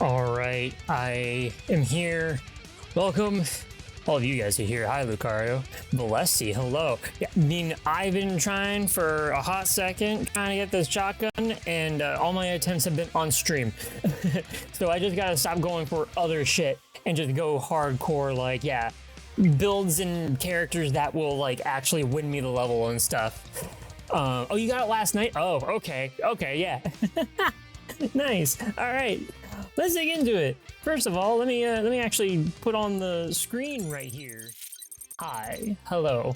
All right, I am here. Welcome. All of you guys are here. Hi, Lucario. Valesti, hello. Yeah, I mean, I've been trying for a hot second, trying to get this shotgun, and all my attempts have been on stream. So I just gotta stop going for other shit and just go hardcore, like, yeah, builds and characters that will, like, actually win me the level and stuff. Oh, you got it last night? Oh, okay, yeah. Nice. All right, let's dig into it. First of all, let me actually put on the screen right here. Hi, hello.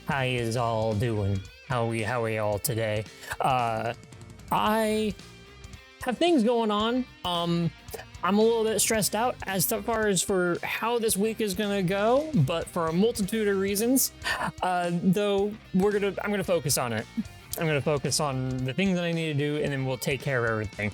How is all doing? How are we all today? I have things going on. I'm a little bit stressed out as far as for how this week is gonna go, but for a multitude of reasons. Though I'm gonna focus on it. I'm gonna focus on the things that I need to do, and then we'll take care of everything.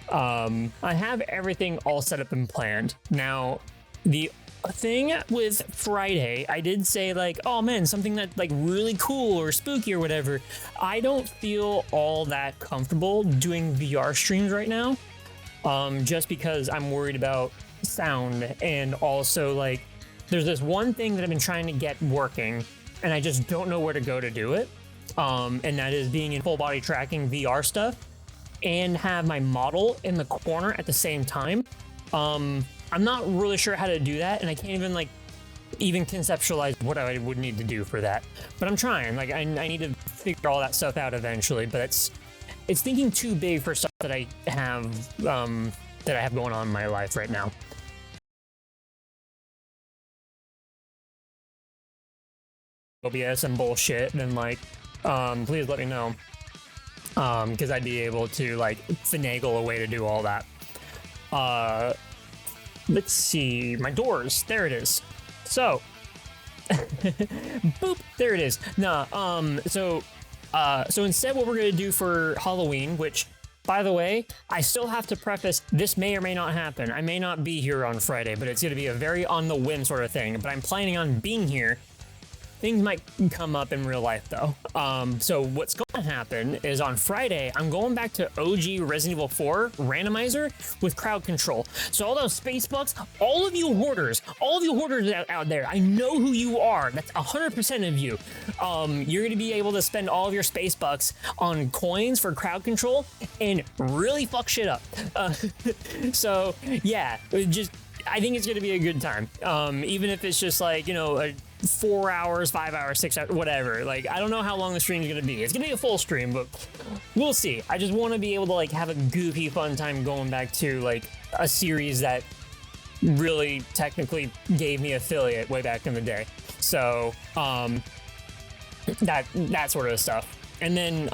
I have everything all set up and planned. Now, the thing with Friday, I did say, like, oh man, something that's like really cool or spooky or whatever. I don't feel all that comfortable doing VR streams right now, just because I'm worried about sound, and also, like, there's this one thing that I've been trying to get working, and I just don't know where to go to do it. And that is being in full body tracking VR stuff and have my model in the corner at the same time. I'm not really sure how to do that, and I can't even conceptualize what I would need to do for that. But I'm trying. Like, I need to figure all that stuff out eventually. But it's thinking too big for stuff that I have going on in my life right now. OBS and bullshit, then like, please let me know, because I'd be able to like finagle a way to do all that. Let's see, my doors, there it is. So boop, there it is. So instead what we're gonna do for Halloween, which, by the way, I still have to preface, this may or may not happen. I may not be here on Friday, but it's gonna be a very on the whim sort of thing, but I'm planning on being here. Things might come up in real life, though. So what's going to happen is on Friday, I'm going back to OG Resident Evil 4 randomizer with crowd control. So all those space bucks, all of you hoarders out there, I know who you are. That's 100% of you. You're going to be able to spend all of your space bucks on coins for crowd control and really fuck shit up. So yeah, I think it's going to be a good time. Even if it's just like, you know, 4 hours, 5 hours, 6 hours, whatever. Like, I don't know how long the stream is going to be. It's going to be a full stream, but we'll see. I just want to be able to, like, have a goofy, fun time going back to, like, a series that really technically gave me affiliate way back in the day. So, that sort of stuff. And then,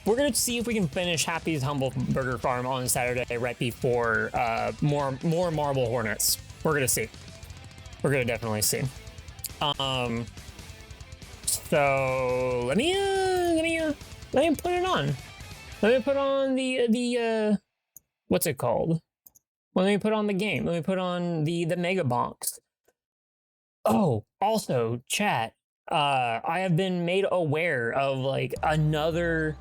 we're going to see if we can finish Happy's Humble Burger Farm on Saturday right before, more Marble Hornets. We're going to see. We're going to definitely see. So let me put it on. Let me put on the what's it called? Let me put on the game. Let me put on the Megabonks. Oh, also, chat. I have been made aware of like another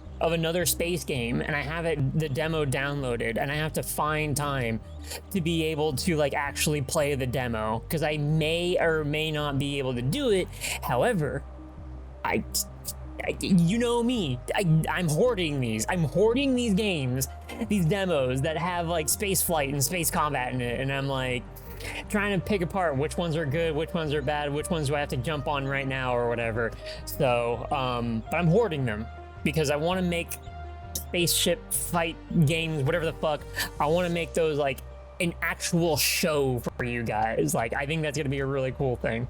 space game, and I have the demo downloaded, and I have to find time to be able to like actually play the demo, because I may or may not be able to do it. However, you know me, I'm hoarding these. I'm hoarding these games, these demos that have like space flight and space combat in it, and I'm like trying to pick apart which ones are good, which ones are bad, which ones do I have to jump on right now or whatever. So, but I'm hoarding them because I want to make spaceship fight games, whatever the fuck. I want to make those like an actual show for you guys. Like, I think that's going to be a really cool thing.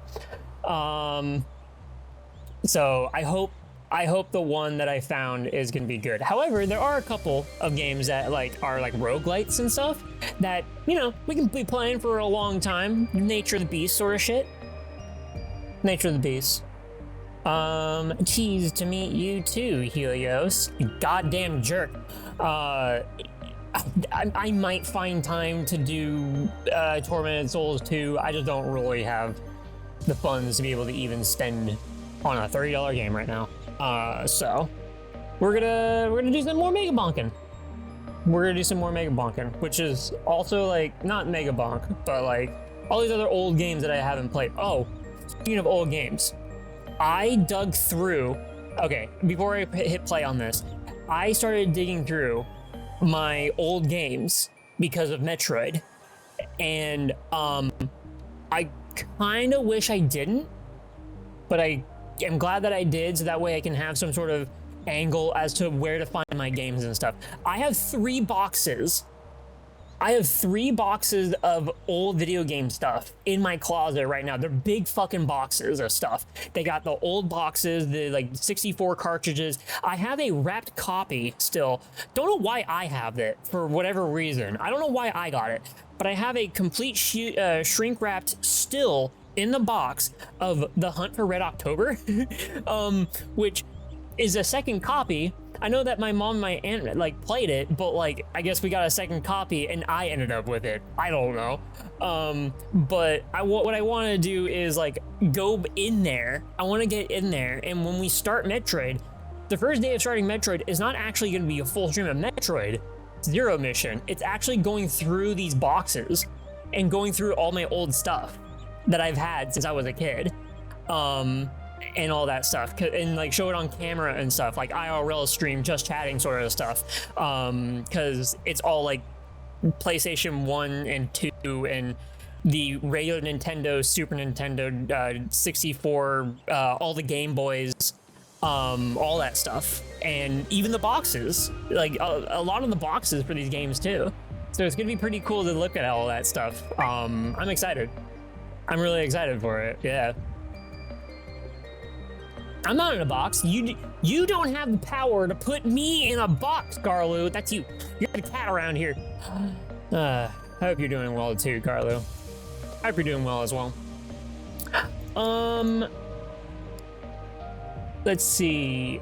So I hope the one that I found is going to be good. However, there are a couple of games that like are like roguelites and stuff that, you know, we can be playing for a long time. Nature of the Beast sort of shit. Nature of the Beast. Tease to meet you too, Helios. You goddamn jerk. I might find time to do Tormented Souls 2. I just don't really have the funds to be able to even spend on a $30 game right now. So we're gonna do some more Megabonking. we're gonna do some more Megabonking, which is also like not Megabonk, but like all these other old games that I haven't played. Oh, speaking of old games, I dug through. Okay, before I hit play on this, I started digging through my old games because of Metroid, and I kind of wish I didn't, but I am glad that I did, so that way I can have some sort of angle as to where to find my games and stuff. I have 3 boxes. I have 3 boxes of old video game stuff in my closet right now. They're big fucking boxes of stuff. They got the old boxes, the like 64 cartridges. I have a wrapped copy still. Don't know why I have it, for whatever reason. I don't know why I got it, but I have a complete shrink wrapped still in the box of The Hunt for Red October, which is a second copy. I know that my mom and my aunt like played it, but like I guess we got a second copy and I ended up with it. I don't know. But what I want to do is like go in there. I want to get in there, and when we start Metroid, the first day of starting Metroid is not actually going to be a full stream of Metroid Zero mission. It's actually going through these boxes and going through all my old stuff that I've had since I was a kid. And all that stuff, and like show it on camera and stuff, like IRL stream, just chatting sort of stuff, because it's all like PlayStation 1 and 2 and the regular Nintendo, Super Nintendo, 64, all the Game Boys, all that stuff, and even the boxes, like a lot of the boxes for these games too. So it's gonna be pretty cool to look at all that stuff. I'm excited. I'm really excited for it. Yeah. I'm not in a box. You don't have the power to put me in a box, Garlu. That's you. You're the cat around here. I hope you're doing well too, Garlu. I hope you're doing well as well. Let's see.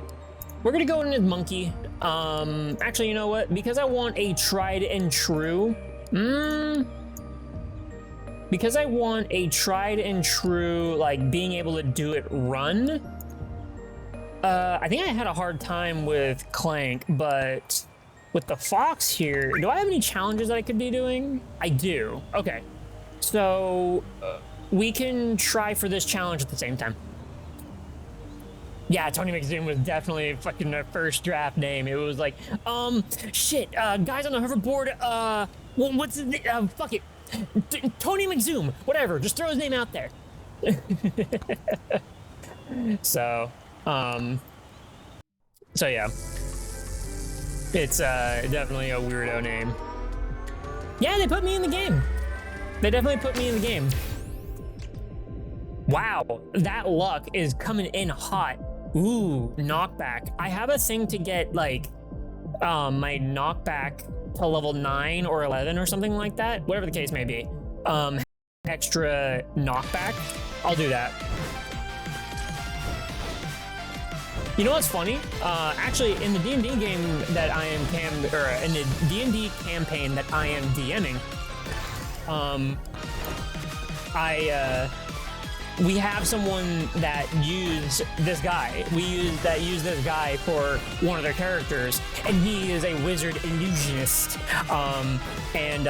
We're gonna go in as Monkey. Actually, you know what? Because I want a tried and true. Because I want a tried and true, like being able to do it run. I think I had a hard time with Clank, but with the Fox here, do I have any challenges that I could be doing? I do. Okay. So we can try for this challenge at the same time. Yeah, Tony McZoom was definitely fucking the first draft name. It was like, shit, guys on the hoverboard, well, what's his name? Fuck it. Tony McZoom, whatever, just throw his name out there. So yeah, it's definitely a weirdo name. Yeah, they put me in the game. They definitely put me in the game. Wow, that luck is coming in hot. Ooh, knockback. I have a thing to get like my knockback to level 9 or 11 or something like that, whatever the case may be. Extra knockback. I'll do that. You know what's funny? Actually, in the D&D game that I am in the D&D campaign that I am DMing, we have someone that used this guy. We used this guy for one of their characters, and he is a wizard illusionist. And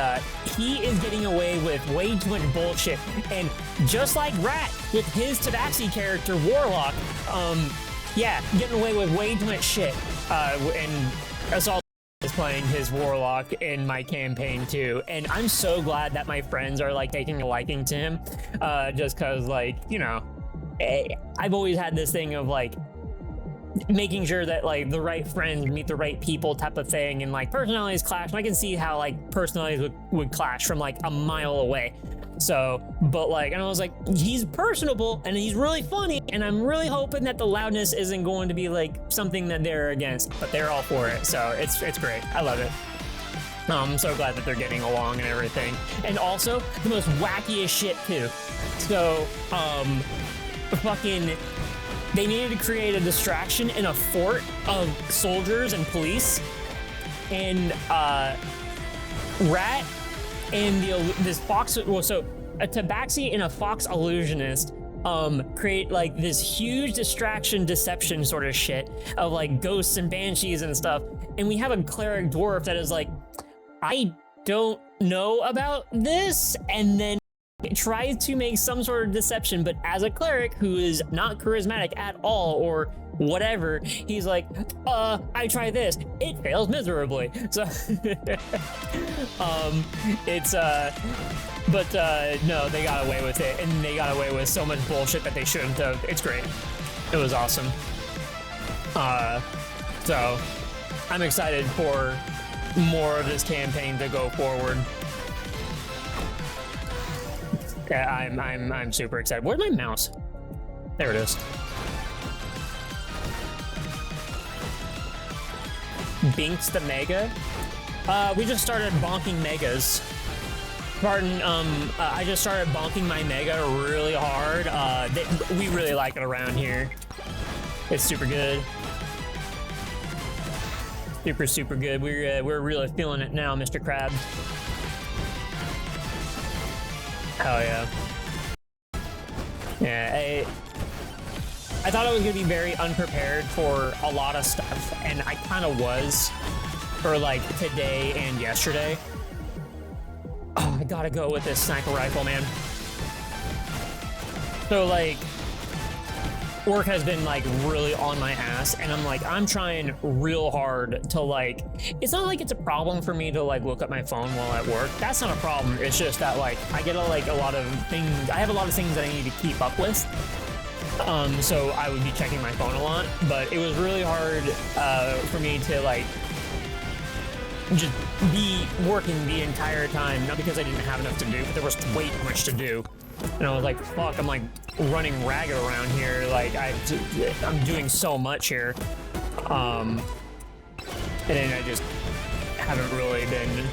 he is getting away with way too much bullshit. And just like Rat with his Tabaxi character, Warlock, yeah, getting away with way too much shit. And Assault is playing his Warlock in my campaign too. And I'm so glad that my friends are like taking a liking to him. Just cause like, you know, I've always had this thing of like making sure that like the right friends meet the right people type of thing, and like personalities clash. And I can see how like personalities would clash from like a mile away. So, but like, and I was like, he's personable and he's really funny, and I'm really hoping that the loudness isn't going to be like something that they're against, but they're all for it. So it's great. I love it. I'm so glad that they're getting along and everything. And also the most wackiest shit too. So, fucking, they needed to create a distraction in a fort of soldiers and police, and Rat and this fox, well, so a Tabaxi and a fox illusionist create like this huge distraction deception sort of shit of like ghosts and banshees and stuff, and we have a cleric dwarf that is like I don't know about this, and then tries to make some sort of deception, but as a cleric who is not charismatic at all or whatever, he's like, I try this, it fails miserably. So no, they got away with it, and they got away with so much bullshit that they shouldn't have. It's great. It was awesome. So I'm excited for more of this campaign to go forward. Yeah, I'm super excited. Where's my mouse? There it is. Binks the Mega. We just started bonking megas. Pardon, I just started bonking my Mega really hard. We really like it around here. It's super good. Super good. We're really feeling it now, Mr. Krabs. Hell yeah. Yeah, I thought I was gonna be very unprepared for a lot of stuff, and I kind of was for like today and yesterday. Oh, I gotta go with this sniper rifle, man. So like, work has been like really on my ass, and I'm trying real hard to like, it's not like it's a problem for me to like look at my phone while at work. That's not a problem. It's just that like I get a lot of things, I have a lot of things that I need to keep up with. So I would be checking my phone a lot, but it was really hard for me to like just be working the entire time, not because I didn't have enough to do, but there was way too much to do. And I was like, fuck, I'm like running ragged around here. Like I'm doing so much here. And then I just haven't really been,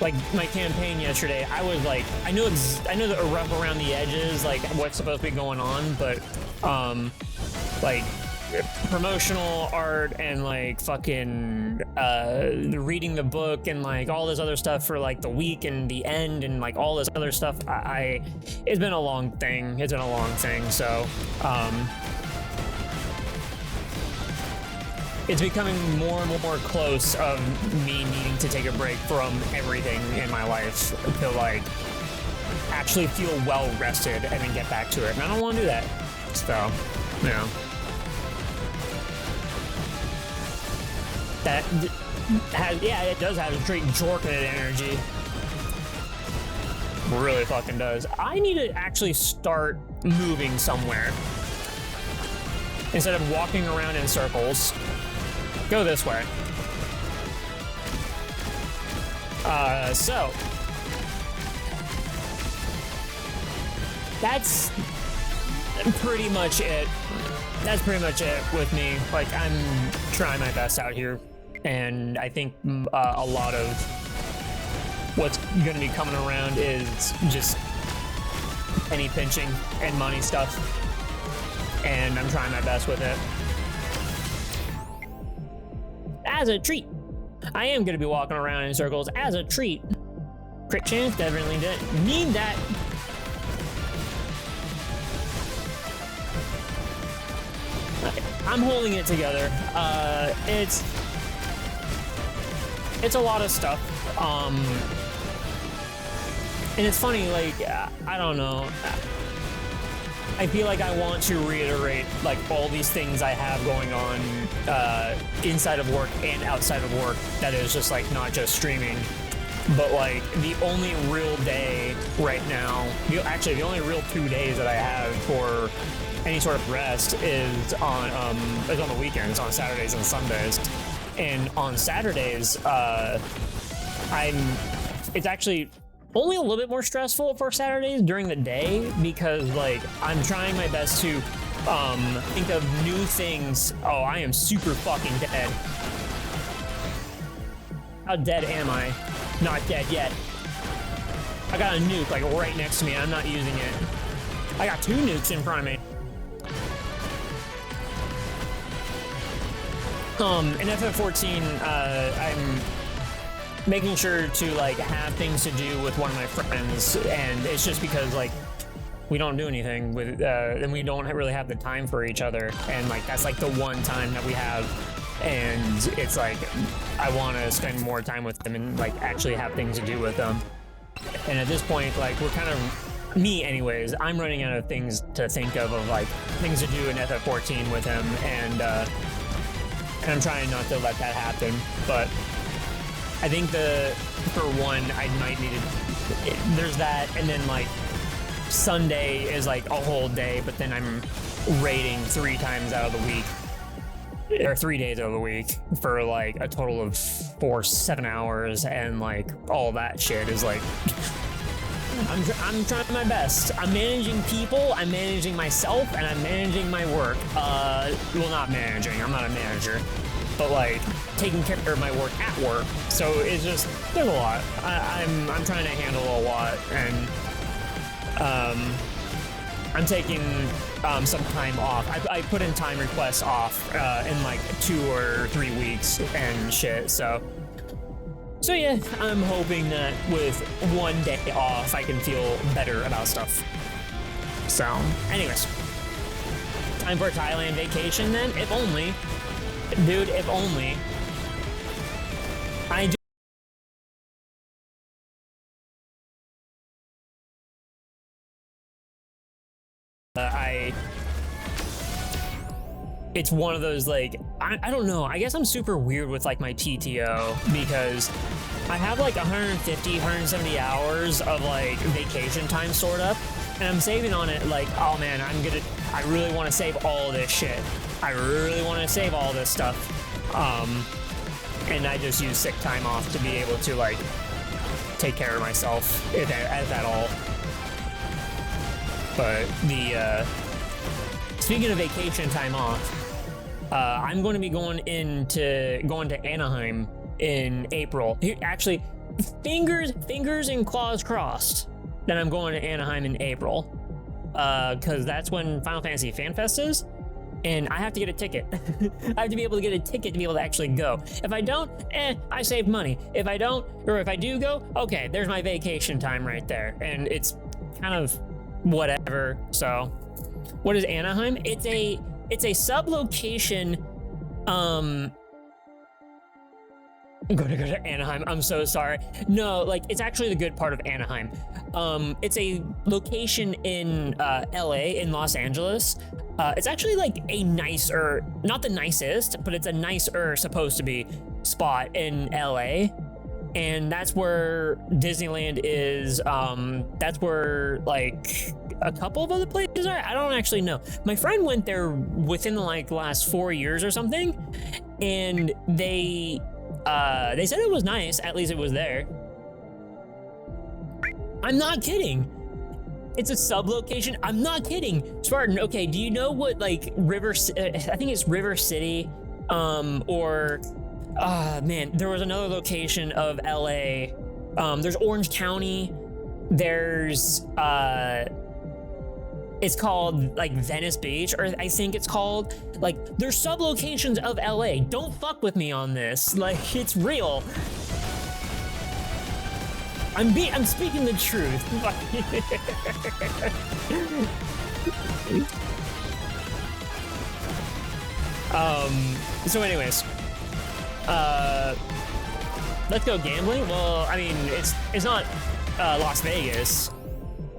like my campaign yesterday, I was like, I know the rough around the edges, like what's supposed to be going on, but like promotional art and like fucking reading the book and like all this other stuff for like the week and the end and like all this other stuff, it's been a long thing. It's been a long thing. So it's becoming more and more close of me needing to take a break from everything in my life to like actually feel well rested and then get back to it. And I don't want to do that. So, you know. That has, yeah, it does have a straight Jorkin energy. Really fucking does. I need to actually start moving somewhere. Instead of walking around in circles, go this way. So that's pretty much it. That's pretty much it with me. Like, I'm trying my best out here. And I think a lot of what's going to be coming around is just penny pinching and money stuff. And I'm trying my best with it. As a treat, I am going to be walking around in circles as a treat. Crit chance, definitely didn't need that. I'm holding it together. It's a lot of stuff. And it's funny, like, I don't know. I feel like I want to reiterate, like, all these things I have going on inside of work and outside of work that is just, like, not just streaming. But, like, the only real day right now, actually, the only real 2 days that I have for any sort of rest is on the weekends, on Saturdays and Sundays. And on Saturdays, it's actually only a little bit more stressful for Saturdays during the day because, like, I'm trying my best to think of new things. Oh, I am super fucking dead. How dead am I? Not dead yet. I got a nuke, like, right next to me. I'm not using it. I got 2 nukes in front of me. In FF14, I'm making sure to, like, have things to do with one of my friends, and it's just because, like, we don't do anything with, and we don't really have the time for each other, and, like, that's, like, the one time that we have and it's like I want to spend more time with them and like actually have things to do with them. And at this point, like we're kind of, me anyways, I'm running out of things to think of like things to do in FF14 with him, and I'm trying not to let that happen. But I think for one, I might need to, there's that, and then like Sunday is like a whole day, but then I'm raiding 3 times out of the week, or 3 days out of the week, for like a total of 7 hours, and like all that shit is like, I'm trying my best. I'm managing people, I'm managing myself, and I'm managing my work. Well, not managing, I'm not a manager, but like taking care of my work at work. So it's just, there's a lot. I'm trying to handle a lot, and I'm taking some time off. I put in time requests off in like 2 or 3 weeks and shit. So yeah, I'm hoping that with 1 day off, I can feel better about stuff. So, anyways, time for a Thailand vacation then. If only, dude. If only. I do. It's one of those, like, I don't know, I guess I'm super weird with like my PTO, because I have like 150, 170 hours of like vacation time stored up, and I'm saving on it like, oh man, I really want to save all this shit. I really want to save all this stuff. And I just use sick time off to be able to like take care of myself, if at all. But speaking of vacation time off, I'm going to be going to Anaheim in April. Actually, fingers and claws crossed that I'm going to Anaheim in April, because that's when Final Fantasy Fan Fest is, and I have to get a ticket. I have to be able to get a ticket to be able to actually go. If I don't, I save money. If I don't, or if I do go, okay, there's my vacation time right there, and it's kind of whatever. So, what is Anaheim? It's a sub-location, I'm going to go to Anaheim, I'm so sorry. No, like, it's actually the good part of Anaheim. It's a location in LA, in Los Angeles. It's actually like a nicer, not the nicest, but it's a nicer, supposed to be, spot in LA. And that's where Disneyland is. That's where like a couple of other places are. I don't actually know. My friend went there within the like last 4 years or something, and they said it was nice. At least it was there. I'm not kidding. It's a sub-location. I'm not kidding. Spartan, okay, do you know what like I think it's River City, or man, there was another location of LA. There's Orange County. There's it's called like Venice Beach, or I think it's called. Like, there's sub-locations of LA. Don't fuck with me on this. Like, it's real. I'm speaking the truth. So anyways, let's go gambling. Well, I mean, it's not Las Vegas,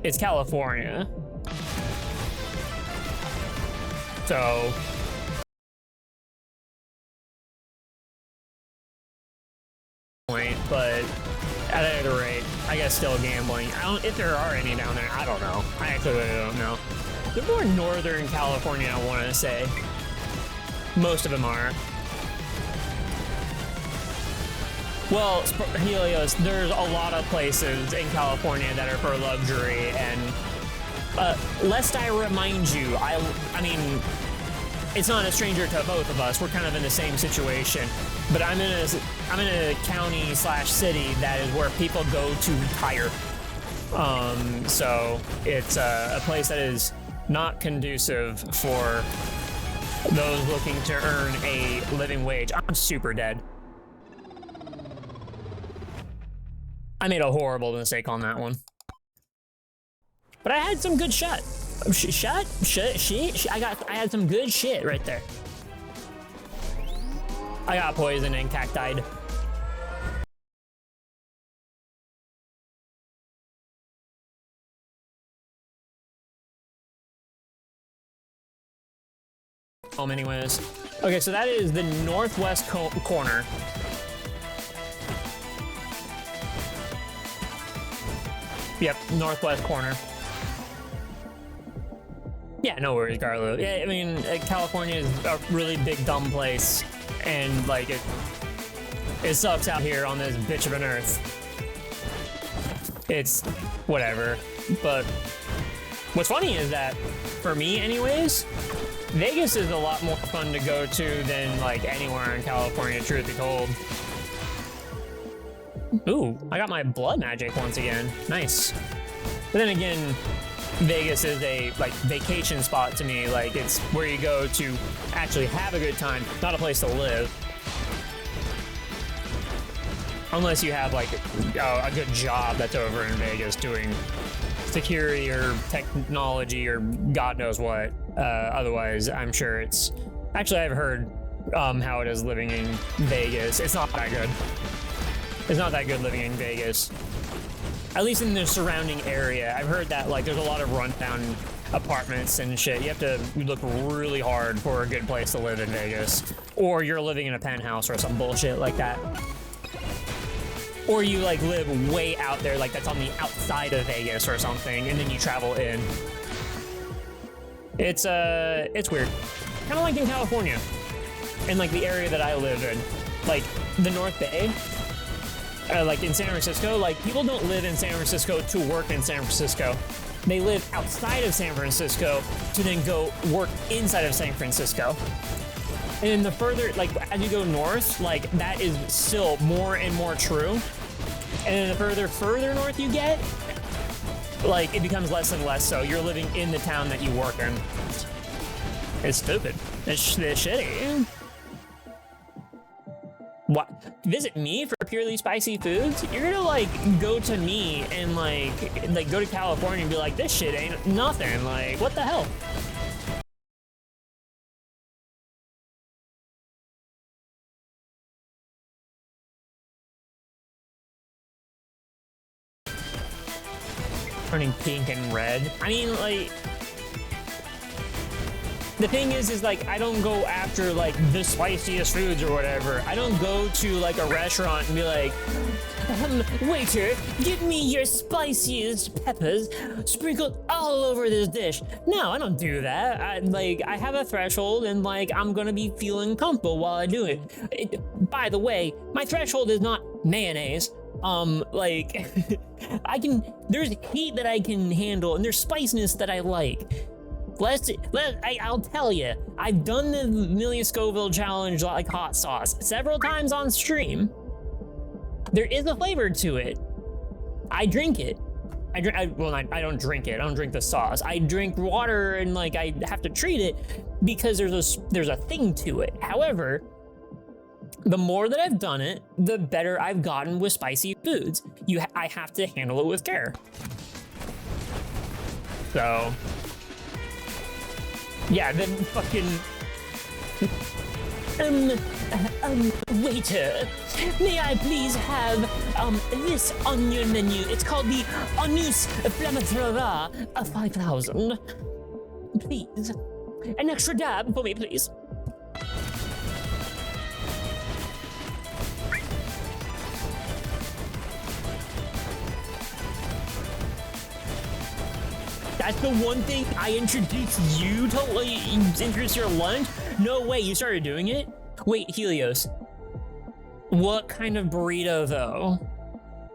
it's California. So but at any rate, I guess still gambling. I don't, if there are any down there, I don't know. I actually really don't know. They're more Northern California, I want to say. Most of them are. Well, Helios, there's a lot of places in California that are for luxury, and lest I remind you, I mean, it's not a stranger to both of us. We're kind of in the same situation, but I'm in a county / city that is where people go to retire. So it's a place that is not conducive for those looking to earn a living wage. I'm super dead. I made a horrible mistake on that one. But I had some good shot. I had some good shit right there. I got poisoned and cactied. Home anyways. Okay, so that is the northwest corner. Yep, northwest corner. Yeah, no worries, Garlo. Yeah, I mean, California is a really big, dumb place, and like it sucks out here on this bitch of an earth. It's whatever. But what's funny is that, for me anyways, Vegas is a lot more fun to go to than like anywhere in California, truth be told. Ooh, I got my blood magic once again. Nice. But then again, Vegas is a like vacation spot to me. Like, it's where you go to actually have a good time, not a place to live. Unless you have like a good job that's over in Vegas doing security or technology or God knows what. Otherwise, I'm sure it's... Actually, I've heard how it is living in Vegas. It's not that good. It's not that good living in Vegas. At least in the surrounding area. I've heard that like there's a lot of rundown apartments and shit. You have to look really hard for a good place to live in Vegas. Or you're living in a penthouse or some bullshit like that. Or you like live way out there, like that's on the outside of Vegas or something, and then you travel in. It's weird. Kind of like in California. In like the area that I live in. Like the North Bay. Like in San Francisco, like people don't live in San Francisco to work in San Francisco. They live outside of San Francisco to then go work inside of San Francisco. And the further, like as you go north, like that is still more and more true. And then the further north you get, like it becomes less and less so. You're living in the town that you work in. It's stupid. It's shitty. What? Visit me for purely spicy foods? You're gonna like go to me and like go to California and be like, this shit ain't nothing. Like, what the hell? Turning pink and red. I mean, like, the thing is like, I don't go after like the spiciest foods or whatever. I don't go to like a restaurant and be like, waiter, give me your spiciest peppers sprinkled all over this dish. No, I don't do that. I have a threshold and like, I'm gonna be feeling comfortable while I do it. By the way, my threshold is not mayonnaise. Like, there's heat that I can handle and there's spiciness that I like. I'll tell you, I've done the Million Scoville challenge like hot sauce several times on stream. There is a flavor to it. I drink it. I don't drink it. I don't drink the sauce. I drink water and like I have to treat it because there's a thing to it. However, the more that I've done it, the better I've gotten with spicy foods. I have to handle it with care. So, yeah, then fucking... waiter, may I please have, this on your menu? It's called the Anus Flamatra 5000. Please. An extra dab for me, please. That's the one thing I introduced you to introduce your lunch? No way, you started doing it? Wait, Helios. What kind of burrito though?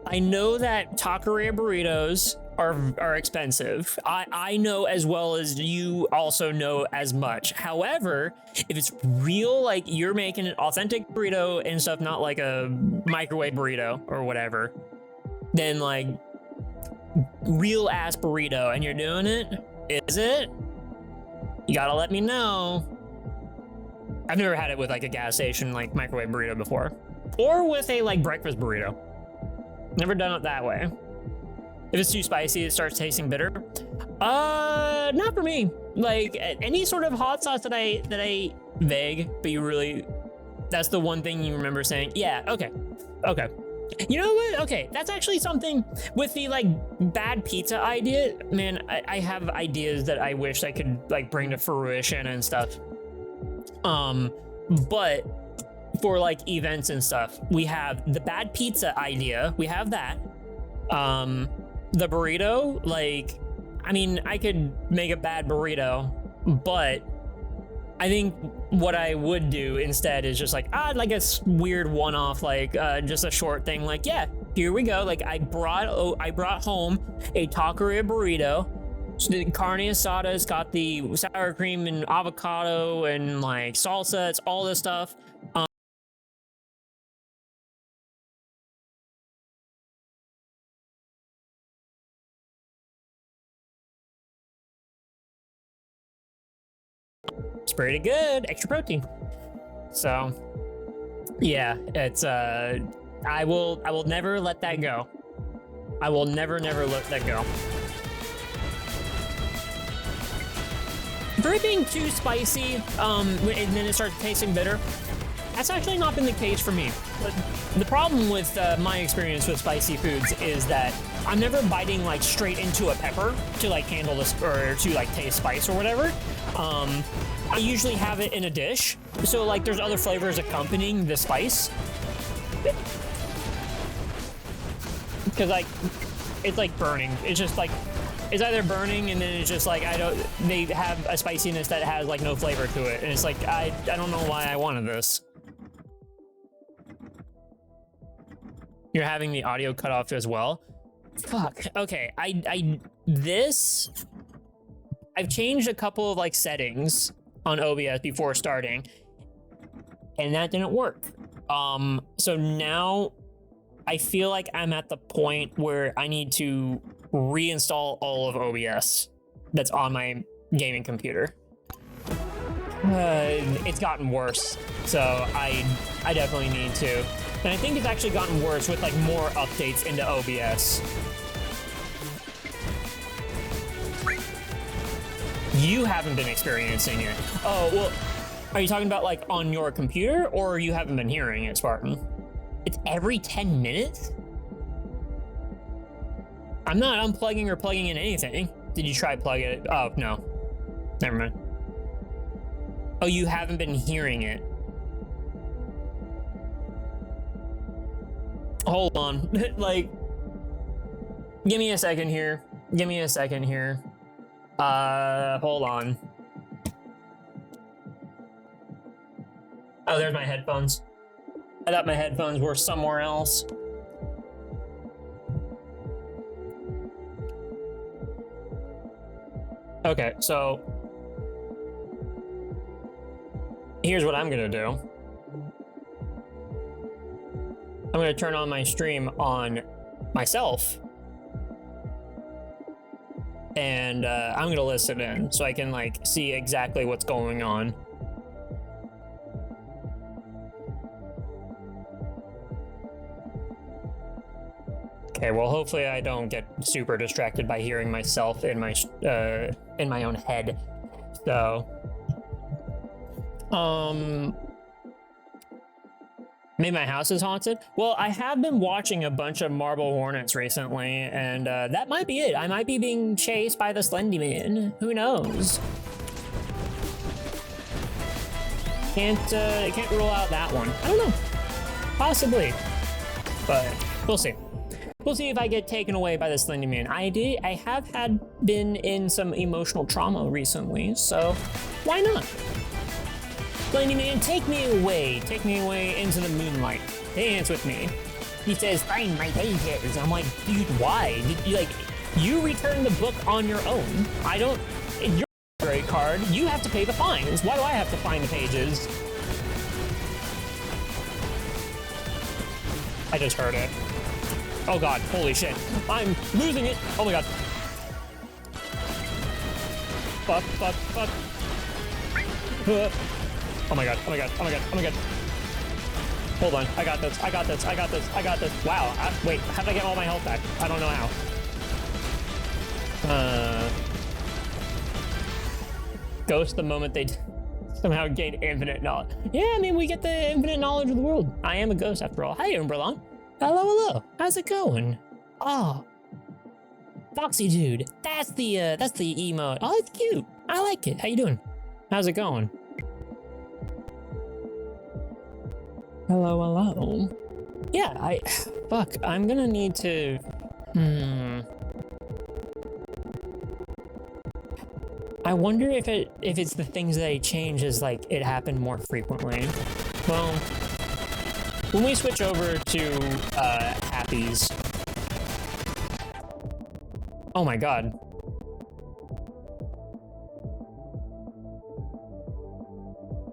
I know that taqueria burritos are expensive. I know as well as you also know as much. However, if it's real, like you're making an authentic burrito and stuff, not like a microwave burrito or whatever, then like real ass burrito and you're doing it, is it? You gotta let me know. I've never had it with like a gas station like microwave burrito before, or with a like breakfast burrito. Never done it that way. If it's too spicy, it starts tasting bitter. Not for me. Like any sort of hot sauce that I vague, but you really That's the one thing you remember saying. Yeah, okay. Okay. You know what? Okay, that's actually something with the like bad pizza idea. Man, I have ideas that I wish I could like bring to fruition and stuff. But for like events and stuff, we have the bad pizza idea. We have that. The burrito, like, I mean, I could make a bad burrito, but I think what I would do instead is just like, like a weird one-off, like just a short thing. Like, yeah, here we go. Like I brought home a taqueria burrito. So the carne asada, it's got the sour cream and avocado and like salsa. It's all this stuff. It's pretty good, extra protein. So yeah, it's I will never let that go. I will never let that go. For it being too spicy, and then it starts tasting bitter, that's actually not been the case for me. But the problem with my experience with spicy foods is that I'm never biting like straight into a pepper to like handle this or to like taste spice or whatever. I usually have it in a dish, so like there's other flavors accompanying the spice. Because like it's like burning. It's just like it's either burning and then it's just like they have a spiciness that has like no flavor to it, and it's like I don't know why I wanted this. You're having the audio cut off as well. Fuck. Okay. I've changed a couple of like settings on OBS before starting, and that didn't work. So now I feel like I'm at the point where I need to reinstall all of OBS that's on my gaming computer. It's gotten worse, so I definitely need to. And I think it's actually gotten worse with like more updates into OBS. You haven't been experiencing it. Oh, well, are you talking about like on your computer, or you haven't been hearing it, Spartan? It's every 10 minutes? I'm not unplugging or plugging in anything. Did you try plugging it? Oh, no. Never mind. Oh, you haven't been hearing it. Hold on. Like, give me a second here. Give me a second here. Hold on. Oh, there's my headphones. I thought my headphones were somewhere else. Okay, so here's what I'm gonna do. I'm gonna turn on my stream on myself, and I'm gonna listen in so I can like see exactly what's going on. Okay, well, hopefully I don't get super distracted by hearing myself in my own head. So, maybe my house is haunted. Well, I have been watching a bunch of Marble Hornets recently, and that might be it. I might be being chased by the Slendy Man. Who knows? Can't rule out that one. I don't know. Possibly, but we'll see. We'll see if I get taken away by the Slendy Man. I have been in some emotional trauma recently, so why not? Slendy Man, take me away into the moonlight. Dance with me. He says, find my pages. I'm like, dude, why? You return the book on your own. I don't, your library card, you have to pay the fines. Why do I have to find the pages? I just heard it. Oh god, holy shit. I'm losing it. Oh my god. Fuck. Oh my god, oh my god, oh my god, oh my god. Hold on, I got this. Wow, wait, how did I get all my health back? I don't know how. Ghost the moment they... Somehow gain infinite knowledge. Yeah, I mean, we get the infinite knowledge of the world. I am a ghost after all. Hi, Umberlon. Hello, hello. How's it going? Oh, Foxy dude. That's the emote. Oh, it's cute. I like it. How you doing? How's it going? Hello, hello. Yeah, fuck, I'm gonna need to, I wonder if it's the things that I change as, like, it happened more frequently. Well, when we switch over to, Happy's. Oh my god.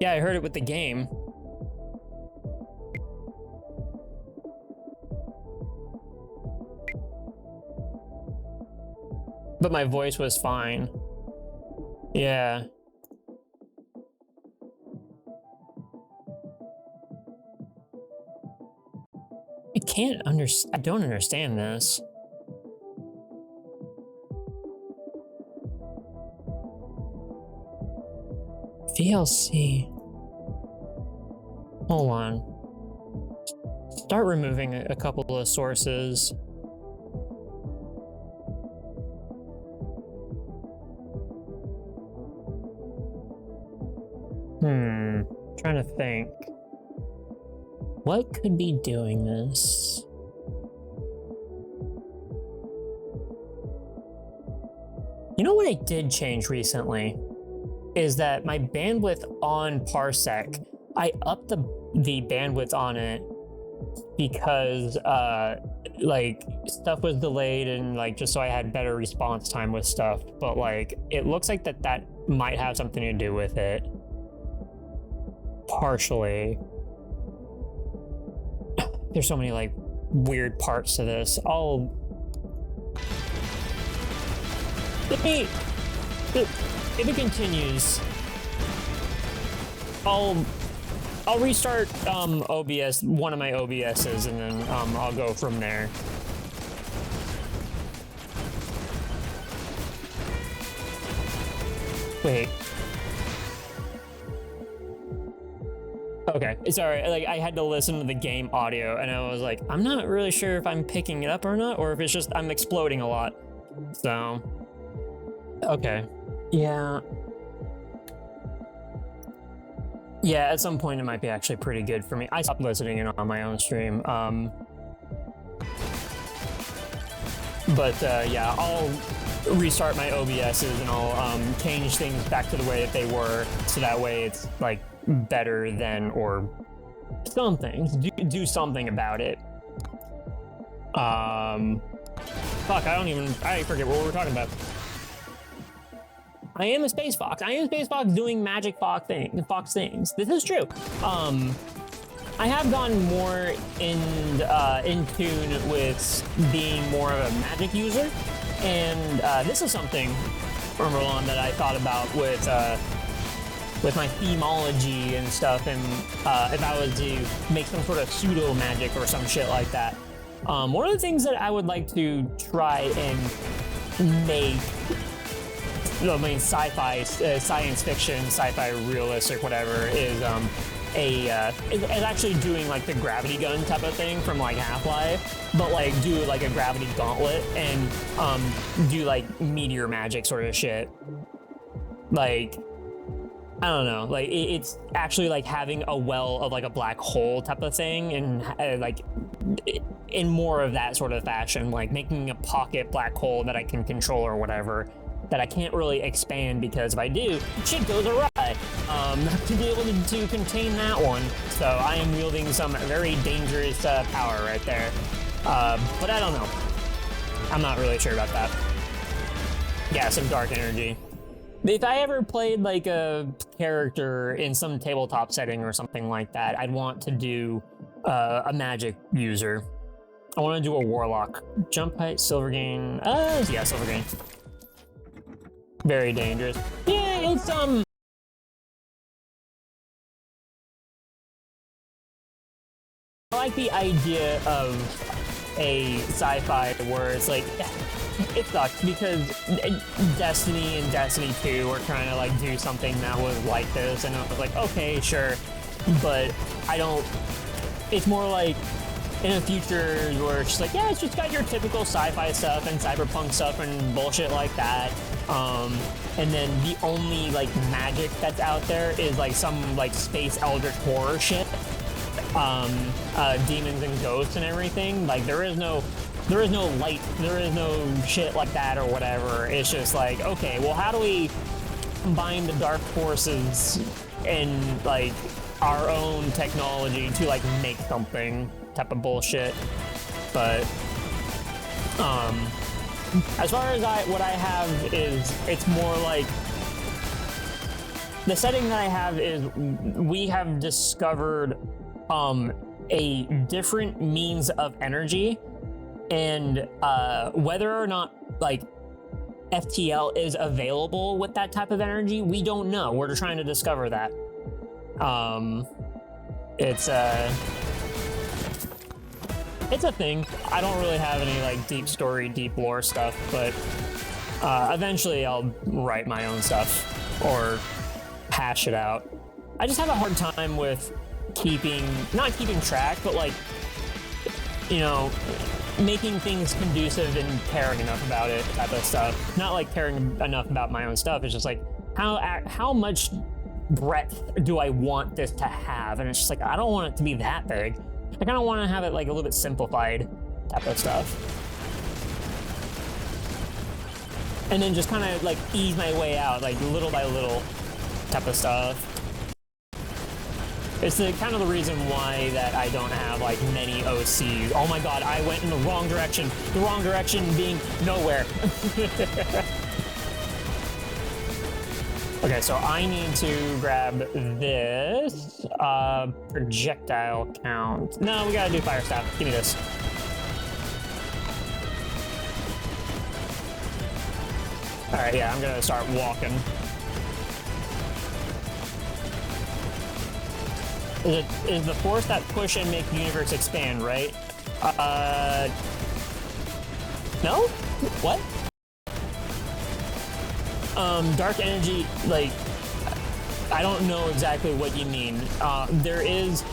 Yeah, I heard it with the game. But my voice was fine. Yeah. I don't understand this. VLC. Hold on. Start removing a couple of sources. Trying to think. What could be doing this? You know what I did change recently? Is that my bandwidth on Parsec, I upped the bandwidth on it because like stuff was delayed and like just so I had better response time with stuff, but like it looks like that might have something to do with it. Partially. There's so many like weird parts to this. If it continues, I'll restart OBS, one of my OBSs, and then I'll go from there. Wait. Okay, it's alright. Like, I had to listen to the game audio, and I was like, I'm not really sure if I'm picking it up or not, or if it's just I'm exploding a lot. So, okay. Yeah. Yeah, at some point it might be actually pretty good for me. I stopped listening in on my own stream. Yeah, I'll restart my OBSs and I'll change things back to the way that they were, so that way it's like better than, or something. Do something about it. Fuck, I forget what we're talking about. I am a space fox. I am a space fox doing magic fox things. This is true. I have gotten more in tune with being more of a magic user, and this is something from Roland that I thought about with my themology and stuff, and if I was to make some sort of pseudo magic or some shit like that. One of the things that I would like to try and make, I mean, sci-fi, science fiction, sci-fi realistic, whatever, is actually doing like the gravity gun type of thing from like Half-Life, but like do like a gravity gauntlet and do like meteor magic sort of shit. Like, I don't know, like it's actually like having a well of like a black hole type of thing, and like in more of that sort of fashion, like making a pocket black hole that I can control or whatever, that I can't really expand, because if I do, shit goes awry. To be able to contain that one. So I am wielding some very dangerous power right there. But I don't know. I'm not really sure about that. Yeah, some dark energy. If I ever played like a character in some tabletop setting or something like that, I'd want to do a magic user. I want to do a warlock. Jump height, silver gain. Yeah, silver gain. Very dangerous. Yeah, it's I like the idea of a sci-fi where it's like, it sucks because Destiny and Destiny 2 were trying to like do something that was like this, and I was like, okay, sure, but I don't. It's more like in a future where it's just like, yeah, it's just got your typical sci-fi stuff and cyberpunk stuff and bullshit like that. And then the only like magic that's out there is like some like space eldritch horror shit. Demons and ghosts and everything. Like there is no light, there is no shit like that or whatever. It's just like, okay, well, how do we combine the dark forces and like our own technology to like make something type of bullshit. But as far as what I have is, it's more like the setting that I have is we have discovered a different means of energy, and whether or not like FTL is available with that type of energy, we don't know. We're trying to discover that. It's a thing. I don't really have any like deep story, deep lore stuff, but eventually I'll write my own stuff or hash it out. I just have a hard time with not keeping track, but like, you know, making things conducive and caring enough about it, type of stuff. Not like caring enough about my own stuff. It's just like, how much breadth do I want this to have? And it's just like, I don't want it to be that big. I kind of want to have it like a little bit simplified type of stuff. And then just kind of like ease my way out, like little by little type of stuff. It's the kind of the reason why that I don't have like many OCs. Oh my god, I went in the wrong direction. The wrong direction being nowhere. Okay, so I need to grab this projectile count. No, we gotta do fire staff. Give me this. All right, yeah, I'm gonna start walking. Is the force that push and make the universe expand, right? No? What? Dark energy, like, I don't know exactly what you mean. There is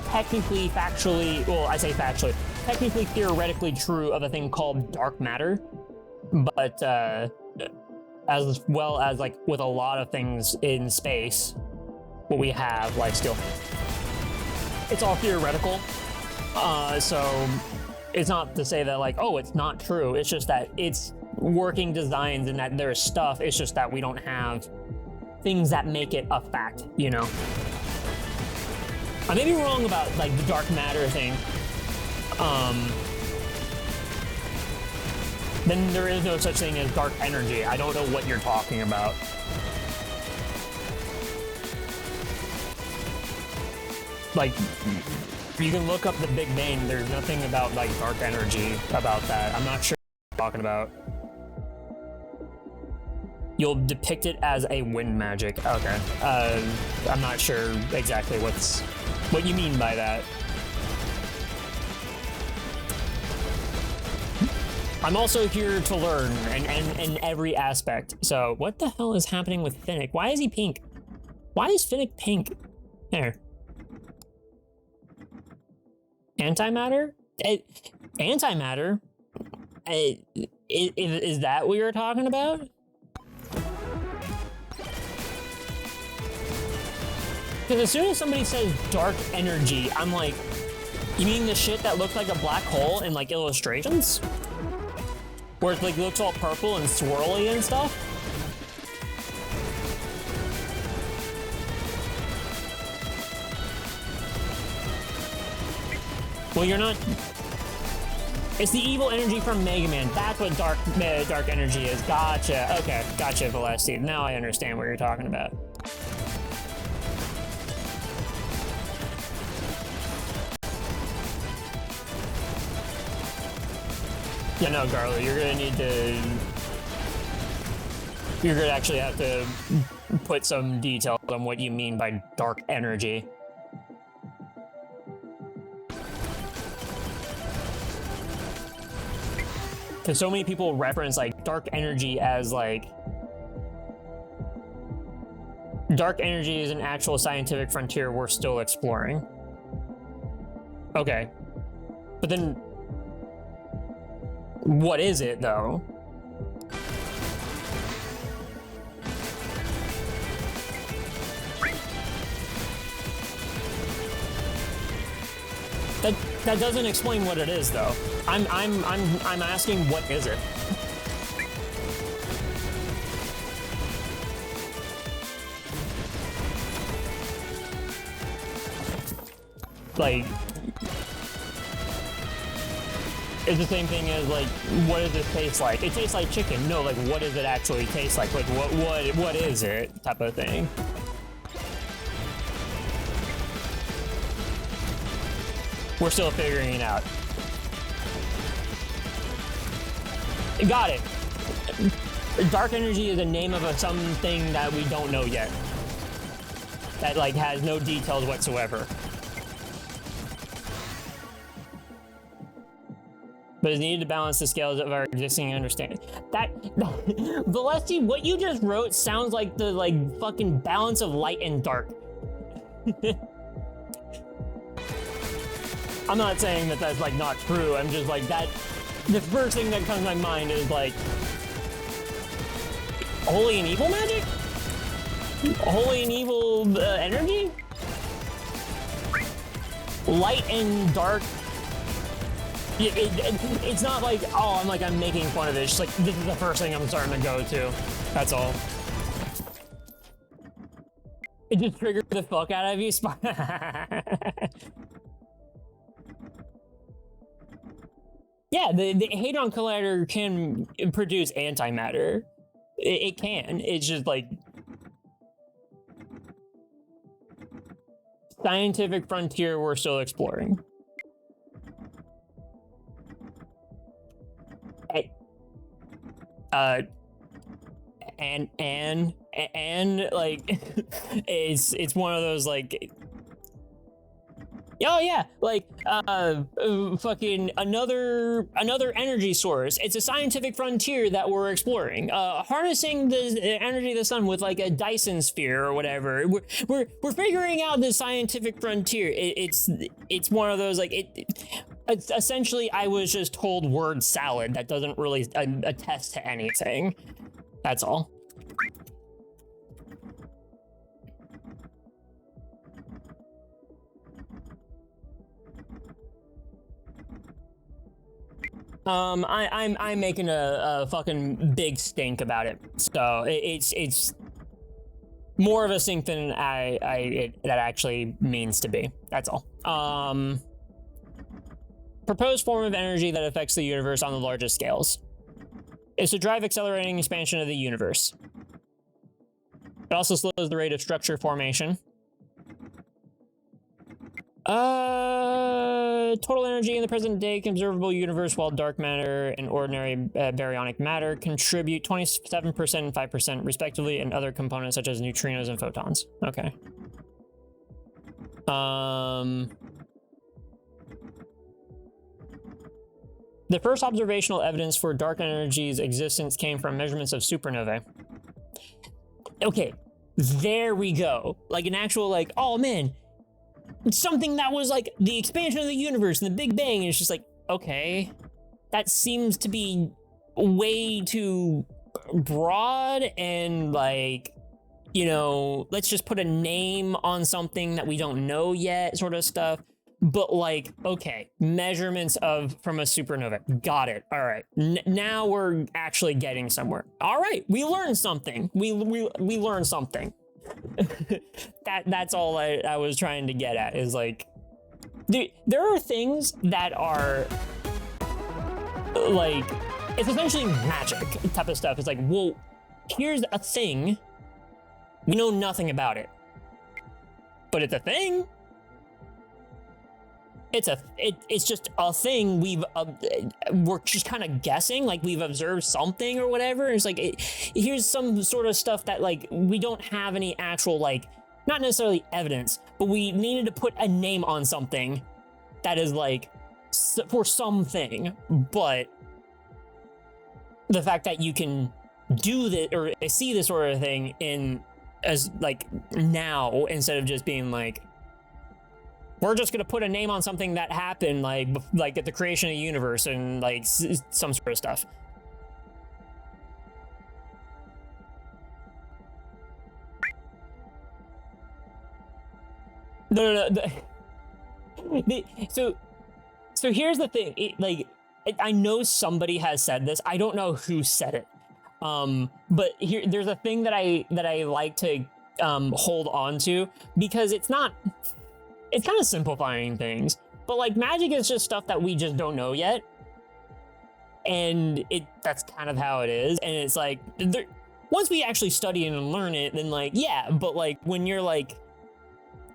technically, factually, well, I say factually, technically, theoretically true of a thing called dark matter, but, as well as, like, with a lot of things in space, what we have, like, still, it's all theoretical, so it's not to say that, like, oh, it's not true, it's just that it's working designs and that there's stuff, it's just that we don't have things that make it a fact, you know? I may be wrong about, like, the dark matter thing. Then there is no such thing as dark energy. I don't know what you're talking about. Like, you can look up the Big Bang, there's nothing about, like, dark energy about that. I'm not sure what you're talking about. You'll depict it as a wind magic. Okay. I'm not sure exactly what you mean by that. I'm also here to learn in every aspect. So what the hell is happening with Finnick? Why is he pink? Why is Finnick pink? There. Antimatter? Antimatter? Is that what you're talking about? Because as soon as somebody says dark energy, I'm like, you mean the shit that looks like a black hole in like illustrations? Where it like looks all purple and swirly and stuff? Well, you're not... It's the evil energy from Mega Man. That's what dark energy is. Gotcha. Okay, gotcha, Valesti. Now I understand what you're talking about. Yeah, no, Garlo, you're gonna actually have to put some details on what you mean by dark energy. Because so many people reference like dark energy as like dark energy is an actual scientific frontier we're still exploring. Okay. But then what is it though? That doesn't explain what it is though. I'm asking what is it? Like, it's the same thing as like, what does this taste like? It tastes like chicken. No, like, what does it actually taste like? Like, what is it? Type of thing. We're still figuring it out. Got it. Dark energy is the name of something that we don't know yet. That like has no details whatsoever. But it's needed to balance the scales of our existing understanding. Valesti, what you just wrote sounds like the like fucking balance of light and dark. I'm not saying that that's like not true. I'm just like that. The first thing that comes to my mind is like holy and evil magic, holy and evil energy, light and dark. It's not like, oh, I'm making fun of it. It's just like this is the first thing I'm starting to go to. That's all. It just triggered the fuck out of you. Yeah, the Hadron Collider can produce antimatter. It can. It's just like scientific frontier we're still exploring. And like it's one of those like, oh yeah, like fucking another energy source. It's a scientific frontier that we're exploring. Harnessing the energy of the sun with like a Dyson sphere or whatever. We're figuring out the scientific frontier. It's one of those like it's essentially I was just told word salad that doesn't really attest to anything. That's all. I'm making a fucking big stink about it. So it's more of a stink than that actually means to be. That's all. Proposed form of energy that affects the universe on the largest scales is to drive accelerating expansion of the universe. It also slows the rate of structure formation. Total energy in the present day observable universe, while dark matter and ordinary baryonic matter contribute 27% and 5% respectively, and other components such as neutrinos and photons. Okay. The first observational evidence for dark energy's existence came from measurements of supernovae. Okay, there we go. Like an actual like, oh man, something that was like the expansion of the universe and the Big Bang. And it's just like, okay, that seems to be way too broad and like, you know, let's just put a name on something that we don't know yet sort of stuff. But like, okay, measurements from a supernova. Got it. All right. Now we're actually getting somewhere. All right. We learned something. We learned something. That's all I was trying to get at is like, there are things that are like, it's essentially magic type of stuff. It's like, well, here's a thing. We know nothing about it, but it's a thing. It's just a thing we're just kind of guessing, like we've observed something or whatever. It's like, here's some sort of stuff that like, we don't have any actual, like, not necessarily evidence, but we needed to put a name on something that is like, for something, but the fact that you can do this or see this sort of thing in as like now, instead of just being like, we're just gonna put a name on something that happened like at the creation of the universe and like some sort of stuff. No. So here's the thing. I know somebody has said this. I don't know who said it. But there's a thing that I like to hold on to, because it's kind of simplifying things. But like, magic is just stuff that we just don't know yet, and that's kind of how it is. And it's like, once we actually study it and learn it, then like, yeah. But like, when you're like,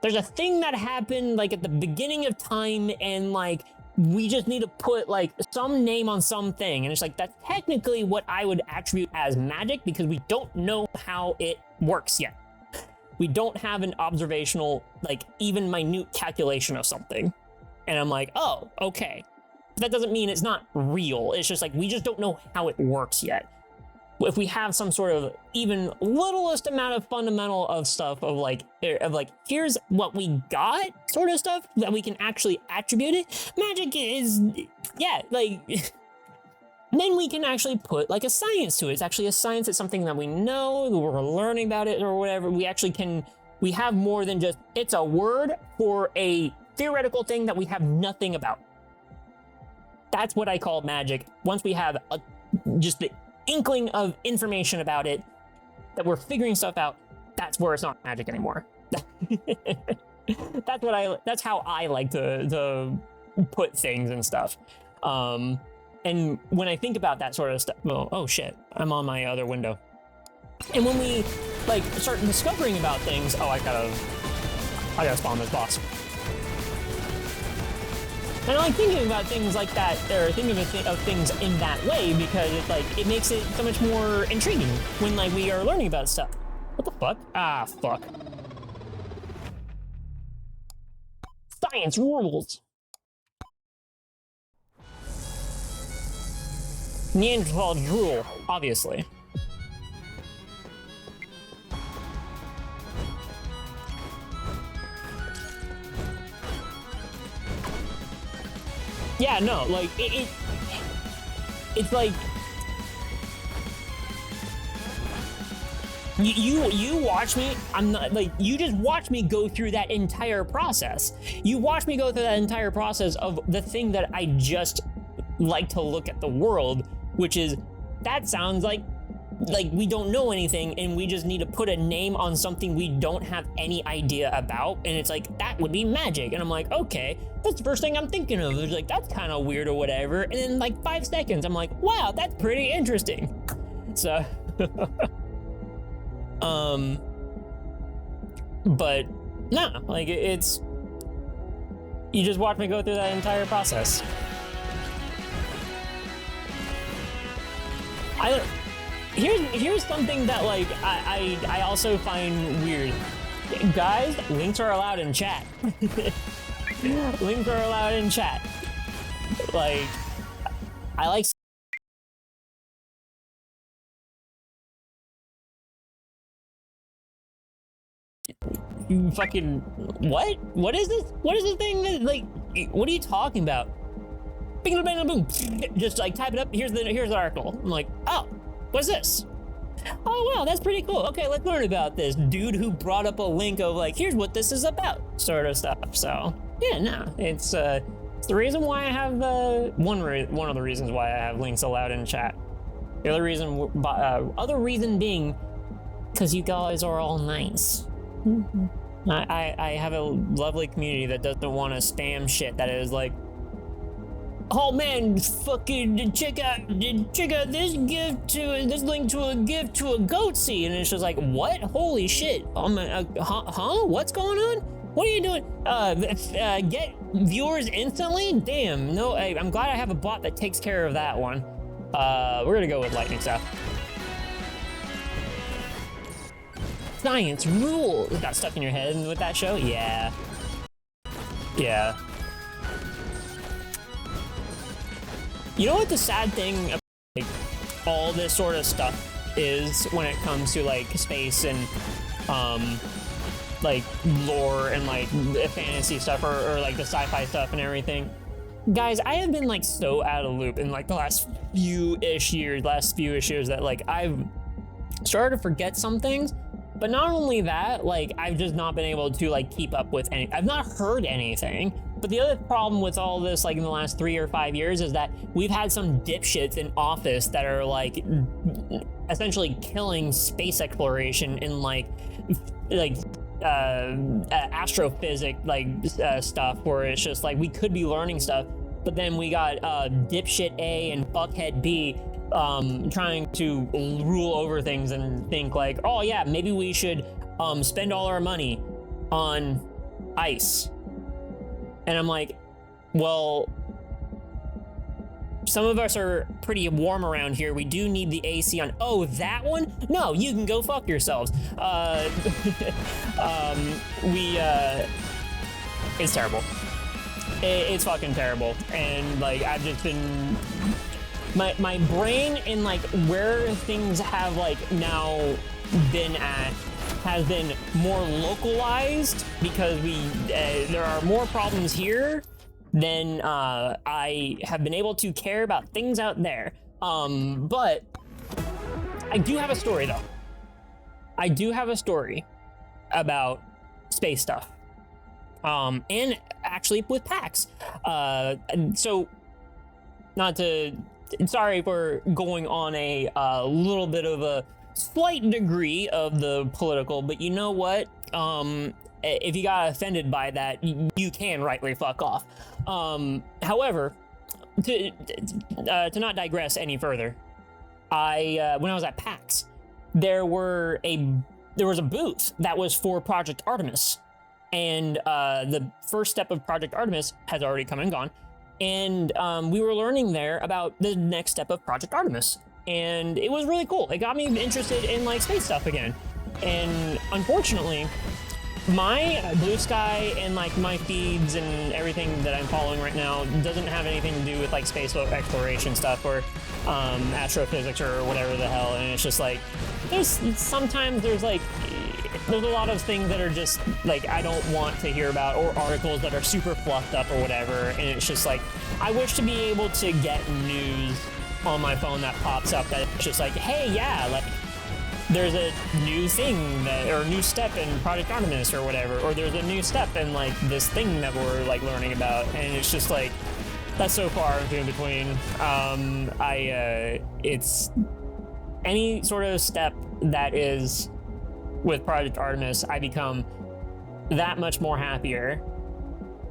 there's a thing that happened like at the beginning of time, and like, we just need to put like some name on something, and it's like, that's technically what I would attribute as magic, because we don't know how it works yet. We don't have an observational, like, even minute calculation of something. And I'm like, oh, okay. That doesn't mean it's not real. It's just like, we just don't know how it works yet. If we have some sort of even littlest amount of fundamental of stuff of like, here's what we got sort of stuff that we can actually attribute it, magic is, yeah, like, then we can actually put like a science to it. It's actually a science. It's something that we know, we're learning about it or whatever. We actually we have more than just, it's a word for a theoretical thing that we have nothing about. That's what I call magic. Once we have just the inkling of information about it, that we're figuring stuff out, that's where it's not magic anymore. That's how I like to put things and stuff. And when I think about that sort of stuff, oh shit, I'm on my other window. And when we like start discovering about things, I gotta spawn this boss. And I like thinking about things like that, or thinking of things in that way, because it makes it so much more intriguing when like we are learning about stuff. What the fuck? Ah, fuck. Science rules. Neanderthals rule, obviously. Yeah, no, like, it's like, you watch me, I'm not, like, you just watch me go through that entire process. You watch me go through that entire process of the thing that I just like to look at the world, which is, that sounds like we don't know anything, and we just need to put a name on something we don't have any idea about, and it's like, that would be magic. And I'm like, okay, that's the first thing I'm thinking of. It's like, that's kind of weird or whatever, and in like 5 seconds I'm like, wow, that's pretty interesting. So but no, like, it's, you just watch me go through that entire process. Here's something that like I also find weird. Guys, links are allowed in chat. Links are allowed in chat. Like, I like. You fucking what? What is this? What is the thing that, like, what are you talking about? Bing bang boom. Just like type it up. Here's the article. I'm like, oh, what's this? Oh wow, that's pretty cool. Okay, let's learn about this dude who brought up a link of like, here's what this is about, sort of stuff. So yeah, no, it's the reason why I have one of the reasons why I have links allowed in chat. The other reason being, because you guys are all nice. I have a lovely community that doesn't want to spam shit that is like, oh man, fucking check out this link to a gift to a goatsy, and it's just like, what? Holy shit! Huh? What's going on? What are you doing? Get viewers instantly? Damn! No, I'm glad I have a bot that takes care of that one. We're gonna go with lightning stuff. Science rules. Got stuck in your head with that show? Yeah. Yeah. You know what the sad thing, like, all this sort of stuff is when it comes to like space and like lore and like fantasy stuff or like the sci-fi stuff and everything. Guys, I have been like so out of the loop in like the last few-ish years that like I've started to forget some things. But not only that, like I've just not been able to like keep up with any. I've not heard anything. But the other problem with all this, like in the last 3 or 5 years, is that we've had some dipshits in office that are like essentially killing space exploration in like astrophysics stuff, where it's just like we could be learning stuff, but then we got dipshit A and fuckhead B trying to rule over things and think like, oh yeah, maybe we should spend all our money on ice. And I'm like, well, some of us are pretty warm around here. We do need the AC on. Oh, that one? No, you can go fuck yourselves. It's terrible. It's fucking terrible. And like, I've just been, my brain and like where things have like now been at has been more localized because there are more problems here than I have been able to care about things out there. But I do have a story though. I do have a story about space stuff. And actually with PAX. So not to, sorry for going on a little bit of a slight degree of the political, but you know what? If you got offended by that, you can rightly fuck off. However, to not digress any further, when I was at PAX, there was a booth that was for Project Artemis, and the first step of Project Artemis has already come and gone, and we were learning there about the next step of Project Artemis, and it was really cool. It got me interested in like space stuff again, and unfortunately, my Blue Sky and like my feeds and everything that I'm following right now doesn't have anything to do with like space exploration stuff or astrophysics or whatever the hell. And it's just like there's a lot of things that are just like I don't want to hear about, or articles that are super fluffed up or whatever. And it's just like I wish to be able to get news on my phone that pops up that's just like, hey, yeah, like there's a new thing or new step in Project Artemis or whatever, or there's a new step in like this thing that we're like learning about, and it's just like that's so far in between. It's any sort of step that is with Project Artemis, I become that much more happier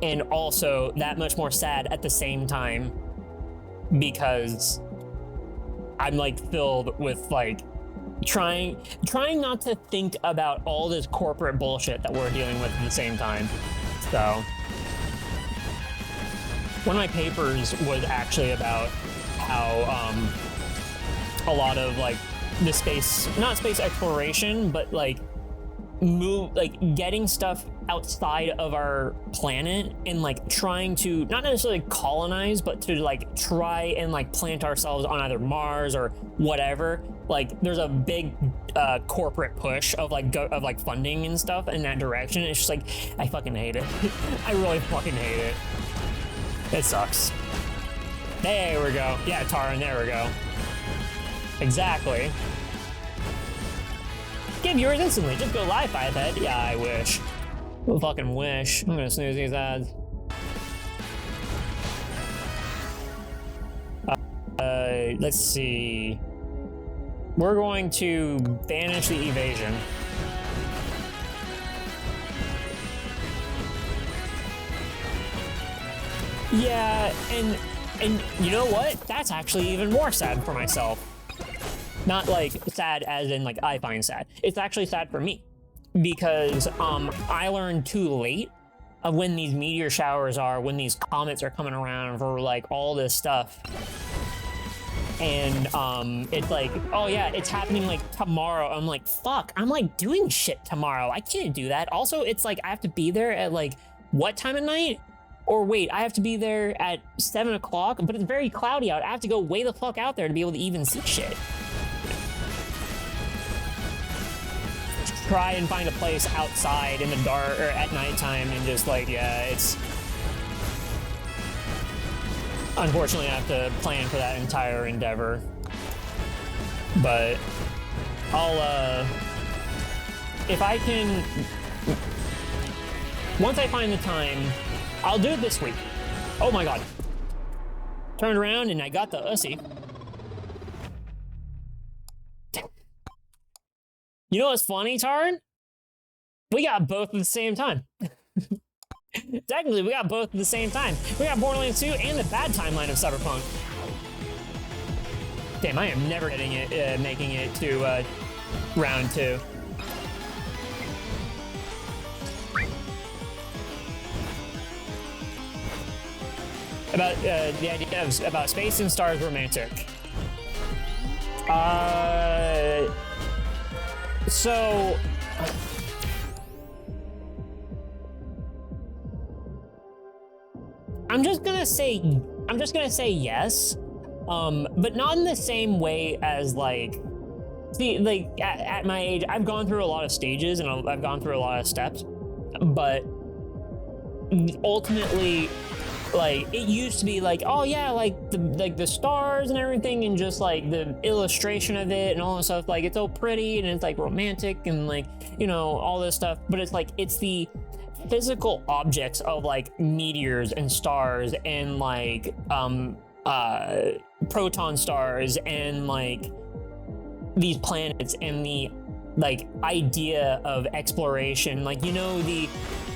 and also that much more sad at the same time, because I'm like filled with like trying not to think about all this corporate bullshit that we're dealing with at the same time. So one of my papers was actually about how a lot of like the not space exploration, but like getting stuff outside of our planet and like trying to not necessarily colonize, but to like try and like plant ourselves on either Mars or whatever. Like there's a big corporate push of like funding and stuff in that direction. It's just like I fucking hate it. I really fucking hate it. It sucks. There we go. Yeah, Taran, there we go. Exactly. Get viewers instantly. Just go live, Fivehead. Yeah, I wish. I fucking wish. I'm gonna snooze these ads. Let's see. We're going to banish the evasion. Yeah, and you know what? That's actually even more sad for myself. Not like sad as in like I find sad. It's actually sad for me because I learned too late of when these meteor showers are, when these comets are coming around for like all this stuff. And it's like, oh yeah, it's happening like tomorrow. I'm like, fuck, I'm like doing shit tomorrow. I can't do that. Also, it's like I have to be there at like what time of night? Or wait, I have to be there at 7 o'clock, but it's very cloudy out. I have to go way the fuck out there to be able to even see shit. Try and find a place outside in the dark or at nighttime and just like, yeah, it's... Unfortunately, I have to plan for that entire endeavor. But I'll, if I can... Once I find the time, I'll do it this week. Oh my god. Turned around and I got the ussy. You know what's funny, Tarn? We got both at the same time. Technically, we got both at the same time. We got Borderlands 2 and the bad timeline of Cyberpunk. Damn, I am never getting it, making it to round 2. About the idea of about space and stars romantic. So I'm just gonna say yes, but not in the same way as like, see, like at my age, I've gone through a lot of stages and I've gone through a lot of steps, but ultimately, like, it used to be like, oh yeah, like the stars and everything, and just like the illustration of it and all this stuff, like it's all pretty and it's like romantic and like, you know, all this stuff, but it's like, it's the physical objects of like meteors and stars and like proton stars and like these planets and the like idea of exploration, like, you know,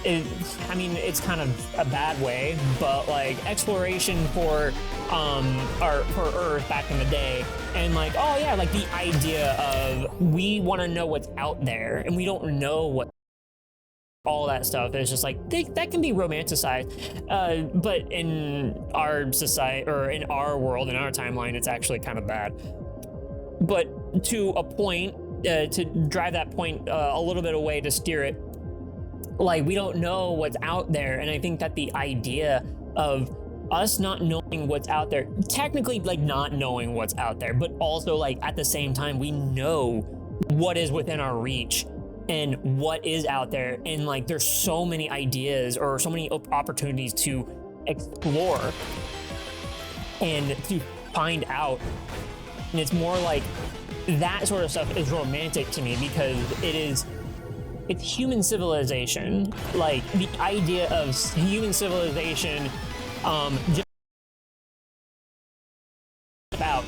I mean, it's kind of a bad way, but like exploration for Earth back in the day, and like, oh yeah, like the idea of we want to know what's out there and we don't know what all that stuff is, just like that can be romanticized, but in our society or in our world, in our timeline, it's actually kind of bad. But to a point, to drive that point a little bit away, to steer it, like, we don't know what's out there, and I think that the idea of us not knowing what's out there, technically like not knowing what's out there, but also like at the same time we know what is within our reach and what is out there, and like there's so many ideas or so many opportunities to explore and to find out, and it's more like that sort of stuff is romantic to me because it's human civilization, like the idea of human civilization, just about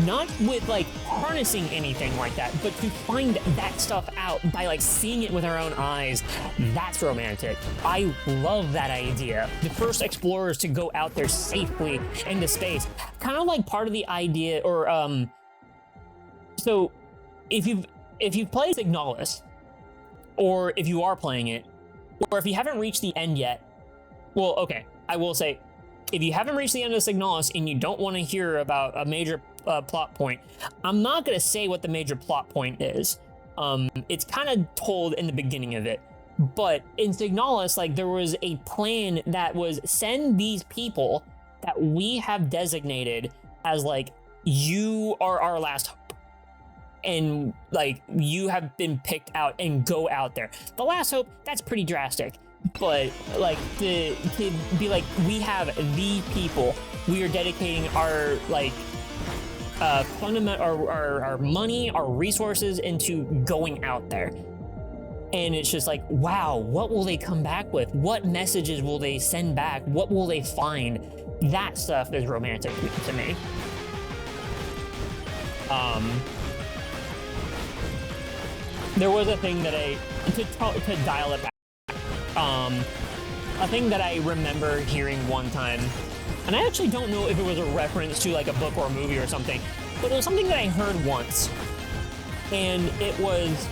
not with like harnessing anything like that, but to find that stuff out by like seeing it with our own eyes. That's romantic. I love that idea. The first explorers to go out there safely into space, kind of like part of the idea, or so if you've played Signalis, or if you are playing it, or if you haven't reached the end yet, well, okay, I will say, if you haven't reached the end of Signalis and you don't want to hear about a major plot point, I'm not going to say what the major plot point is. It's kind of told in the beginning of it, but in Signalis, like, there was a plan that was send these people that we have designated as like, you are our last hope. And like, you have been picked out and go out there. The last hope, that's pretty drastic, but like to be like, we have the people, we are dedicating our like fundamental, our money, our resources into going out there. And it's just like, wow, what will they come back with? What messages will they send back? What will they find? That stuff is romantic to me. There was a thing that to dial it back, a thing that I remember hearing one time, and I actually don't know if it was a reference to like a book or a movie or something, but it was something that I heard once, and it was,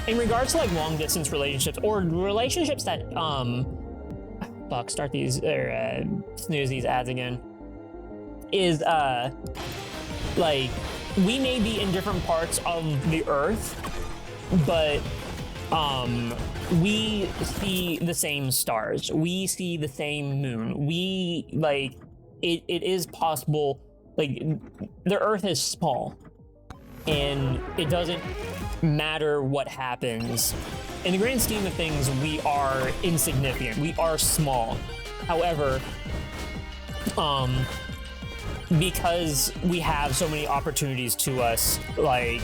in regards to like long distance relationships, or relationships that, start these, or snooze these ads again, is, like, we may be in different parts of the earth, but we see the same stars, we see the same moon, we like it is possible. Like, the Earth is small, and it doesn't matter what happens. In the grand scheme of things, we are insignificant, we are small. However, because we have so many opportunities to us, like,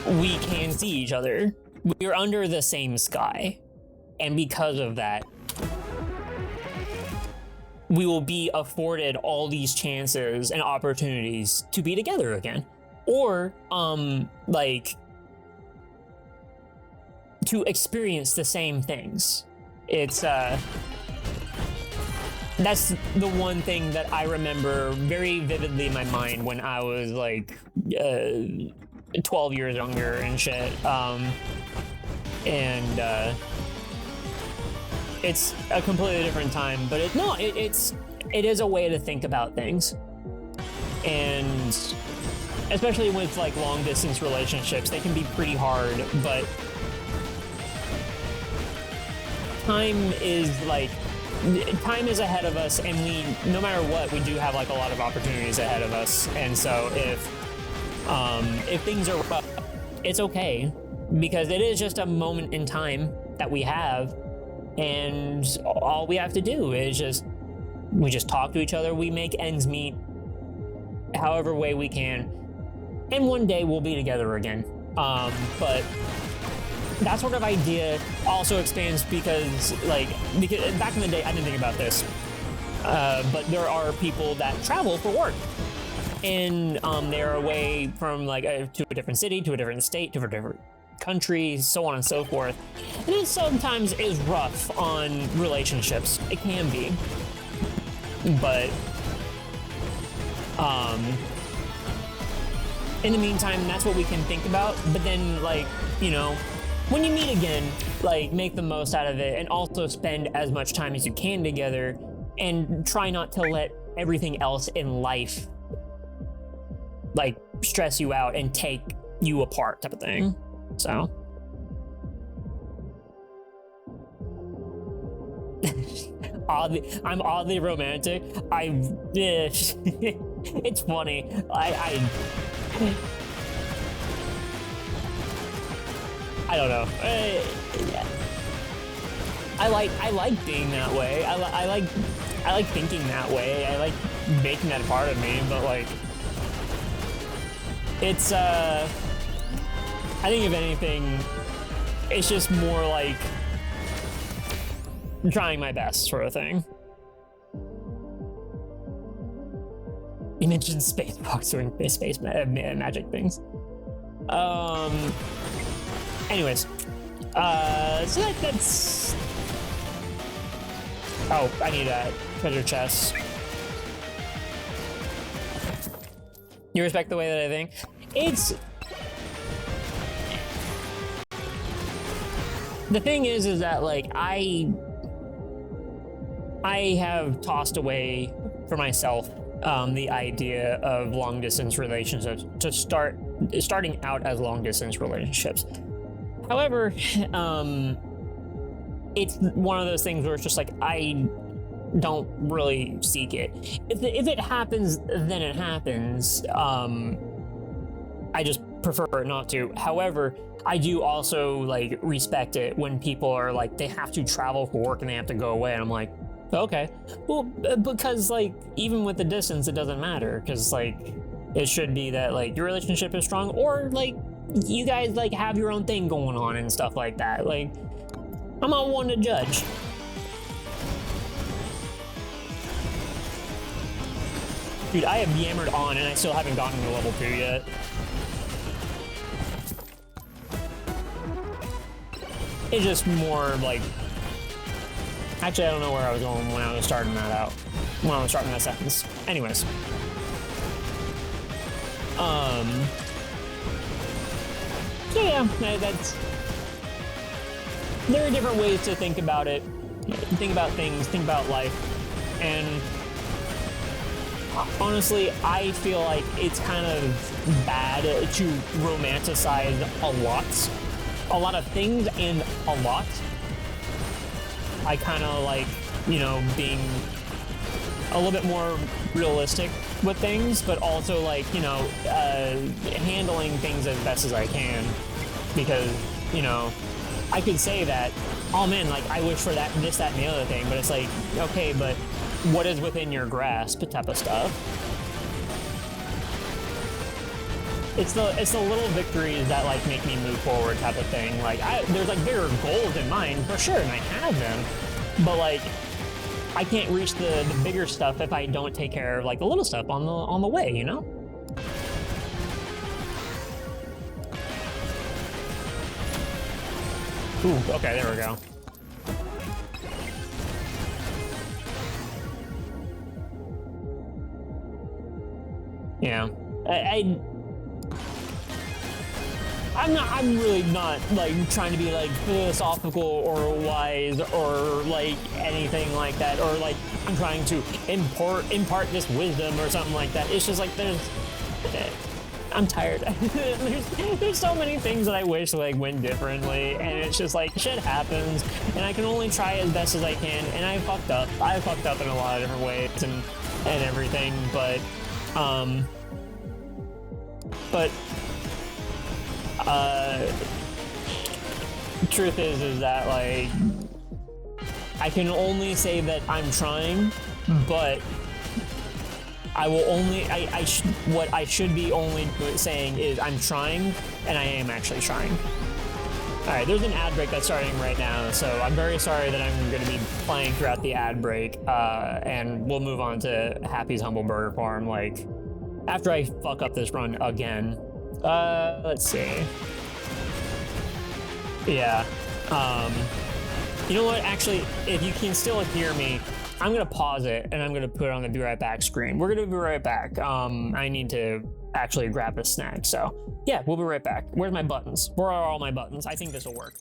we can see each other. We're under the same sky. And because of that, we will be afforded all these chances and opportunities to be together again. Or, like, to experience the same things. It's, that's the one thing that I remember very vividly in my mind when I was, like, 12 years younger and shit. It's a completely different time, but it is a way to think about things. And especially with, like, long distance relationships, they can be pretty hard, but time is ahead of us, and no matter what, we do have, like, a lot of opportunities ahead of us. And so if things are rough, it's okay, because it is just a moment in time that we have, and all we have to do is we just talk to each other, we make ends meet however way we can, and one day we'll be together again. But that sort of idea also expands because back in the day, I didn't think about this, but there are people that travel for work, and they're away from, like, to a different city, to a different state, to a different country, so on and so forth. And it sometimes is rough on relationships. It can be. But in the meantime, that's what we can think about. But then, like, you know, when you meet again, like, make the most out of it, and also spend as much time as you can together, and try not to let everything else in life, like, stress you out and take you apart, type of thing. So I'm oddly romantic. It's funny. I don't know. I like being that way. I like thinking that way. I like making that a part of me. But, like, it's I think if anything, it's just more like trying my best, sort of thing. You mentioned space walks doing space magic things. Anyways, so that's. Oh, I need a treasure chest. You respect the way that I think? The thing is that, like, I have tossed away for myself the idea of long distance relationships to starting out as long distance relationships. However, it's one of those things where it's just like, I don't really seek it. If it happens, then it happens. I just prefer not to. However, I do also, like, respect it when people are like, they have to travel for work and they have to go away, and I'm like, okay, well, because, like, even with the distance, it doesn't matter, because, like, it should be that, like, your relationship is strong, or, like, you guys, like, have your own thing going on and stuff like that. Like, I'm not one to judge. Dude, I have yammered on and I still haven't gotten to level 2 yet. It's just more like... Actually, I don't know where I was going when I was starting that out. When I was starting that sentence. Anyways. So yeah, that's... There are different ways to think about it. Think about things, think about life. And Honestly, I feel like it's kind of bad to romanticize a lot of things and a lot. I kind of like, being a little bit more realistic with things, but also like, handling things as best as I can. Because, I could say that, oh man, like I wish for that, this, that, and the other thing, but it's like, okay, but what is within your grasp type of stuff. It's the little victories that like make me move forward type of thing. Like there's like bigger goals in mind for sure, and I have them, but like I can't reach the bigger stuff if I don't take care of like the little stuff on the way, Ooh, okay, there we go. Yeah, I'm really not like trying to be like philosophical or wise or like anything like that, or like I'm trying to impart this wisdom or something like that. It's just like I'm tired. there's so many things that I wish like went differently, and it's just like shit happens, and I can only try as best as I can, and I fucked up. I fucked up in a lot of different ways and everything, but truth is that like I can only say that I'm trying, but I will only what I should be only saying is I'm trying, and I am actually trying. All right, there's an ad break that's starting right now, so I'm very sorry that I'm going to be playing throughout the ad break, and we'll move on to Happy's Humble Burger Farm like after I fuck up this run again. Let's see. Yeah. You know what? Actually, if you can still hear me, I'm gonna pause it and I'm gonna put it on the be right back screen. We're gonna be right back. I need to actually grab a snack. So yeah, we'll be right back. Where's my buttons? Where are all my buttons? I think this will work.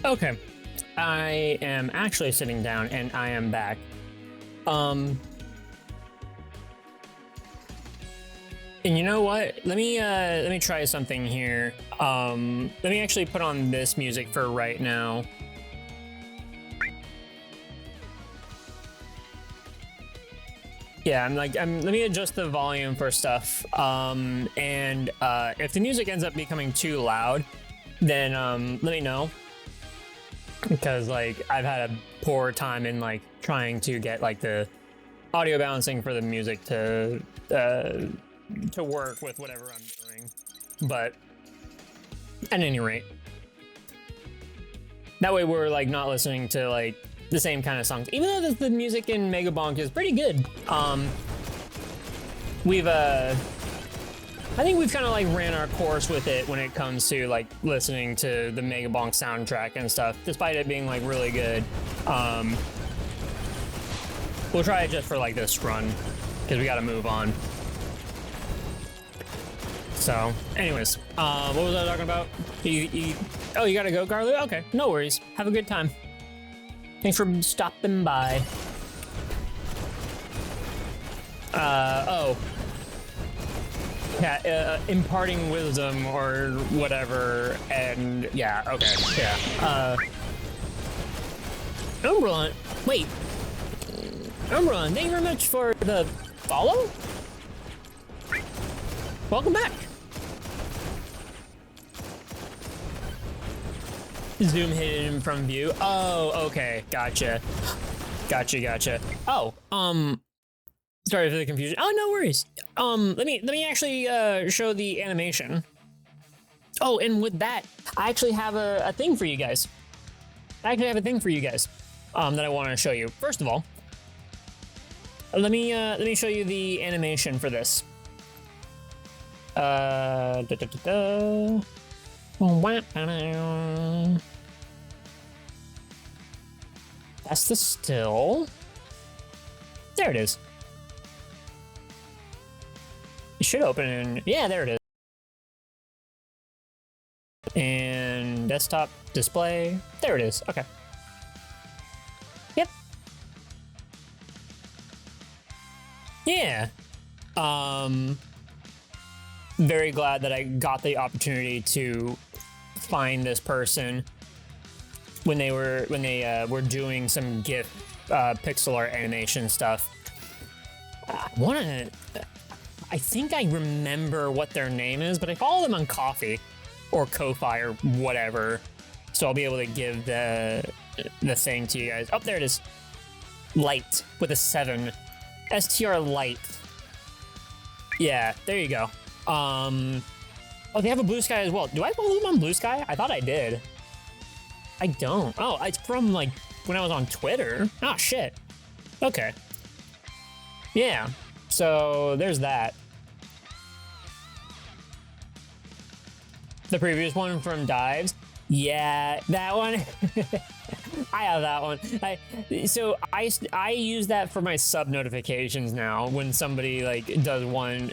Okay. I am actually sitting down and I am back. And you know what? Let me try something here. Let me actually put on this music for right now. Yeah, let me adjust the volume for stuff. And if the music ends up becoming too loud, then let me know. Because like I've had a poor time in like trying to get like the audio balancing for the music to work with whatever I'm doing. But at any rate, that way we're like not listening to like the same kind of songs, even though the music in Megabonk is pretty good. I think we've kind of like ran our course with it when it comes to like listening to the Megabonk soundtrack and stuff, despite it being like really good. We'll try it just for like this run because we got to move on. So, anyways, what was I talking about? Oh, you gotta go, Carly? Okay, no worries. Have a good time. Thanks for stopping by. Oh. Yeah, imparting wisdom or whatever, and yeah, okay, yeah. Umbrelon, wait. Umbrelon, thank you very much for the follow? Welcome back. Zoom hidden from view. Oh, okay, gotcha. Gotcha. Oh, sorry for the confusion. Oh, no worries. Let me actually show the animation. Oh, and with that, I actually have a thing for you guys. That I want to show you. First of all, let me show you the animation for this. That's the still. There it is. It should open in, yeah, there it is. And desktop display, there it is, okay. Yep. Yeah. Very glad that I got the opportunity to find this person when they were doing some GIF pixel art animation stuff. I think I remember what their name is, but I follow them on Coffee or Ko-Fi or whatever, so I'll be able to give the thing to you guys. Oh, there it is. Light with a 7. STR Light. Yeah, there you go. Oh, they have a Blue Sky as well. Do I follow them on Blue Sky? I thought I did. I don't. Oh, it's from like when I was on Twitter. Oh, shit. Okay. Yeah. So there's that. The previous one from Dives. Yeah, that one. I have that one. I use that for my sub notifications now when somebody like does one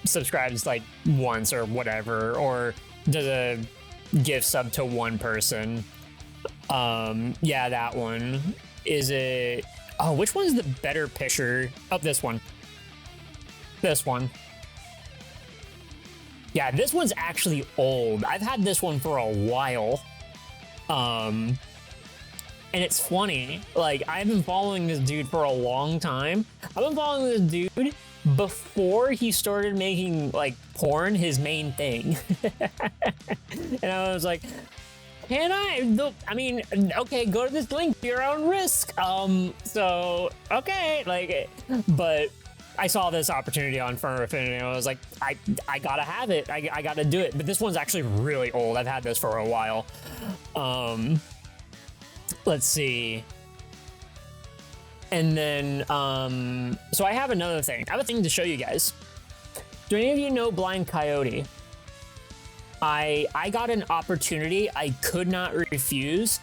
subscribes like once or whatever, or does a gift sub to one person. Yeah, that one. Is it? Oh, which one's the better picture? Oh, this one. This one. Yeah, this one's actually old. I've had this one for a while. And it's funny, like, I've been following this dude for a long time. I've been following this dude before he started making, like, porn his main thing. And I was like, can I mean, okay, go to this link, your own risk. So, okay, like, but I saw this opportunity on Firm Affinity and I was like, I gotta have it. I gotta do it. But this one's actually really old. I've had this for a while. Let's see. And then, so I have another thing. I have a thing to show you guys. Do any of you know Blind Coyote? I got an opportunity I could not refuse.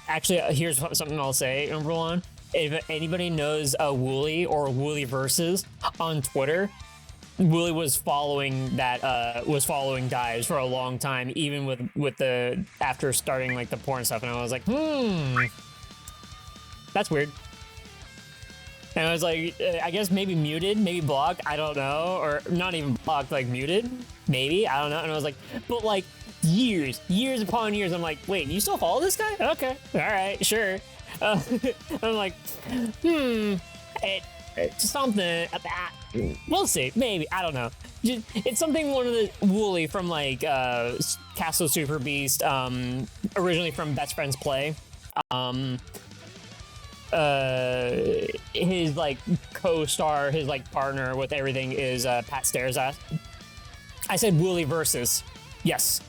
Actually, here's something I'll say, Umbrelon. if anybody knows Wooly or Wooly Versus on Twitter, Wooly was following Dives for a long time, even with the after starting like the porn stuff, and I was like, that's weird. And I was like, I guess maybe muted, maybe blocked, I don't know, or not even blocked, like muted, maybe, I don't know. And I was like, but like years upon years, I'm like, wait, you still follow this guy? Okay, all right, sure. I'm like, it's something about, we'll see, maybe, I don't know. It's something one of the Wooly from like Castle Super Beast, originally from Best Friends Play. His like co-star, his like partner with everything is Pat Stairs. I said Wooly Versus. Yes.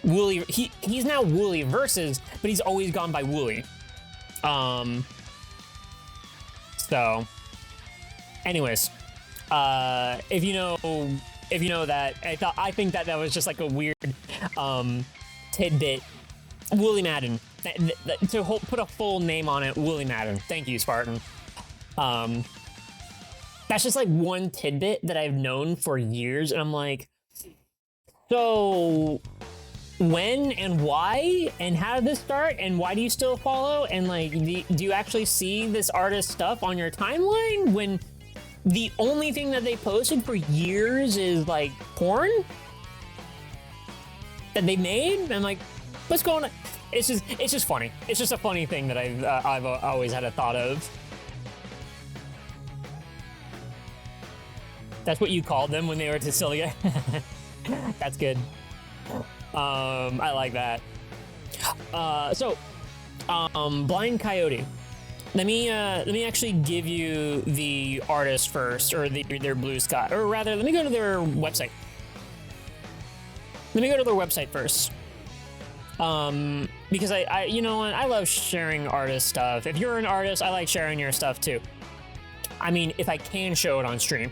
Wooly, he's now Wooly Versus, but he's always gone by Wooly. So anyways, if you know that, I think that was just like a weird tidbit. Wooly Madden. To put a full name on it, Wooly Madden. Thank you, Spartan. That's just like one tidbit that I've known for years, and I'm like, so when and why and how did this start and why do you still follow, and like do you actually see this artist stuff on your timeline when the only thing that they posted for years is like porn that they made? And I'm like, what's going on? It's just funny. It's just a funny thing that I've always had a thought of. That's what you called them when they were still together. That's good. I like that. So, Blind Coyote. Let me actually give you the artist first, or their Blue Sky, or rather, let me go to their website. Let me go to their website first. Because I you know what, I love sharing artist stuff. If you're an artist, I like sharing your stuff too. I mean, if I can show it on stream.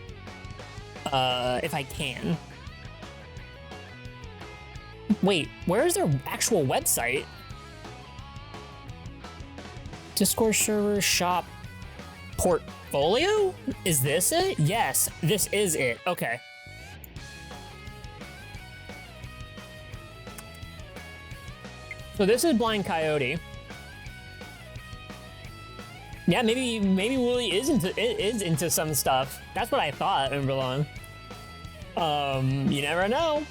If I can. Wait, where is their actual website? Discord server shop portfolio? Is this it? Yes, this is it. Okay. So this is Blind Coyote. Yeah, maybe Wooly is into some stuff. That's what I thought, Umberlon. You never know.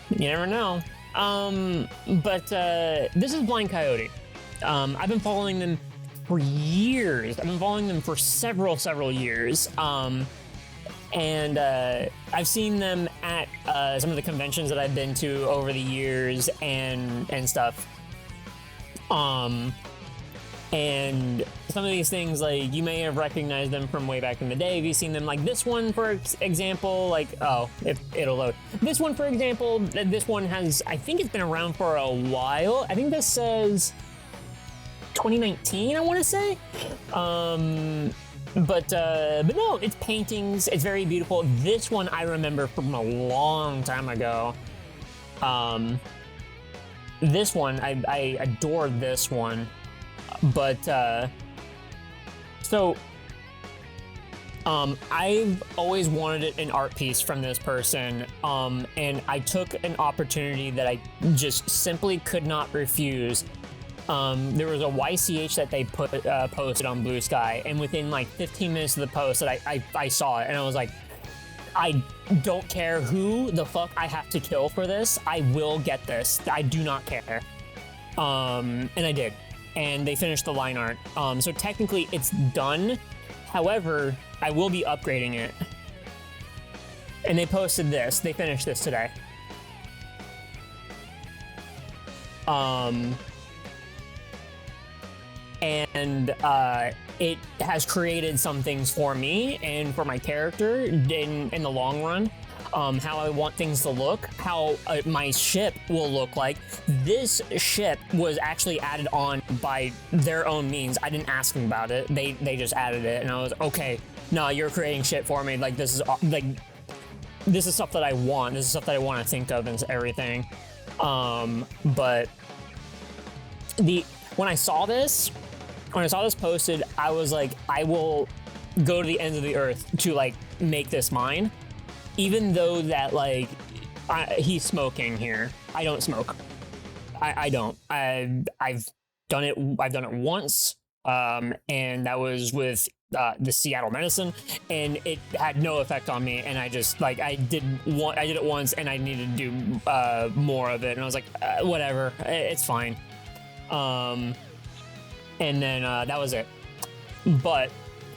You never know. But this is Blind Coyote. I've been following them for years. I've been following them for several years. And I've seen them at some of the conventions that I've been to over the years and stuff. And some of these things, like, you may have recognized them from way back in the day. Have you seen them, like this one, for example, like, oh, it'll load. This one, for example, this one has, I think it's been around for a while. I think this says 2019, I want to say. But no, it's paintings. It's very beautiful. This one I remember from a long time ago. This one, I adore this one. But, so, I've always wanted an art piece from this person, and I took an opportunity that I just simply could not refuse. There was a YCH that they posted on Blue Sky, and within like 15 minutes of the post that I saw it, and I was like, I don't care who the fuck I have to kill for this, I will get this. I do not care. And I did. And they finished the line art. So technically it's done. However, I will be upgrading it. And they posted this. They finished this today. And it has created some things for me and for my character in the long run. How I want things to look, how my ship will look like. This ship was actually added on by their own means. I didn't ask them about it. They just added it, and I was okay. No, you're creating shit for me. Like, this is stuff that I want. This is stuff that I want to think of and everything. But when I saw this, when I saw this posted, I was like, I will go to the ends of the earth to like make this mine, even though that like he's smoking here. I don't smoke. I don't. I've done it. I've done it once, and that was with the Seattle Medicine, and it had no effect on me. And I just like I did it once, and I needed to do more of it, and I was like, whatever, it's fine. And then that was it. But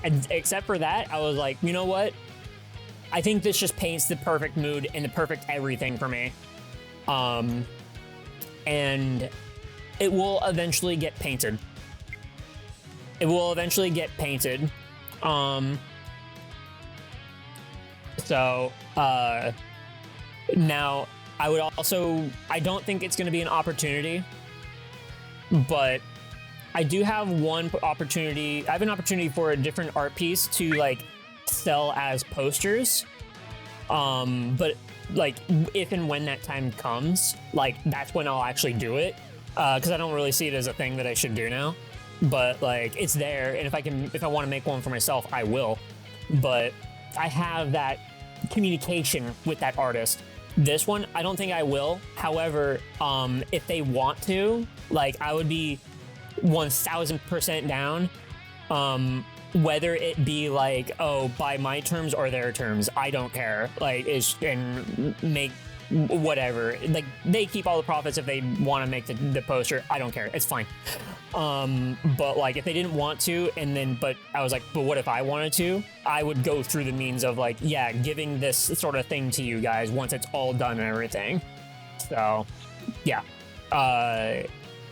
except for that, I was like, you know what? I think this just paints the perfect mood and the perfect everything for me. And it will eventually get painted. It will eventually get painted. So now I don't think it's going to be an opportunity, but I do have one opportunity. I have an opportunity for a different art piece to like sell as posters. But like if and when that time comes, like that's when I'll actually do it. Because I don't really see it as a thing that I should do now. But like it's there, and if I want to make one for myself, I will. But I have that communication with that artist. This one, I don't think I will. However, if they want to, like I would be 1000% down. Whether it be like, oh, by my terms or their terms, I don't care. Like, and make whatever. Like, they keep all the profits if they want to make the poster. I don't care. It's fine. But like, if they didn't want to, but I was like, but what if I wanted to? I would go through the means of like, yeah, giving this sort of thing to you guys once it's all done and everything. So, yeah.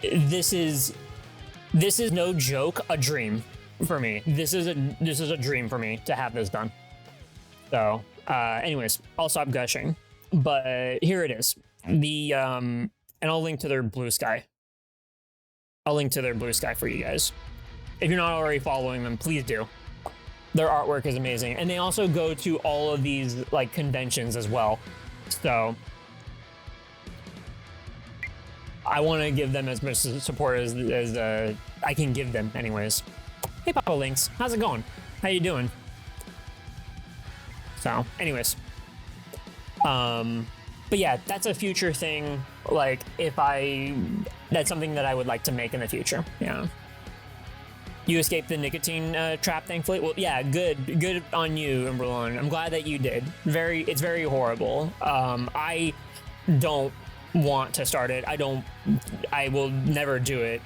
This is no joke, a dream. For me, this is a dream for me to have this done. So, anyways, I'll stop gushing. But here it is. And I'll link to their Blue Sky. I'll link to their Blue Sky for you guys. If you're not already following them, please do. Their artwork is amazing, and they also go to all of these like conventions as well. So, I want to give them as much support as I can give them, anyways. Hey, Papa Lynx, how's it going? How you doing? So, anyways. But yeah, that's a future thing. Like, that's something that I would like to make in the future. Yeah. You escaped the nicotine trap, thankfully. Well, yeah, good on you, Umberlon. I'm glad that you did. It's very horrible. I don't want to start it. I will never do it.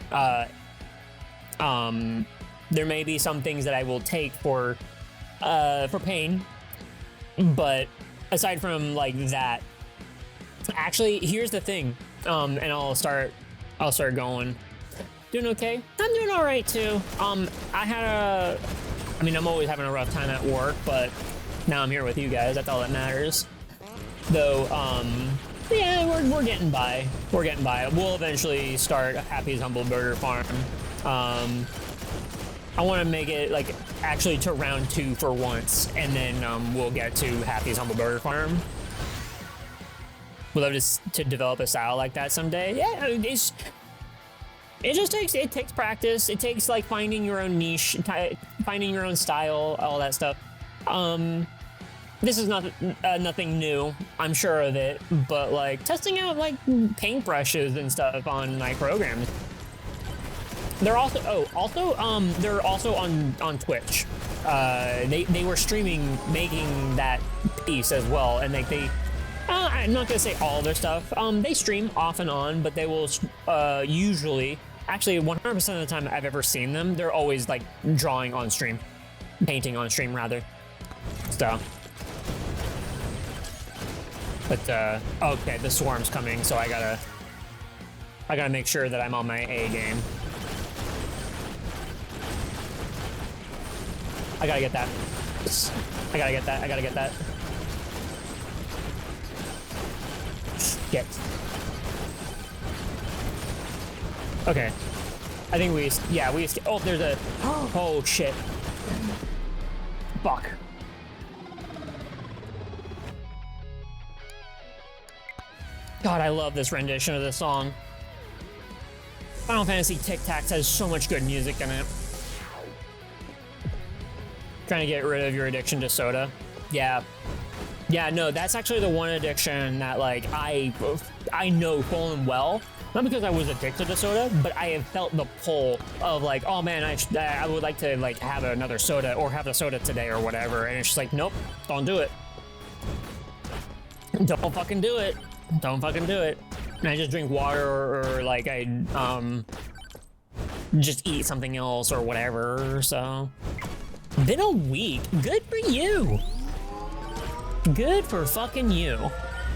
There may be some things that I will take for pain, but aside from like that, actually, here's the thing. And I'll start going. Doing okay? I'm doing all right too. I'm always having a rough time at work, but now I'm here with you guys. That's all that matters. Though, yeah, we're getting by. We're getting by. We'll eventually start Happy's Humble Burger Farm. I want to make it like actually to round 2 for once, and then we'll get to Happy's Humble Burger Farm. We'd love to develop a style like that someday. Yeah, it takes practice. It takes like finding your own niche, finding your own style, all that stuff. This is nothing new, I'm sure of it, but like testing out like paintbrushes and stuff on my programs. They're also they're also on Twitch. They were streaming making that piece as well, and I'm not gonna say all their stuff. They stream off and on, but they will usually, actually 100% of the time I've ever seen them, they're always like drawing on stream, painting on stream rather. So, but okay, the swarm's coming, so I gotta make sure that I'm on my A game. I gotta get that. I gotta get that. Shit. Okay. I think we oh, there's a, oh shit. Fuck. God, I love this rendition of this song. Final Fantasy Tic Tacs has so much good music in it. Trying to get rid of your addiction to soda. Yeah. Yeah, no, that's actually the one addiction that, like, I know full and well. Not because I was addicted to soda, but I have felt the pull of, like, oh man, I would like to, like, have another soda or have a soda today or whatever. And it's just like, nope, don't do it. Don't fucking do it. Don't fucking do it. And I just drink water or like, I, just eat something else or whatever, so. Been a week. Good for you. Good for fucking you.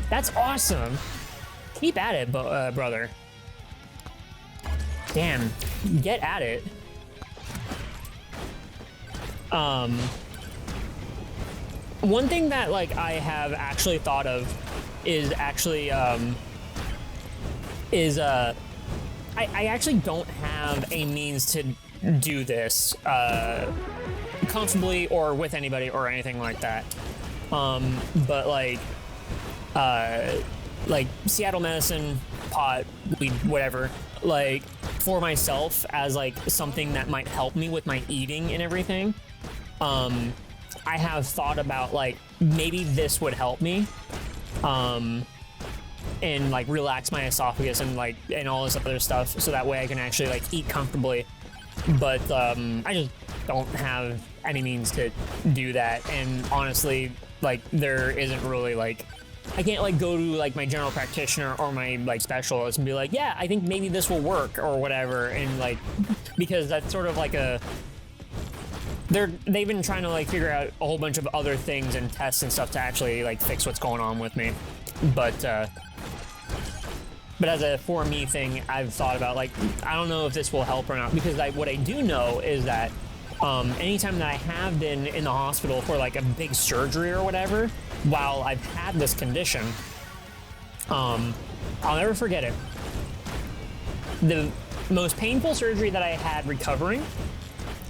That's awesome. Keep at it, brother. Damn, get at it. One thing that, like, I have actually thought of is actually, I actually don't have a means to do this, comfortably or with anybody or anything like that. But like Seattle medicine, pot, weed, whatever, like for myself as like something that might help me with my eating and everything. I have thought about like maybe this would help me, and like relax my esophagus and like and all this other stuff, so that way I can actually like eat comfortably. But I just don't have any means to do that, and honestly, like there isn't really like I can't like go to like my general practitioner or my like specialist and be like, yeah, I think maybe this will work or whatever, and like because that's sort of like a they've been trying to like figure out a whole bunch of other things and tests and stuff to actually like fix what's going on with me. But as a for me thing, I've thought about like I don't know if this will help or not, because what I do know is that anytime that I have been in the hospital for like a big surgery or whatever, while I've had this condition, I'll never forget it. The most painful surgery that I had recovering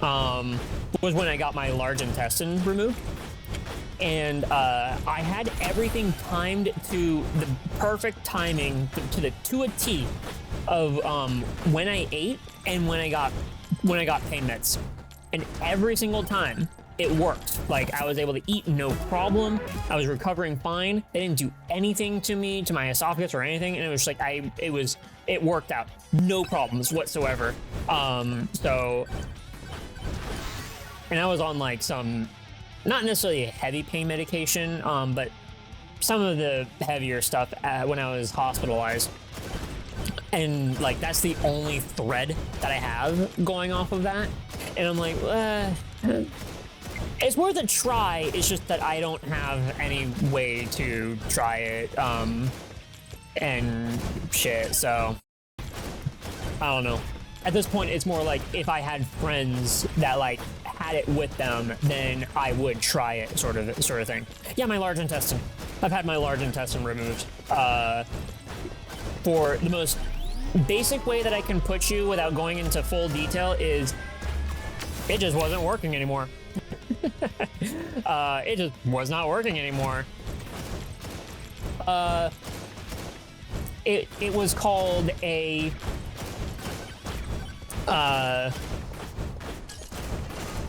was when I got my large intestine removed. And I had everything timed to the perfect timing to a T of when I ate and when I got pain meds. And every single time it worked. Like I was able to eat no problem. I was recovering fine. They didn't do anything to me, to my esophagus or anything. And it was like it worked out. No problems whatsoever. So, and I was on like some, not necessarily a heavy pain medication, but some of the heavier stuff when I was hospitalized. And like that's the only thread that I have going off of that. And I'm like, it's worth a try. It's just that I don't have any way to try it, and shit. So I don't know. At this point, it's more like if I had friends that like had it with them, then I would try it, sort of thing. Yeah, my large intestine. I've had my large intestine removed. For the most basic way that I can put you without going into full detail is it just wasn't working anymore. It just was not working anymore. It was called a oh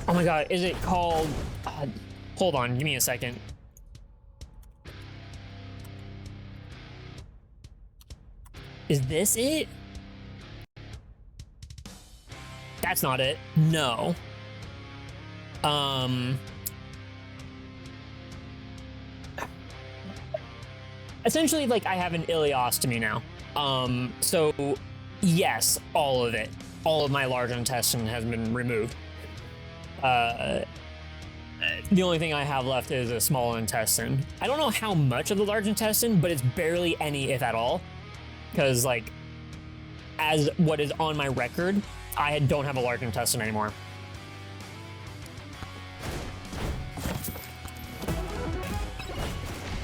my god, is it called hold on, give me a second. Is this it? That's not it. No. Essentially, like, I have an ileostomy now. So, yes, all of it. All of my large intestine has been removed. The only thing I have left is a small intestine. I don't know how much of the large intestine, but it's barely any, if at all. Because, like, as what is on my record, I don't have a large intestine anymore.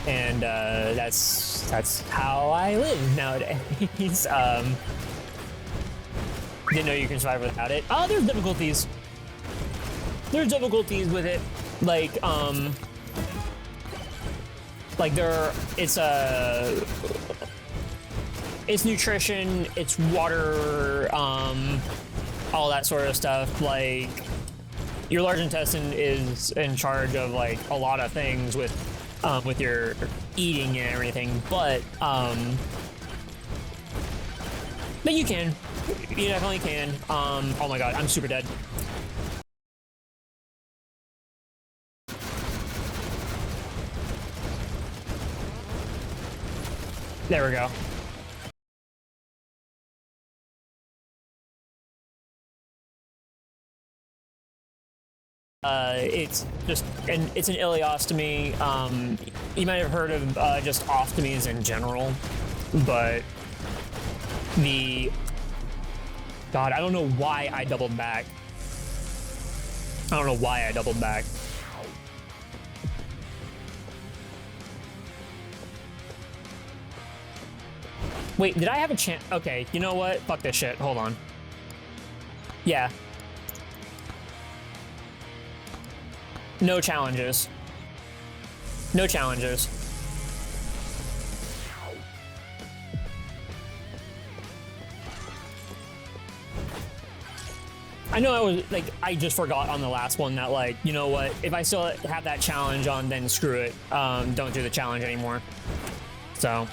And that's how I live nowadays. Didn't know you can survive without it. Oh, there's difficulties. There's difficulties with it. Like it's nutrition, it's water, all that sort of stuff. Like, your large intestine is in charge of like a lot of things with your eating and everything, but you can. You definitely can. Oh my god, I'm super dead. There we go. It's just, and it's an ileostomy. You might have heard of just ostomies in general, but God, I don't know why I doubled back. I don't know why I doubled back. Wait, did I have a chance? Okay, you know what? Fuck this shit. Hold on. Yeah. No challenges. No challenges. I know I was like, I just forgot on the last one that like, you know what? If I still have that challenge on, then screw it. Don't do the challenge anymore. So,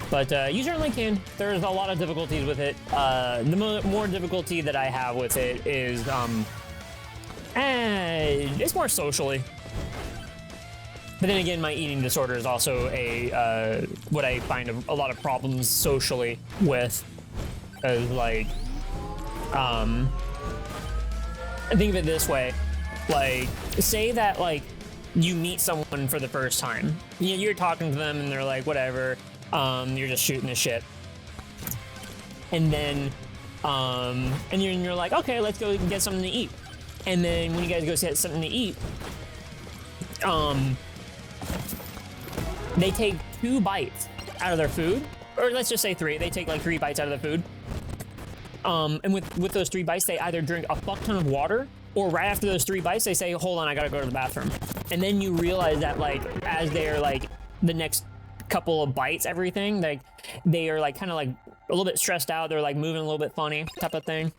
but you certainly can. There's a lot of difficulties with it. The more difficulty that I have with it is, it's more socially. But then again, my eating disorder is also a what I find a lot of problems socially with, is like, think of it this way, like, say that like you meet someone for the first time, you're talking to them and they're like, whatever, you're just shooting the shit, and then and you're like, okay, let's go get something to eat. And then when you guys go get something to eat, they take 2 bites out of their food, or let's just say 3. They take like 3 bites out of the food. And with those 3 bites, they either drink a fuck ton of water, or right after those 3 bites, they say, hold on, I gotta go to the bathroom. And then you realize that like, as they're like, the next couple of bites, everything, like, they are like kind of like a little bit stressed out. They're like moving a little bit funny type of thing.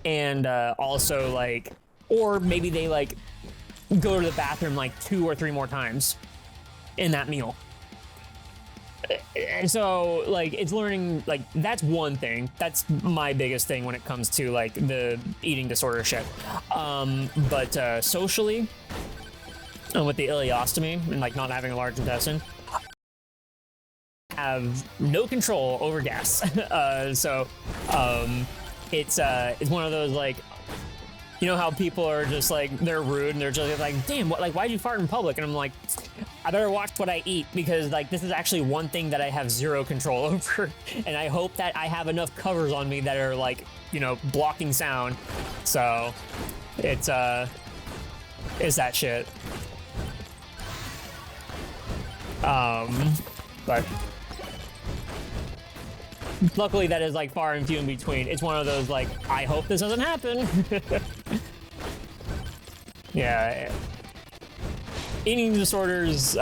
And also like, or maybe they like go to the bathroom like 2 or 3 more times in that meal. And so like, it's learning, like, that's one thing. That's my biggest thing when it comes to like the eating disorder shit. But socially, and with the ileostomy and like not having a large intestine, have no control over gas. It's one of those, like, you know how people are just like, they're rude and they're just like, damn, what, like, why'd you fart in public? And I'm like, I better watch what I eat, because like, this is actually one thing that I have 0 control over. And I hope that I have enough covers on me that are like, you know, blocking sound. So it's that shit. But luckily that is like far and few in between. It's one of those like, I hope this doesn't happen. Yeah. Eating disorders,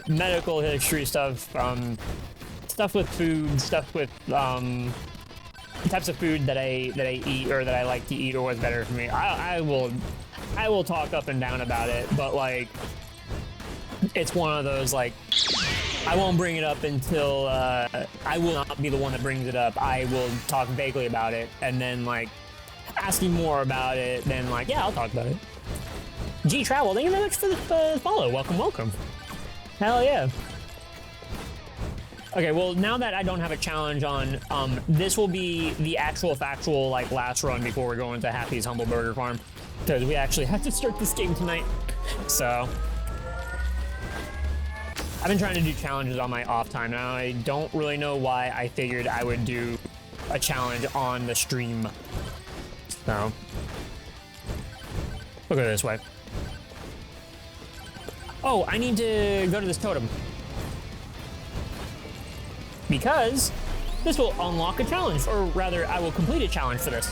medical history stuff, stuff with food, stuff with types of food that I eat or that I like to eat or what's better for me. I will talk up and down about it, but like, it's one of those like, I won't bring it up until I will not be the one that brings it up. I will talk vaguely about it, and then like asking more about it, then like, yeah, I'll talk about it. G Travel, thank you very much for the follow. Welcome, welcome. Hell yeah. Okay, well, now that I don't have a challenge on, this will be the actual factual like last run before we go into Happy's Humble Burger Farm, because we actually have to start this game tonight. So I've been trying to do challenges on my off time. Now I don't really know why I figured I would do a challenge on the stream. So we'll go this way. Oh, I need to go to this totem, because this will unlock a challenge, or rather, I will complete a challenge for this.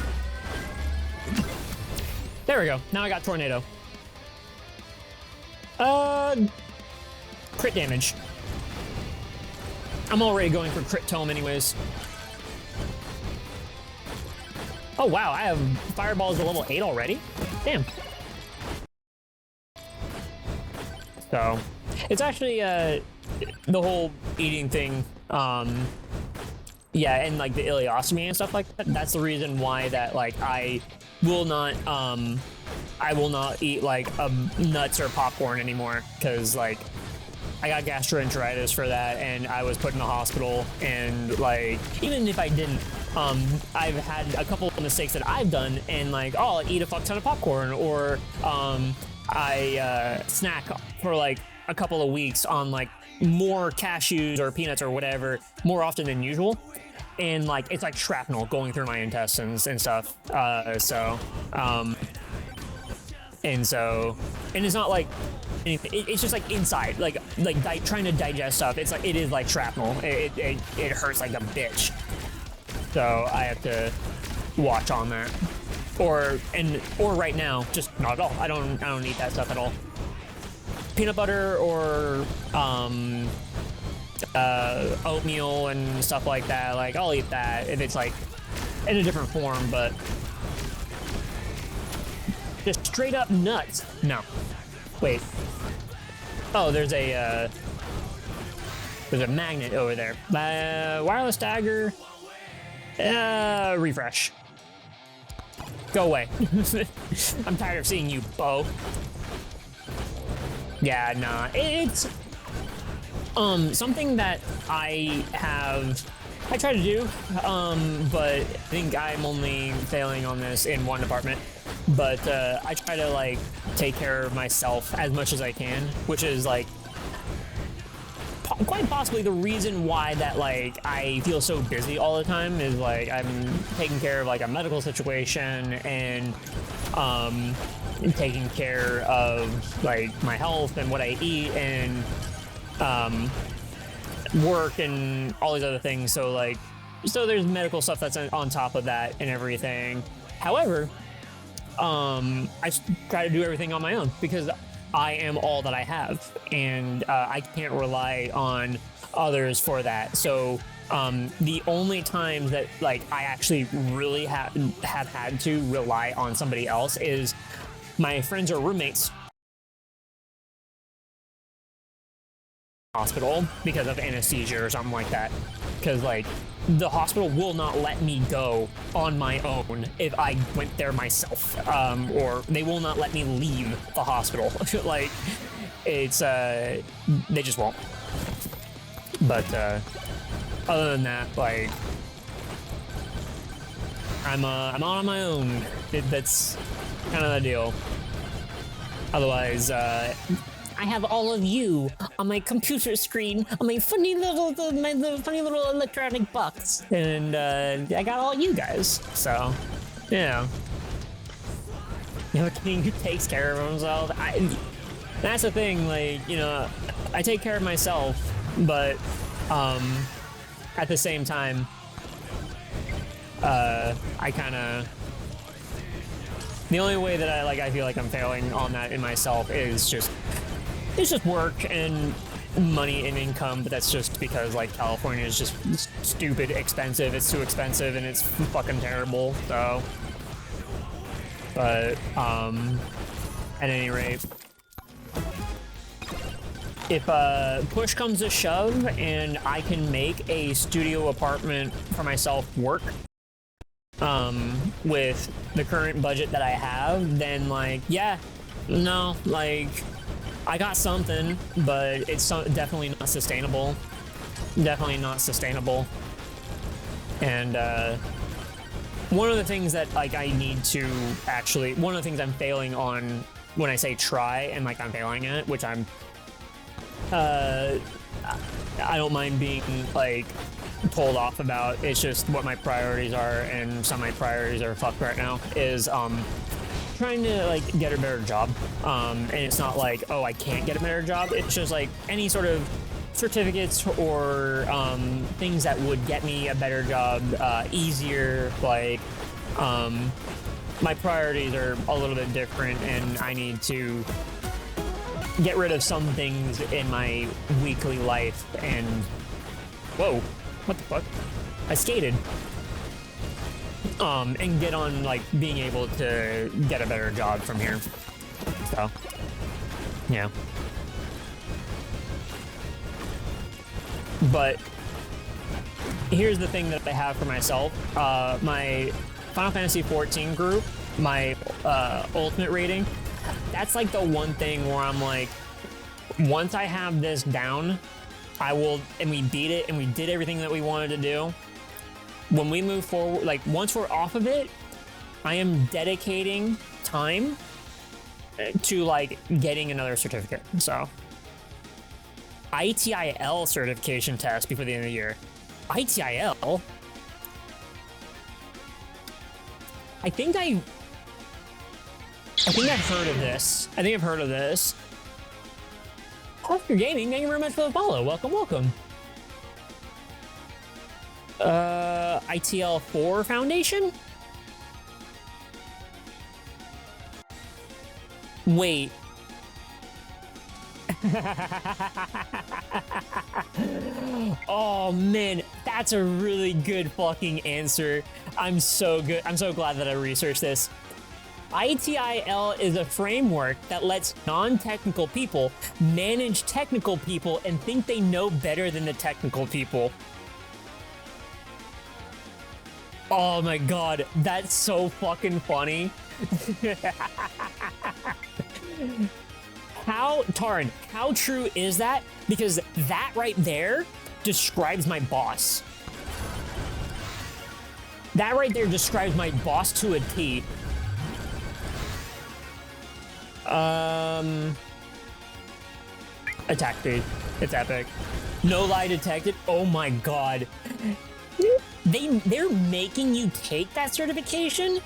There we go. Now I got tornado. Crit damage. I'm already going for crit tome anyways. Oh wow, I have fireballs to level 8 already? Damn. So, it's actually, the whole eating thing, yeah, and like the ileostomy and stuff like that, that's the reason why that, like, I will not eat like nuts or popcorn anymore, because like I got gastroenteritis for that, and I was put in the hospital, and like even if I didn't, I've had a couple of mistakes that I've done, and like, oh, I'll eat a fuck ton of popcorn, or I snack for like a couple of weeks on like more cashews or peanuts or whatever more often than usual, and like it's like shrapnel going through my intestines and stuff. And it's not like anything. It's just like inside, like trying to digest stuff. It's like, it is like shrapnel. It hurts like a bitch. So I have to watch on that. Or right now, just not at all. I don't eat that stuff at all. Peanut butter or oatmeal and stuff like that. Like, I'll eat that if it's like in a different form, but just straight up nuts. No. Wait. Oh, there's a magnet over there. Wireless dagger. Refresh. Go away. I'm tired of seeing you, Bo. Yeah, nah. It's something that I try to do, but I think I'm only failing on this in one department. But I try to like take care of myself as much as I can, which is like quite possibly the reason why that like I feel so busy all the time, is like I'm taking care of like a medical situation, and taking care of like my health and what I eat, and work and all these other things. So like, so there's medical stuff that's on top of that and everything. However, I try to do everything on my own, because I am all that I have, and I can't rely on others for that. So the only time that like I actually really have had to rely on somebody else is my friends or roommates hospital because of anesthesia or something like that, because like the hospital will not let me go on my own if I went there myself, or they will not let me leave the hospital. Like, it's they just won't. But other than that, like, I'm on my own. That's kind of the deal. Otherwise, I have all of you on my computer screen, on my funny little electronic box, and I got all you guys. So, yeah. You know, King who takes care of himself. That's the thing. Like, you know, I take care of myself, but at the same time, I kind of. The only way that I feel like I'm failing on that in myself is just. It's just work and money and income, but that's just because like California is just stupid expensive. It's too expensive and it's fucking terrible. So, but at any rate, if push comes to shove and I can make a studio apartment for myself work, with the current budget that I have, then like, yeah, no, like. I got something, but it's definitely not sustainable. Definitely not sustainable. And one of the things that like I need to actually, one of the things I'm failing on when I say try, and like I'm failing at it, which I'm, I don't mind being like told off about. It's just what my priorities are, and some of my priorities are fucked right now. Is trying to like get a better job, and it's not like, oh, I can't get a better job. It's just like any sort of certificates or things that would get me a better job easier. Like my priorities are a little bit different, and I need to get rid of some things in my weekly life. And whoa, what the fuck? I skated. and get on like being able to get a better job from here. So, yeah. But here's the thing that I have for myself. My Final Fantasy XIV group, my ultimate rating, that's like the one thing where I'm like, once I have this down, I will, and we beat it and we did everything that we wanted to do. When we move forward, like once we're off of it, I am dedicating time to like getting another certificate. So ITIL certification test before the end of the year. ITIL? I think I've heard of this. I think I've heard of this. Oscar Gaming, thank you very much for the follow. Welcome, welcome. ITL4 Foundation? Wait. Oh man, that's a really good fucking answer. I'm so glad that I researched this. ITIL is a framework that lets non-technical people manage technical people and think they know better than the technical people. Oh my god, that's so fucking funny. Taryn, how true is that? Because that right there describes my boss. That right there describes my boss to a T. Attack speed. It's epic. No lie detected. Oh my god. They're making you take that certification?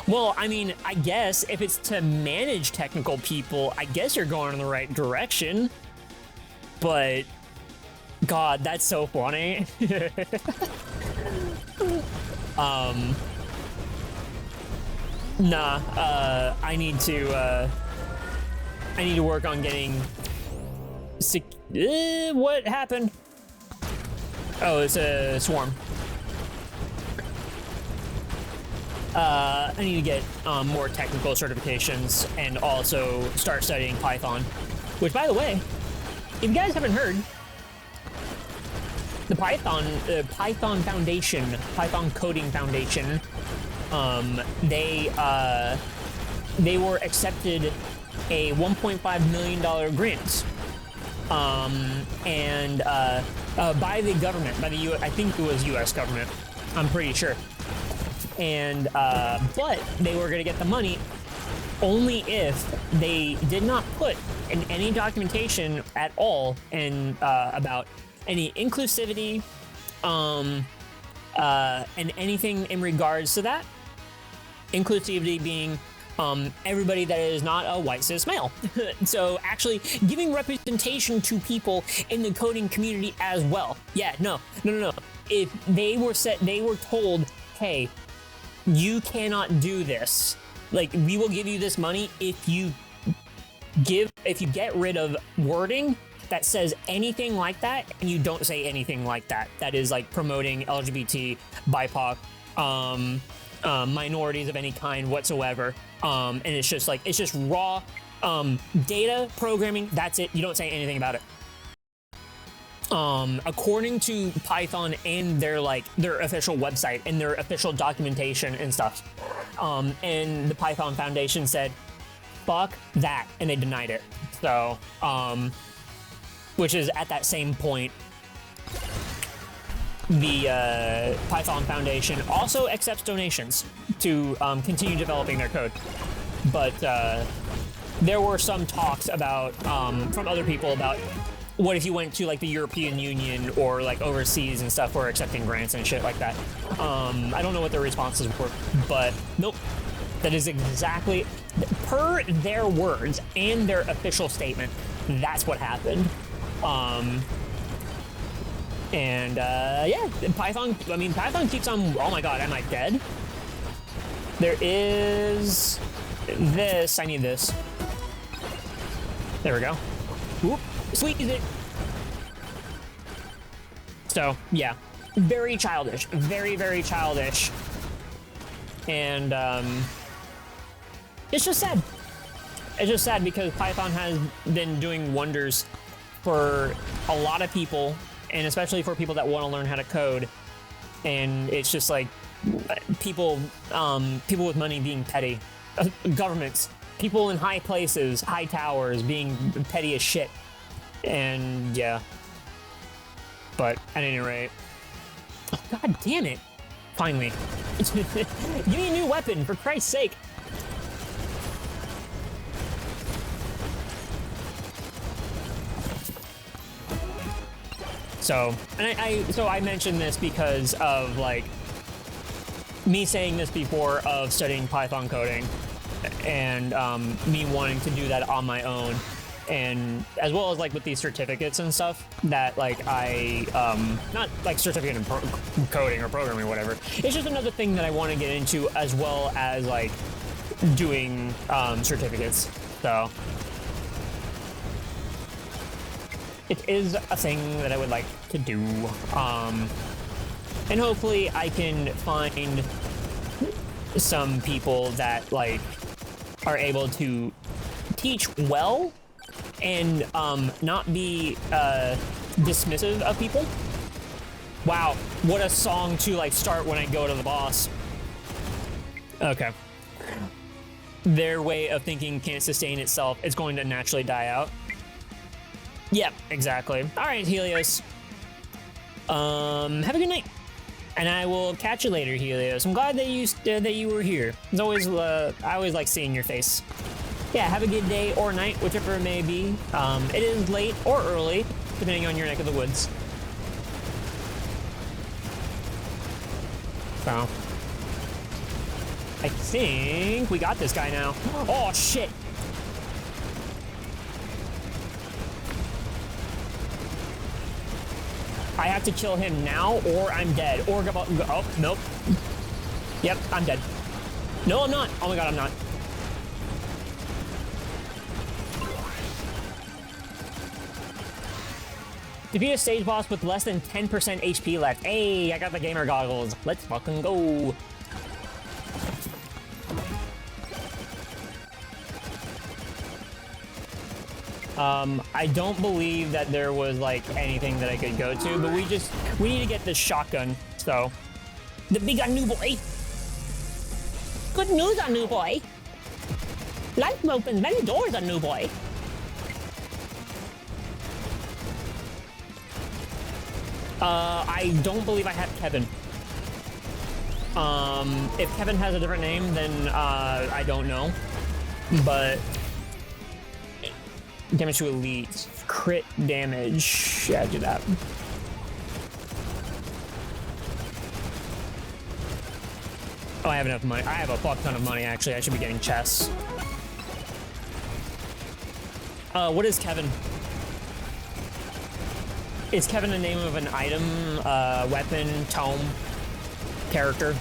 Well, I mean, I guess if it's to manage technical people, I guess you're going in the right direction. But god, that's so funny. I need to work on getting what happened? Oh, it's a swarm. I need to get more technical certifications and also start studying Python. Which, by the way, if you guys haven't heard, the Python Foundation, Python Coding Foundation, they were accepted a $1.5 million grant, by the government, by the I think it was U.S. government, I'm pretty sure. And but they were going to get the money only if they did not put in any documentation at all and about any inclusivity and anything in regards to that. Inclusivity being everybody that is not a white cis male. So actually giving representation to people in the coding community as well. Yeah, no. If they were told, hey, you cannot do this. Like, we will give you this money if you get rid of wording that says anything like that and you don't say anything like that. That is like promoting LGBT, BIPOC, minorities of any kind whatsoever. And it's just raw data programming. That's it. You don't say anything about it. According to Python and their official website and their official documentation and stuff. And the Python Foundation said, fuck that, and they denied it. So, which is at that same point, the Python Foundation also accepts donations to continue developing their code. But there were some talks about from other people about what if you went to like the European Union or like overseas and stuff for accepting grants and shit like that. I don't know what their responses were, but nope. That is exactly, per their words and their official statement, that's what happened. Yeah, Python keeps on, oh my god, am I dead? There is this, I need this. There we go. Whoop, squeeze it. So, yeah. very childish, very, very childish. And it's just sad. It's just sad because Python has been doing wonders for a lot of people, and especially for people that want to learn how to code. And it's just like people with money being petty, governments, people in high places, high towers being petty as shit. And yeah, but at any rate, oh, god damn it! Finally, give me a new weapon for Christ's sake. So, and I mentioned this because of like me saying this before of studying Python coding, and me wanting to do that on my own, and as well as like with these certificates and stuff that like I not like certificate in coding or programming or whatever. It's just another thing that I want to get into, as well as like doing certificates. So it is a thing that I would like to do, and hopefully I can find some people that like are able to teach well and not be dismissive of people. Wow, what a song to like start when I go to the boss. Okay. Their way of thinking can't sustain itself. It's going to naturally die out. Yep, exactly. All right, Helios. Have a good night, and I will catch you later, Helios. I'm glad that you were here. It's always I always like seeing your face. Yeah, have a good day or night, whichever it may be. It is late or early, depending on your neck of the woods. So, I think we got this guy now. Oh shit! I have to kill him now, or I'm dead. Or go, oh, nope. Yep, I'm dead. No, I'm not. Oh my god, I'm not. Defeat a stage boss with less than 10% HP left. Hey, I got the gamer goggles. Let's fucking go. I don't believe that there was like anything that I could go to, but we need to get this shotgun. So, the big new boy. Good news, new boy. Life opens many doors, new boy. I don't believe I have Kevin. If Kevin has a different name, then I don't know. But damage to elite, crit damage. Yeah, do that. Oh, I have enough money. I have a fuck ton of money, actually. I should be getting chests. What is Kevin? Is Kevin the name of an item, weapon, tome, character?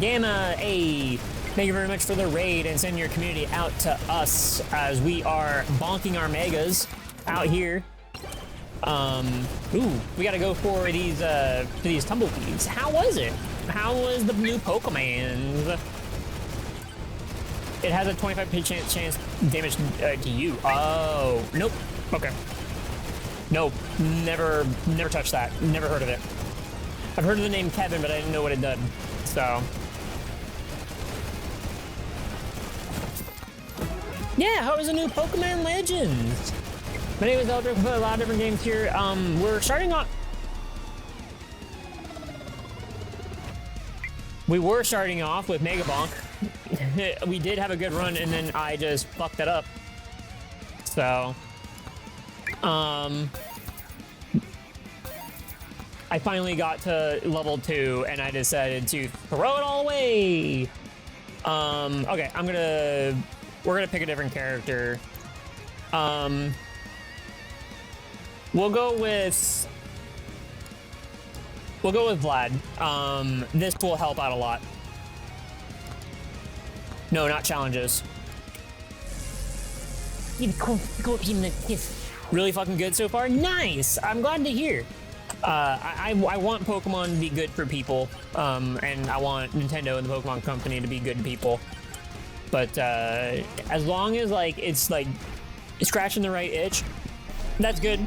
Gamma, hey! Thank you very much for the raid and sending your community out to us as we are bonking our megas out here. Ooh, we gotta go for these tumbleweeds. How was it? How was the new Pokemon? It has a 25% chance damage to you. Oh, nope. Okay. Nope. Never touched that. Never heard of it. I've heard of the name Kevin, but I didn't know what it did. So. Yeah, how is the new Pokemon Legends? My name is Eldrick. We play a lot of different games here. We're starting off. We were starting off with Megabonk. We did have a good run, and then I just fucked it up. So, I finally got to level 2, and I decided to throw it all away. Okay, we're gonna pick a different character. We'll go with Vlad. This will help out a lot. No, not challenges. Go him the kiss. Really fucking good so far? Nice! I'm glad to hear. I want Pokemon to be good for people, and I want Nintendo and the Pokemon Company to be good people. But as long as like it's like scratching the right itch, that's good.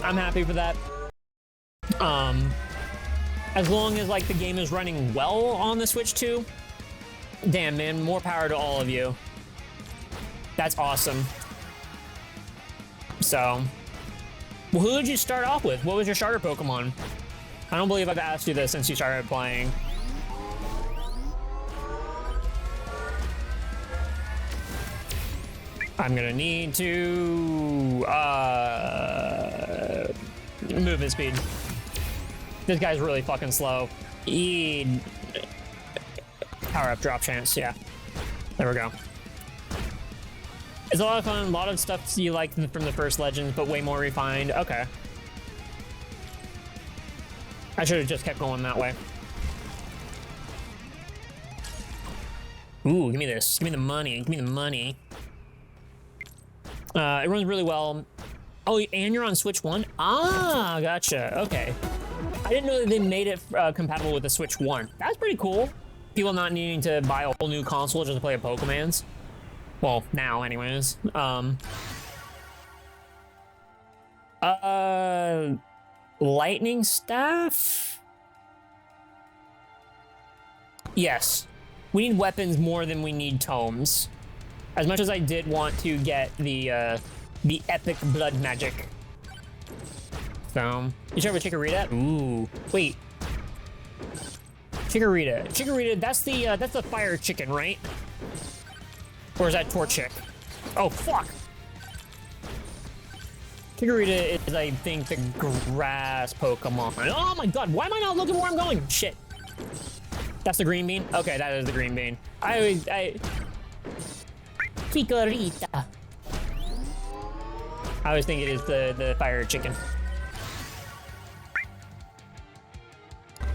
I'm happy for that. As long as like the game is running well on the Switch too, damn man, more power to all of you. That's awesome. So, well, who did you start off with? What was your starter Pokemon? I don't believe I've asked you this since you started playing. I'm gonna need to movement speed. This guy's really fucking slow. Power up, drop chance, yeah. There we go. It's a lot of fun, a lot of stuff you like from the first Legends, but way more refined. Okay. I should have just kept going that way. Ooh, give me this. Give me the money. Give me the money. It runs really well. Oh, and you're on Switch 1? Ah, gotcha. Okay. I didn't know that they made it compatible with the Switch 1. That's pretty cool. People not needing to buy a whole new console just to play a Pokemans. Well, now, anyways. Lightning Staff? Yes. We need weapons more than we need tomes. As much as I did want to get the epic blood magic. So, you sure with Chikorita? Ooh, wait. Chikorita, that's the fire chicken, right? Or is that Torchic? Oh, fuck! Chikorita is, I think, the grass Pokemon. Oh my god, why am I not looking where I'm going? Shit. That's the green bean? Okay, that is the green bean. Chikorita. I always think it is the fire chicken.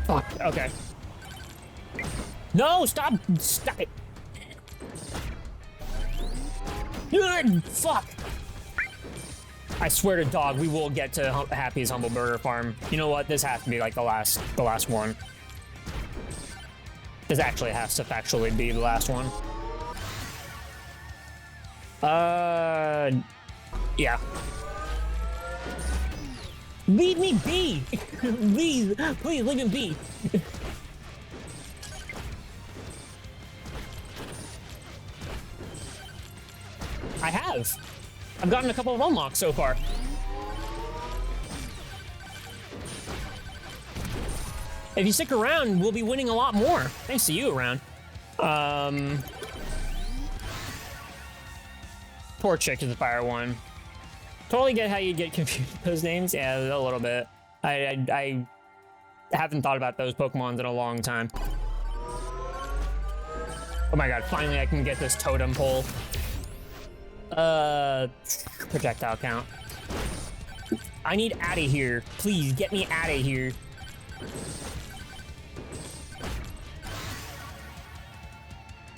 Fuck, okay. No, stop it. Fuck. I swear to dog, we will get to Happy's Humble Burger Farm. You know what? This has to be like the last one. This actually has to factually be the last one. Yeah. Leave me be! Please, please, leave me be! I have. I've gotten a couple of unlocks so far. If you stick around, we'll be winning a lot more. Thanks to you around. Torchic is the fire one. Totally get how you get confused with those names. Yeah, a little bit. I haven't thought about those Pokemons in a long time. Oh my god, finally I can get this totem pole. Projectile count. I need out of here. Please, get me out of here.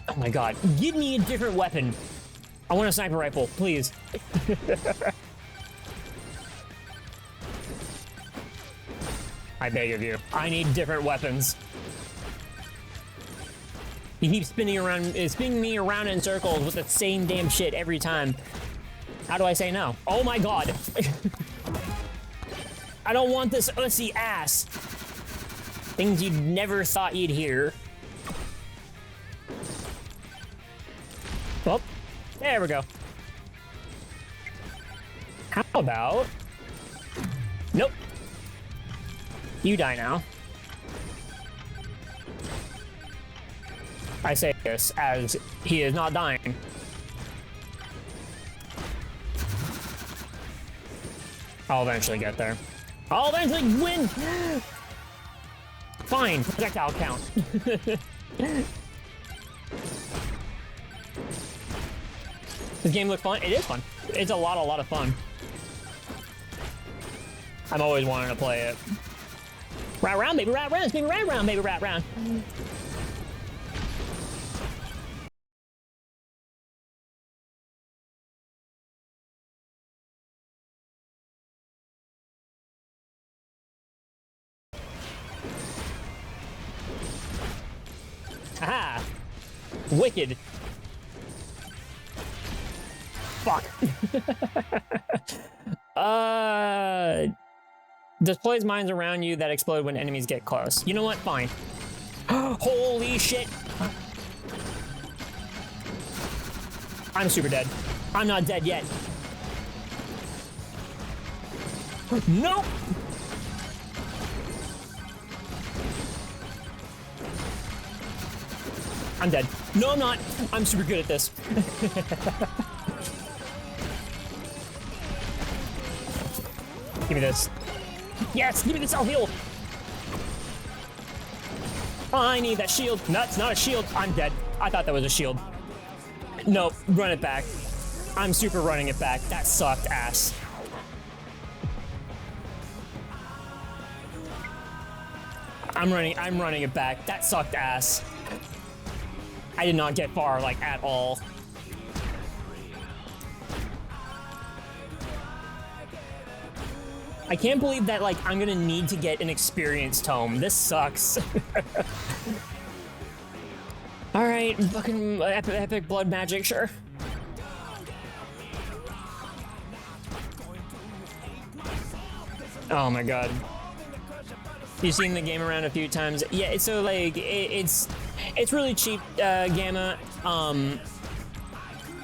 Oh my god, give me a different weapon. I want a sniper rifle, please. I beg of you. I need different weapons. You keep spinning me around in circles with the same damn shit every time. How do I say no? Oh my god. I don't want this ussy ass. Things you'd never thought you'd hear. Oh, there we go. How about... Nope. You die now. I say this as he is not dying. I'll eventually get there. I'll eventually win! Fine, projectile count. This game looks fun? It is fun. It's a lot of fun. I'm always wanting to play it. Rat round, baby, rat round, baby, rat round, baby, rat round. Aha! Wicked. Fuck. Displays mines around you that explode when enemies get close. You know what? Fine. Holy shit! I'm super dead. I'm not dead yet. Nope! I'm dead. No, I'm not. I'm super good at this. Give me this. Yes, give me the self heal. I need that shield. No, it's not a shield. I'm dead. I thought that was a shield. Nope, run it back. I'm super running it back. That sucked ass. I'm running it back. That sucked ass. I did not get far, like, at all. I can't believe that, like, I'm gonna need to get an experience tome. This sucks. Alright, fucking epic blood magic, sure. Oh my god. You've seen the game around a few times. Yeah, so, like, it's really cheap, Gamma.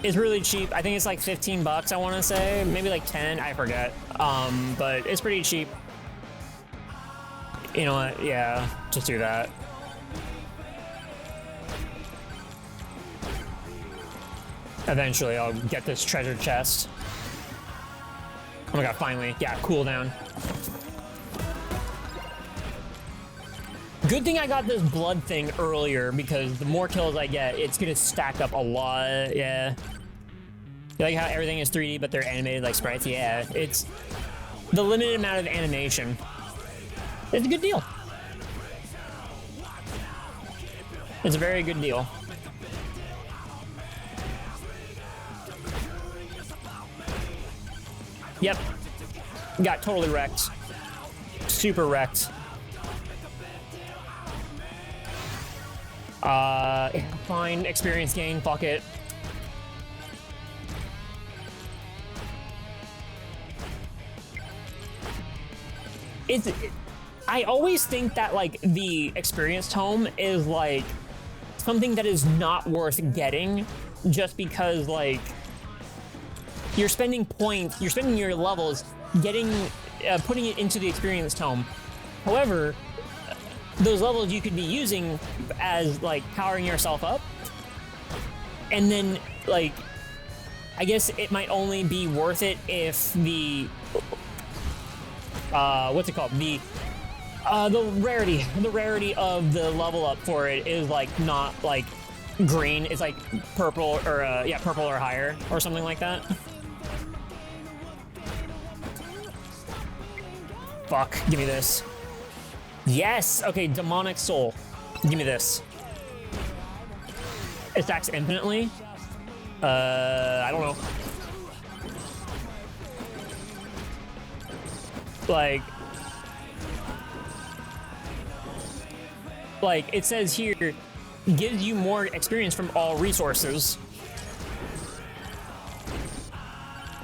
It's really cheap. I think it's like 15 bucks, I want to say. Maybe like 10, I forget. But it's pretty cheap. You know what? Yeah, just do that. Eventually, I'll get this treasure chest. Oh my god, finally. Yeah, cooldown. Good thing I got this blood thing earlier, because the more kills I get, it's gonna stack up a lot. Yeah. You like how everything is 3D, but they're animated like sprites? Yeah, it's the limited amount of animation. It's a good deal. It's a very good deal. Yep. Got totally wrecked. Super wrecked. Fine, experience gain, fuck it. I always think that, like, the experience tome is, like, something that is not worth getting just because, like, you're spending points, you're spending your levels getting, putting it into the experience tome. However, those levels you could be using as, like, powering yourself up. And then, like, I guess it might only be worth it if the, what's it called? The rarity of the level up for it is, like, not, like, green. It's, like, purple or, yeah, purple or higher or something like that. Fuck, give me this. Yes! Okay, demonic soul. Give me this. It stacks infinitely? I don't know. Like, it says here, gives you more experience from all resources.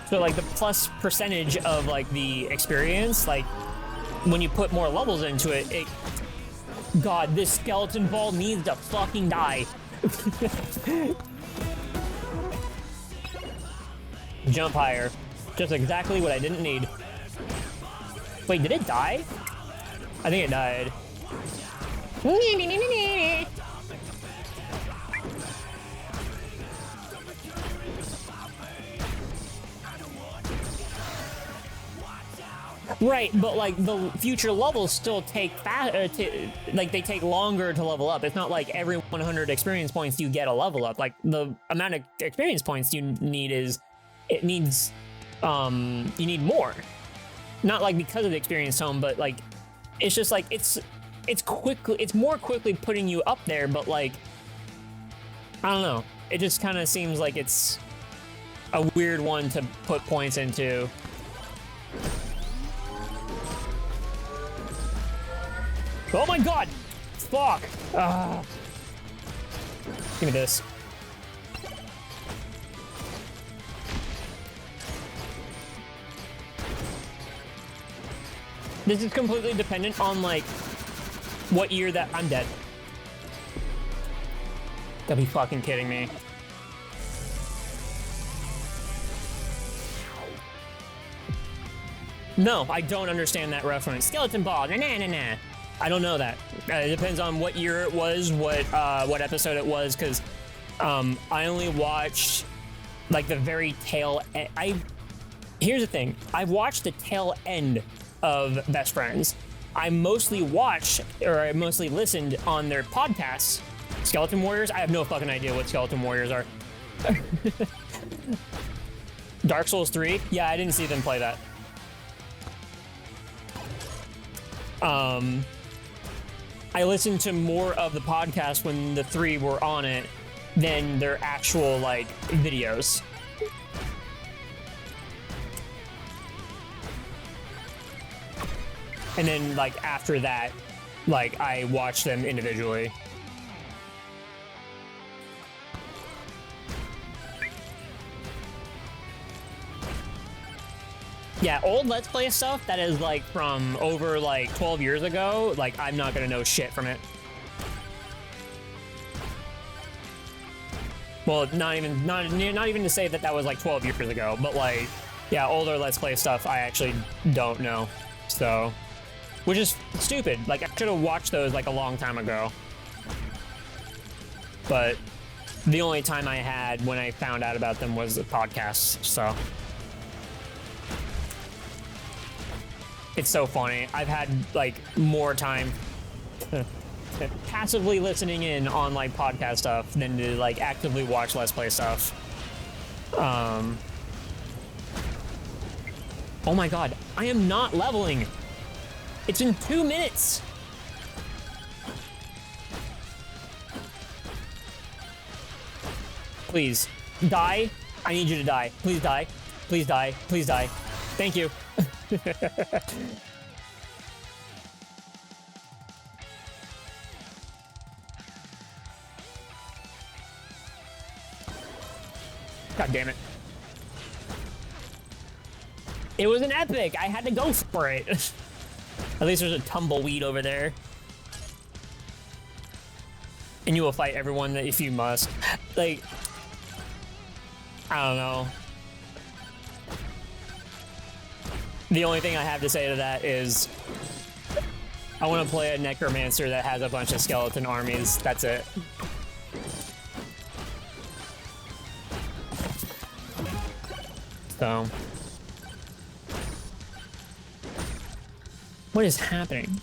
So, like, the plus percentage of, like, the experience, like, when you put more levels into it, God, this skeleton ball needs to fucking die. Jump higher. Just exactly what I didn't need. Wait, did it die? I think it died. Right, but, like, the future levels still take like, they take longer to level up. It's not like every 100 experience points you get a level up. Like, the amount of experience points you need is, you need more. Not, like, because of the experience tome, but, like, it's just, like, it's more quickly putting you up there, but, like, I don't know. It just kind of seems like it's a weird one to put points into. Oh my god! Fuck! Give me this. This is completely dependent on, like, what year that I'm dead. Gotta be fucking kidding me. No, I don't understand that reference. Skeleton ball, nah, nah, nah, nah. I don't know that. It depends on what year it was, what episode it was, because I only watched, like, the very tail end. Here's the thing. I've watched the tail end of Best Friends. I mostly listened on their podcasts. Skeleton Warriors? I have no fucking idea what Skeleton Warriors are. Dark Souls 3? Yeah, I didn't see them play that. I listened to more of the podcast when the 3 were on it than their actual, like, videos. And then, like, after that, like, I watched them individually. Yeah, old Let's Play stuff that is, like, from over, like, 12 years ago, like, I'm not gonna know shit from it. Well, not even to say that that was, like, 12 years ago, but, like, yeah, older Let's Play stuff I actually don't know, so... Which is stupid. Like, I should have watched those, like, a long time ago. But the only time I had when I found out about them was the podcasts, so... It's so funny. I've had, like, more time passively listening in on, like, podcast stuff than to, like, actively watch Let's Play stuff. Oh my god, I am not leveling! It's in 2 minutes! Please, die. I need you to die. Please die. Please die. Please die. Thank you. God damn it. It was an epic! I had to go for it. At least there's a tumbleweed over there. And you will fight everyone if you must. Like, I don't know. The only thing I have to say to that is I want to play a necromancer that has a bunch of skeleton armies. That's it. So, what is happening?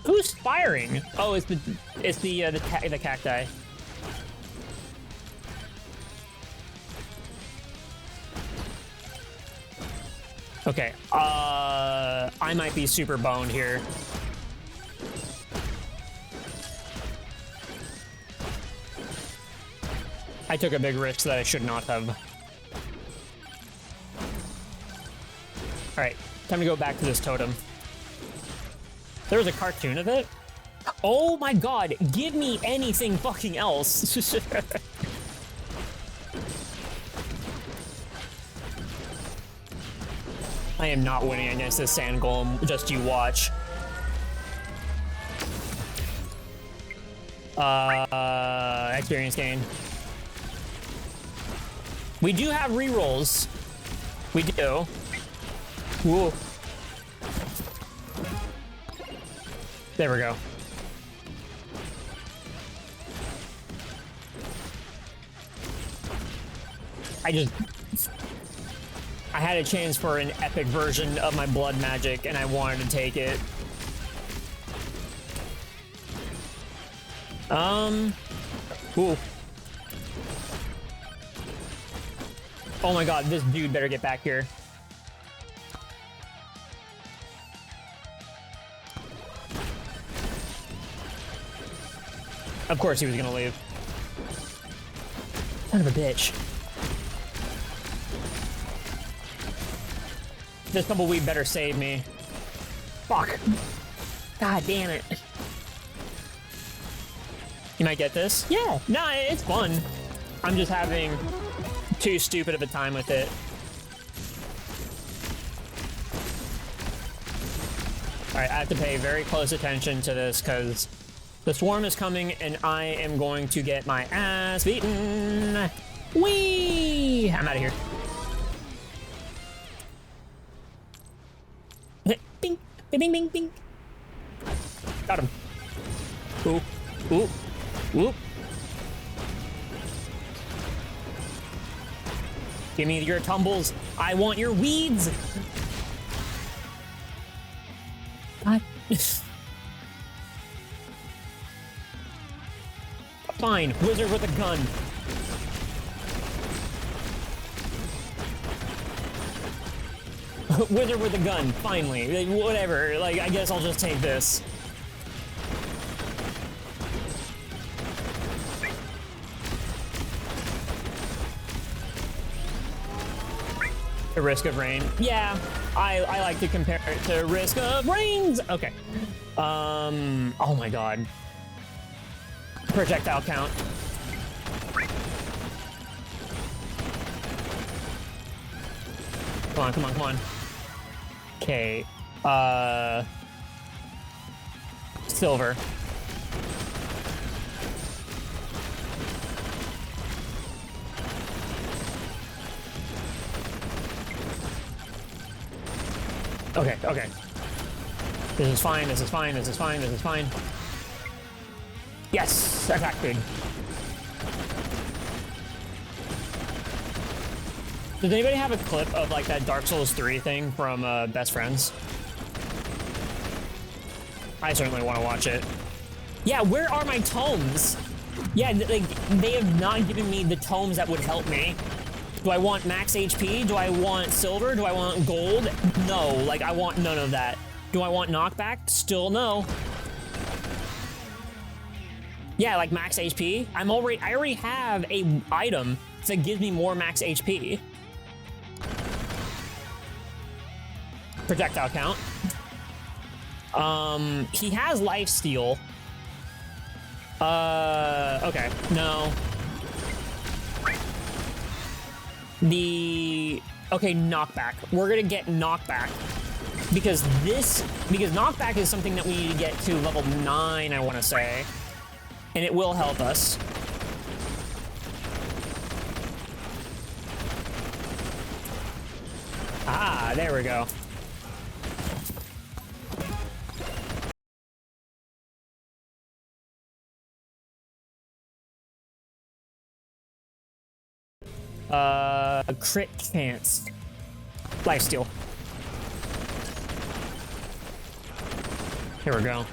Who's firing? Oh, it's the cacti. Okay, I might be super boned here. I took a big risk that I should not have. Alright, time to go back to this totem. There was a cartoon of it? Oh my god, give me anything fucking else! I am not winning against this sand golem, just you watch. Experience gain. We do have rerolls. We do. Whoa. There we go. I had a chance for an epic version of my blood magic, and I wanted to take it. Ooh. Oh my god, this dude better get back here. Of course he was gonna leave. Son of a bitch. This tumbleweed better save me. Fuck. God damn it. You might get this. Yeah, no, it's fun. I'm just having too stupid of a time with it. All right, I have to pay very close attention to this because the swarm is coming and I am going to get my ass beaten. Whee! I'm out of here. Bing, bing, bing, bing, bing. Got him. Ooh, ooh, ooh. Give me your tumbles. I want your weeds. God. Fine, wizard with a gun. Wizard with a gun, finally. Whatever, like, I guess I'll just take this. The Risk of Rain. Yeah, I like to compare it to Risk of Rains. Okay. Oh my god. Projectile count. Come on, come on, come on. Okay. Silver. Okay, okay. This is fine, this is fine, this is fine, this is fine. Yes! Attack big. Does anybody have a clip of, like, that Dark Souls 3 thing from Best Friends? I certainly want to watch it. Yeah, where are my tomes? Yeah, like, they have not given me the tomes that would help me. Do I want max HP? Do I want silver? Do I want gold? No, like, I want none of that. Do I want knockback? Still no. Yeah, like max HP. I already have a item that gives me more max HP. Projectile count. He has lifesteal. Okay, no. Okay, knockback. We're gonna get knockback. Because knockback is something that we need to get to level 9, I want to say. And it will help us. Ah, there we go. Crit chance. Lifesteal. Here we go.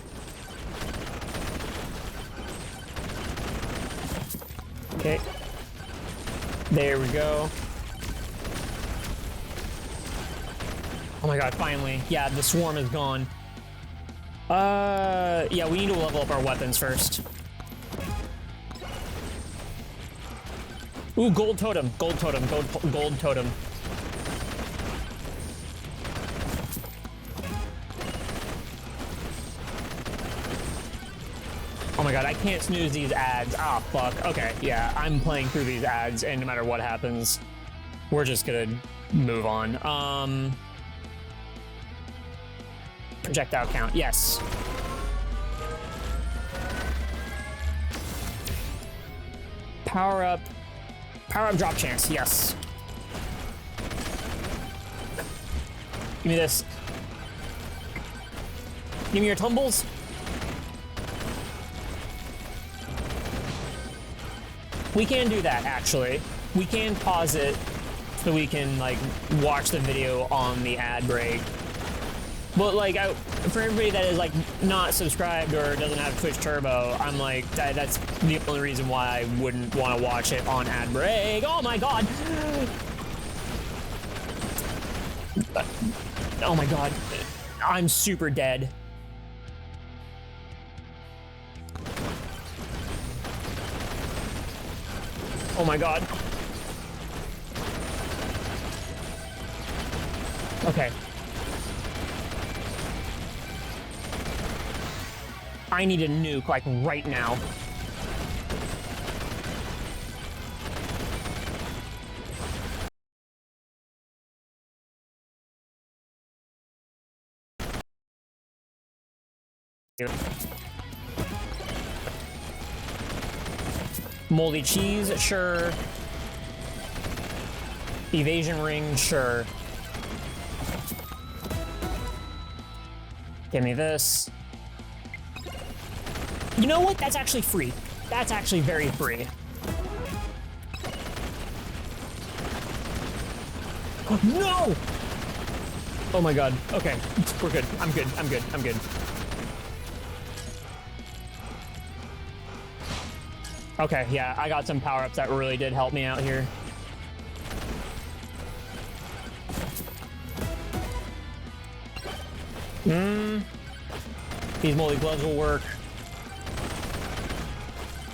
Okay. There we go. Oh my god, finally. Yeah, the swarm is gone. Yeah, we need to level up our weapons first. Ooh, gold totem, gold totem, gold totem. Oh my god, I can't snooze these ads. Ah, fuck. Okay, yeah, I'm playing through these ads, and no matter what happens, we're just gonna move on. Projectile count, yes. Power up drop chance, yes. Give me this. Give me your tumbles. We can do that, actually. We can pause it so we can, like, watch the video on the ad break. But, like, for everybody that is, like, not subscribed or doesn't have Twitch Turbo, I'm like, that's the only reason why I wouldn't want to watch it on ad break. Oh my god! Oh my god. I'm super dead. Oh my god. Okay. I need a nuke, like, right now. Moldy cheese, sure. Evasion ring, sure. Give me this. You know what? That's actually free. That's actually very free. No! Oh my god. Okay. We're good. I'm good. I'm good. I'm good. Okay, yeah, I got some power-ups that really did help me out here. These moldy gloves will work.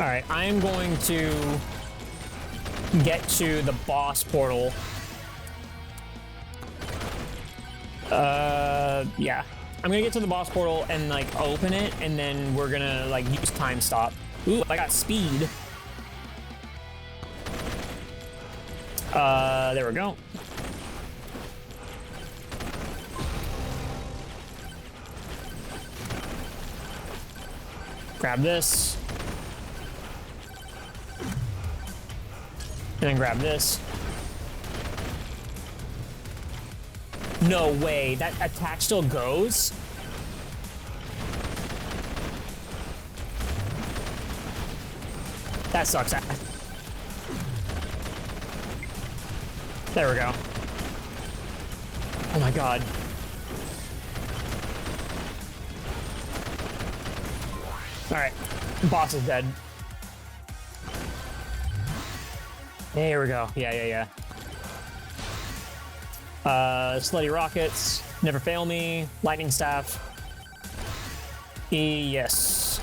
Alright, I am going to get to the boss portal. Yeah. I'm gonna get to the boss portal and, like, open it, and then we're gonna, like, use time stop. Ooh, I got speed. There we go. Grab this. And then grab this. No way, that attack still goes? That sucks. There we go. Oh my god. Alright, boss is dead. There we go. Yeah. Slutty rockets, never fail me, lightning staff. Yes.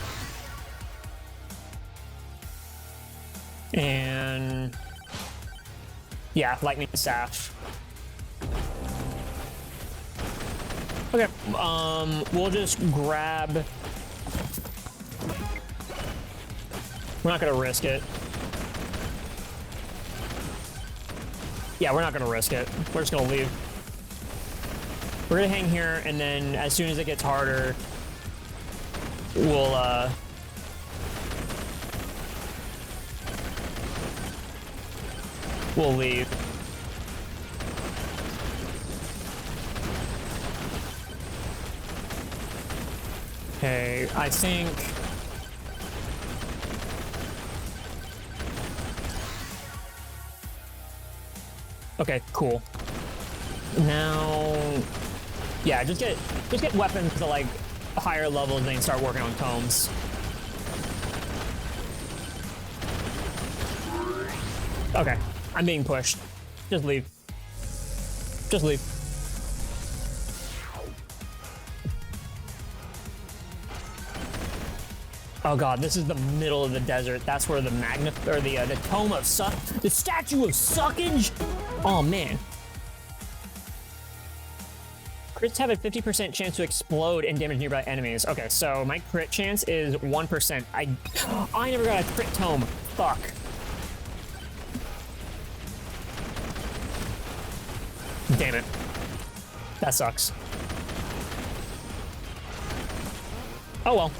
And yeah, lightning staff. Okay, we'll just grab. We're not gonna risk it. Yeah, we're not gonna risk it. We're just gonna leave. We're gonna hang here, and then as soon as it gets harder, we'll leave. Okay, I think. Okay, cool. Now, yeah, just get weapons to like higher levels and then start working on tomes. Okay, I'm being pushed. Just leave. Just leave. Oh god, this is the middle of the desert. That's where the the tome of the statue of suckage. Oh man. Crits have a 50% chance to explode and damage nearby enemies. Okay, so my crit chance is 1%. I never got a crit tome. Fuck. Damn it. That sucks. Oh well.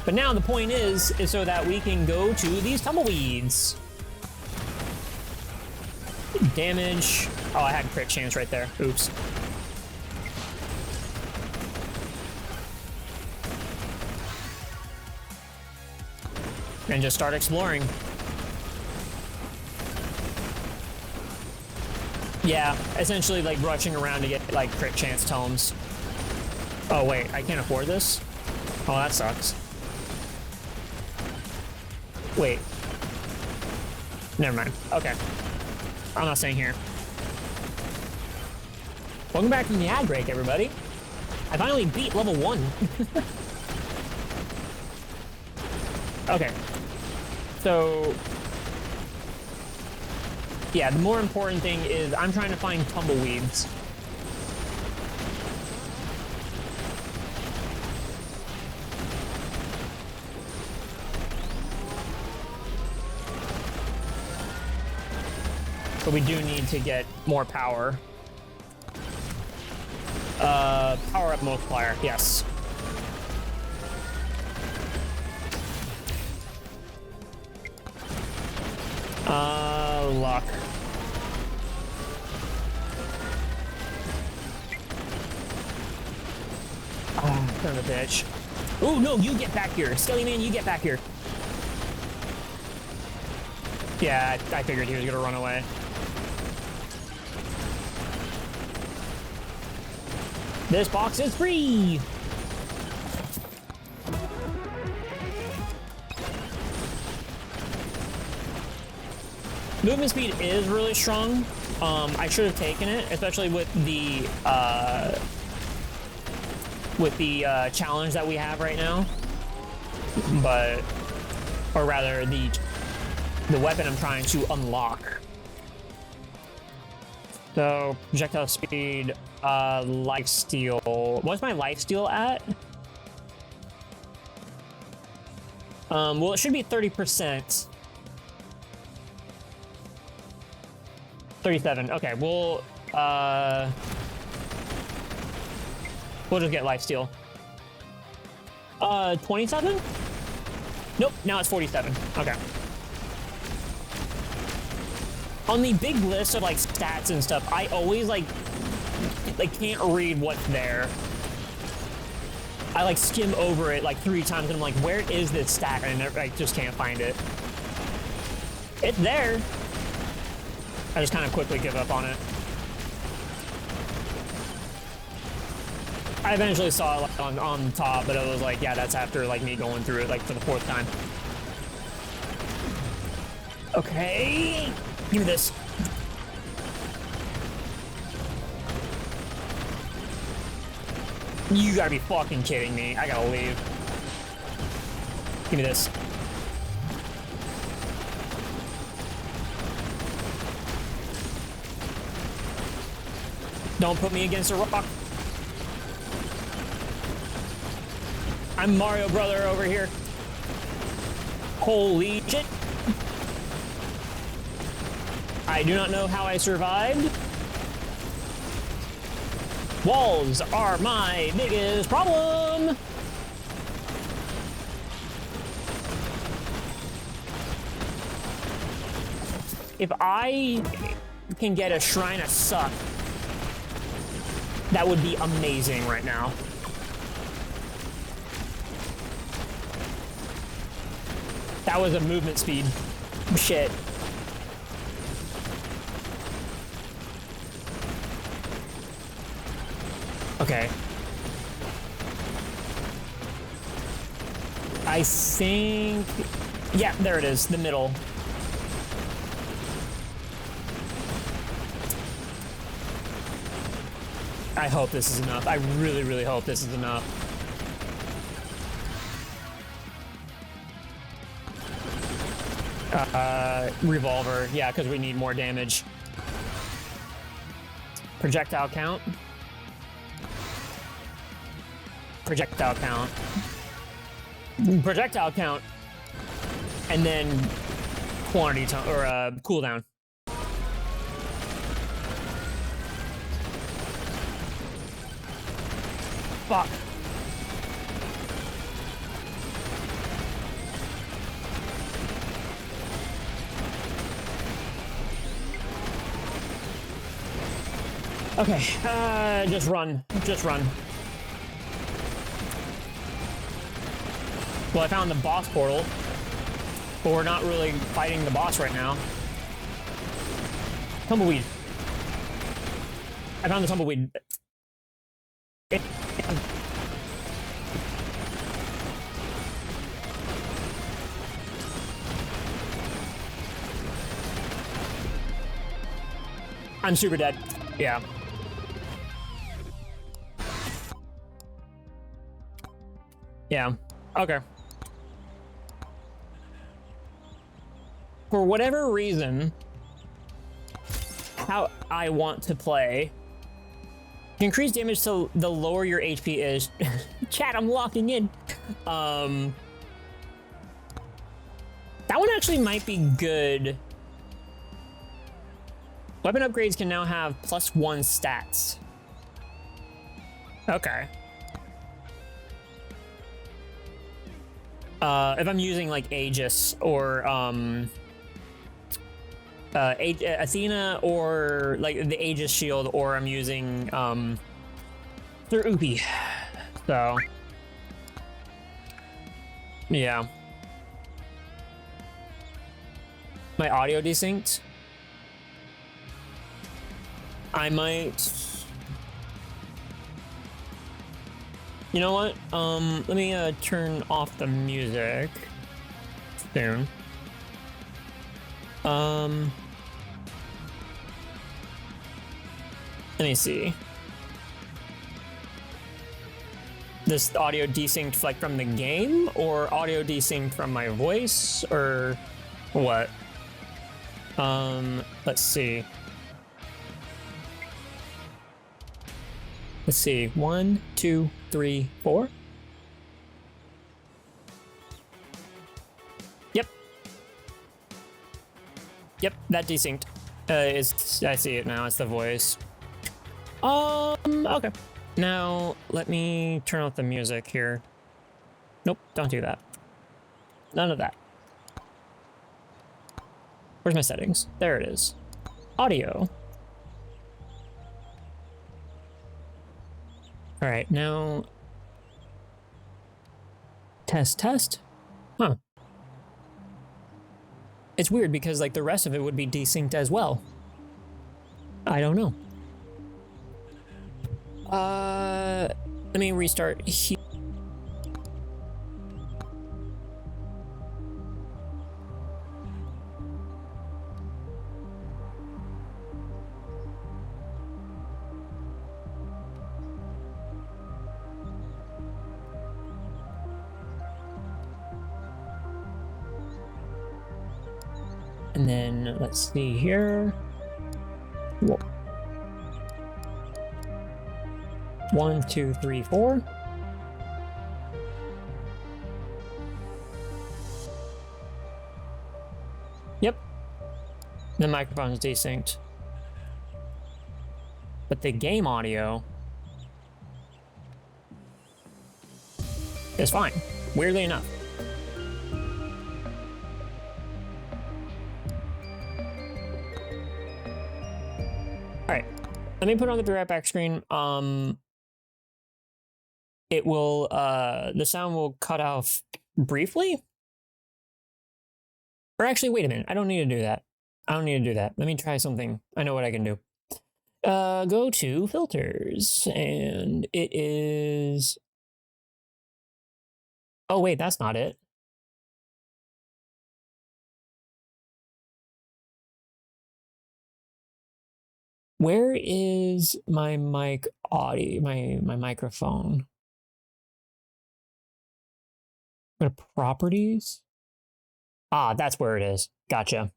But now the point is so that we can go to these tumbleweeds. Damage. Oh, I had crit chance right there. Oops. And just start exploring. Yeah, essentially like rushing around to get like crit chance tomes. Oh wait, I can't afford this? Oh, that sucks. Wait. Never mind. Okay. I'm not staying here. Welcome back from the ad break, everybody. I finally beat level 1. Okay. So... yeah, the more important thing is I'm trying to find tumbleweeds. But we do need to get more power. Power up multiplier, yes. Luck. Oh, son of a bitch. Oh, no, you get back here. Skelly man, you get back here. Yeah, I figured he was gonna run away. This box is free! Movement speed is really strong. I should have taken it, especially with the challenge that we have right now. But, or rather, the weapon I'm trying to unlock. So, projectile speed, lifesteal. What's my lifesteal at? Well, it should be 30%. 37. Okay, we'll just get lifesteal. 27? Nope, now it's 47. Okay. On the big list of like stats and stuff, I always like can't read what's there. I like skim over it like 3 times and I'm like, where is this stat? And I just can't find it. It's there. I just kind of quickly give up on it. I eventually saw it like on top, but it was like, yeah, that's after like me going through it like for the 4th time. Okay, give me this. You gotta be fucking kidding me. I gotta leave. Give me this. Don't put me against a rock. I'm Mario Brother over here. Holy shit. I do not know how I survived. Walls are my biggest problem. If I can get a Shrine of Suck, that would be amazing right now. That was a movement speed. Shit. Okay. I think... Yeah, there it is, the middle. I hope this is enough. I really, really hope this is enough. Revolver. Yeah, because we need more damage. Projectile count. Projectile count. Projectile count. And then quantity time, or cooldown. Fuck. Okay, just run. Just run. Well, I found the boss portal, but we're not really fighting the boss right now. Tumbleweed. I found the tumbleweed. I'm super dead. Yeah. Yeah. Okay. For whatever reason, how I want to play, increase damage so the lower your HP is. Chat, I'm locking in. That one actually might be good. Weapon upgrades can now have +1 stats. Okay. If I'm using like Aegis or Athena or like the Aegis shield, or I'm using Sir Upi. So yeah. My audio desynced. I might. You know what? Let me turn off the music soon. Let me see. This audio desynced like from the game, or audio desynced from my voice, or what? Let's see. Let's see. 1, 2, 3, 4. Yep. Yep, that desynced. I see it now. It's the voice. Okay. Now let me turn off the music here. Nope, don't do that. None of that. Where's my settings? There it is. Audio. All right, now test. Huh. It's weird because like the rest of it would be desynced as well. I don't know. Let me restart here. And then let's see here. Whoa. 1, 2, 3, 4. Yep. The microphone is desynced. But the game audio is fine, weirdly enough. Alright. Let me put on the direct back screen. It will the sound will cut off briefly. Or actually, wait a minute. I don't need to do that. Let me try something. I know what I can do. Go to filters, and it is. Oh wait, that's not it. Where is my mic audio? My microphone. Go to properties. Ah, that's where it is. Gotcha.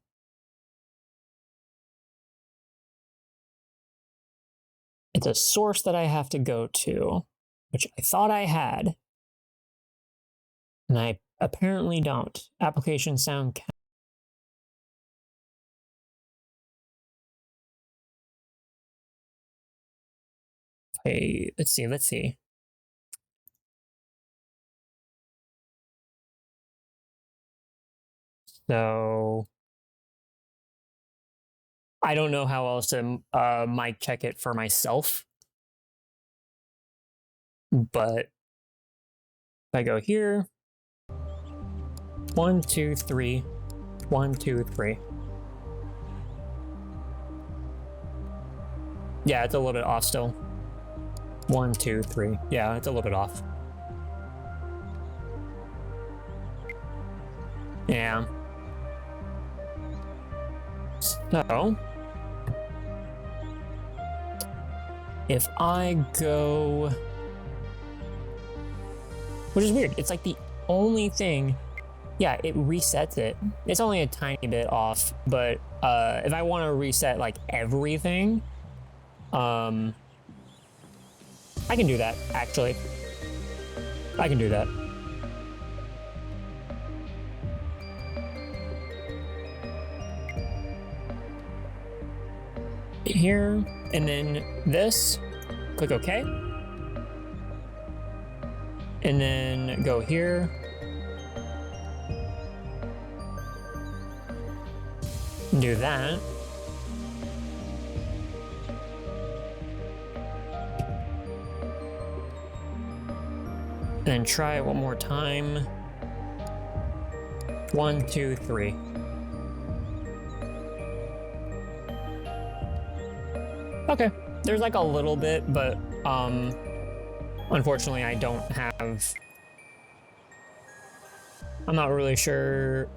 It's a source that I have to go to, which I thought I had. And I apparently don't. Application sound. Hey, let's see. So I don't know how else to mic check it for myself. But if I go here, 1, 2, 3, 1, 2, 3. Yeah, it's a little bit off still. 1, 2, 3. Yeah, it's a little bit off. Yeah. So if I go, which is weird, it's like the only thing. Yeah, it resets it. It's only a tiny bit off, but if I want to reset like everything, I can do that, actually. I can do that. Here, and then this, click OK. And then go here. Do that. And then try it one more time. 1, 2, 3. Okay, there's like a little bit, but unfortunately I don't have... I'm not really sure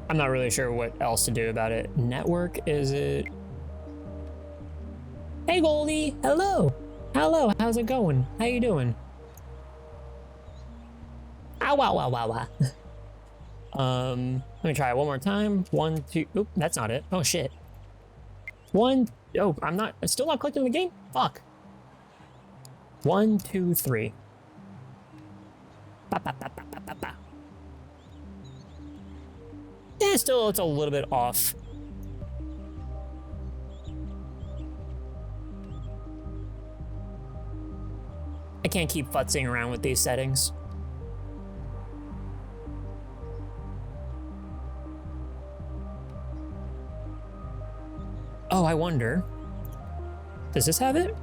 what else to do about it. Network, is it? Hey Goldie, hello. Hello, how's it going? How you doing? Ow, wow, wow, wow, wow. Let me try it one more time. 1, 2, oop, that's not it. Oh shit. 1, oh, I'm still not clicking the game? Fuck. 1, 2, 3. Ba, ba, ba, ba, ba, ba, ba. Yeah, still, it's a little bit off. I can't keep futzing around with these settings. Oh, I wonder. Does this have it?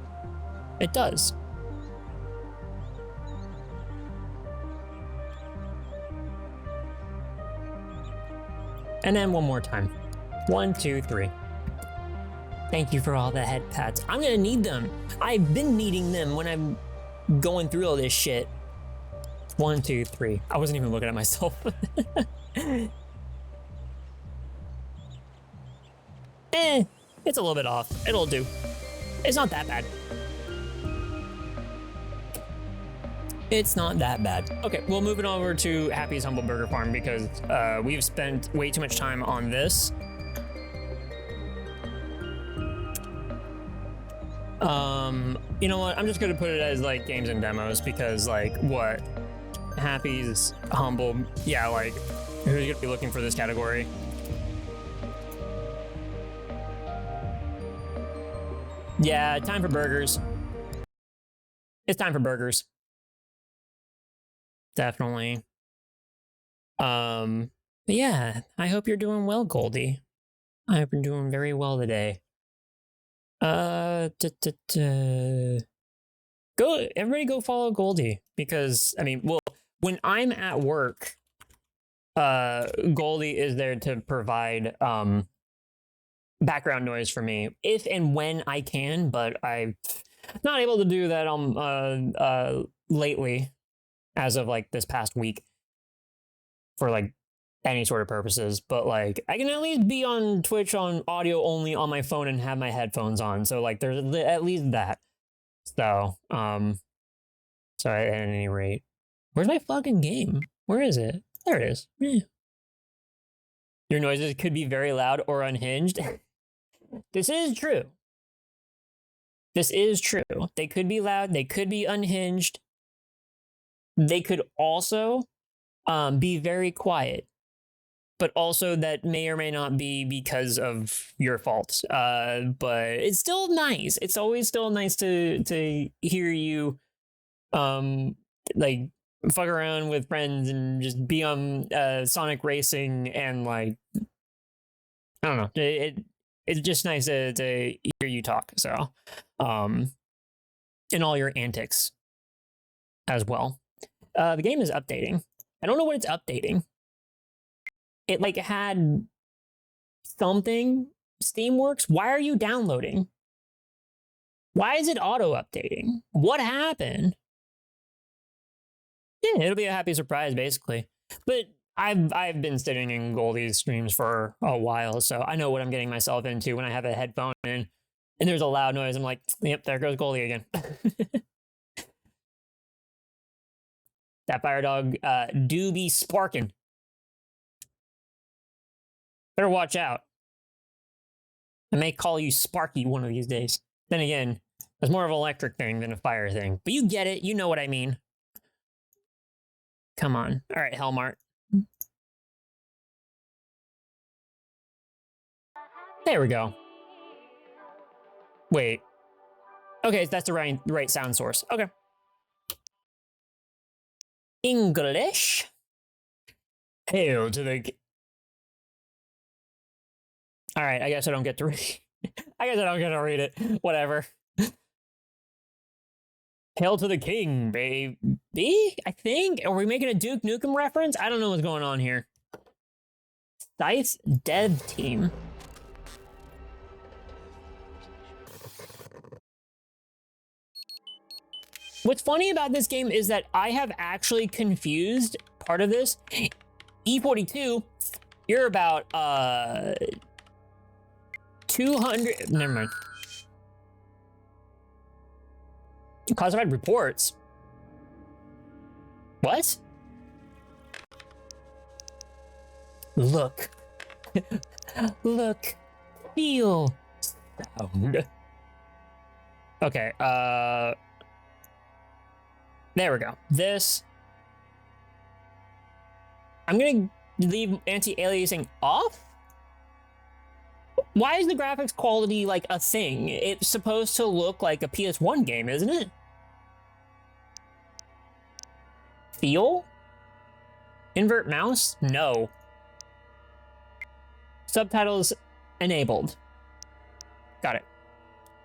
It does. And then one more time. 1, 2, 3. Thank you for all the head pats. I'm gonna need them. I've been needing them when I'm going through all this shit. 1, 2, 3. I wasn't even looking at myself. It's a little bit off. It'll do. It's not that bad. It's not that bad. Okay, well, moving over to Happy's Humble Burger Farm because we've spent way too much time on this. You know what? I'm just gonna put it as like games and demos because like what? Happy's Humble, yeah, like who's gonna be looking for this category? Yeah, time for burgers. It's time for burgers. Definitely. But yeah, I hope you're doing well, Goldie. I hope you're doing very well today. Go, everybody go follow Goldie because, I mean, well, when I'm at work, Goldie is there to provide, background noise for me if and when I can, but I'm not able to do that, lately, as of like this past week for like any sort of purposes, but like I can at least be on Twitch on audio only on my phone and have my headphones on. So like there's at least that. So, so at any rate, where's my fucking game? Where is it? There it is. Yeah. Your noises could be very loud or unhinged. This is true. This is true. They could be loud. They could be unhinged. They could also be very quiet, but also that may or may not be because of your fault. But it's still nice. It's always still nice to hear you, like fuck around with friends and just be on Sonic Racing and like I don't know. It's just nice to hear you talk. So, and all your antics as well. The game is updating. I don't know what it's updating. It like had something. Steamworks. Why are you downloading? Why is it auto updating? What happened? Yeah, it'll be a happy surprise, basically. But I've been sitting in Goldie's streams for a while, so I know what I'm getting myself into when I have a headphone in and there's a loud noise. I'm like, yep, there goes Goldie again. That fire dog do be sparking. Better watch out. I may call you Sparky one of these days. Then again, it's more of an electric thing than a fire thing. But you get it. You know what I mean. Come on. All right, Hellmart. There we go. Wait. Okay, that's the right sound source. Okay. English. Hail to the... All right, I guess I don't get to read. I guess I don't get to read it. Whatever. Hail to the king, baby. I think. Are we making a Duke Nukem reference? I don't know what's going on here. Dice dev team. What's funny about this game is that I have actually confused part of this. E42, you're about 200. Never mind. Classified reports. What? Look. Look. Feel. Sound. Okay, there we go. This. I'm gonna leave anti-aliasing off? Why is the graphics quality like a thing? It's supposed to look like a PS1 game, isn't it? Feel? Invert mouse? No. Subtitles enabled. Got it.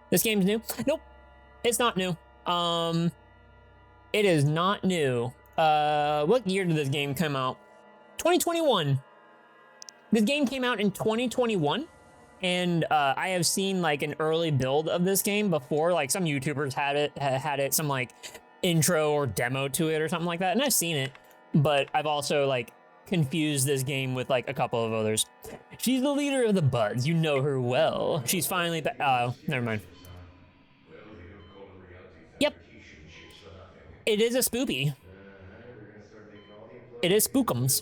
This game's new? Nope. It's not new. It is not new. What year did this game come out? 2021. This game came out in 2021. And I have seen like an early build of this game before, like some YouTubers had it, some like intro or demo to it or something like that, and I've seen it, but I've also like confused this game with like a couple of others. She's the leader of the Buds, you know her well. She's finally never mind. Yep. It is a spoopy. It is spookums.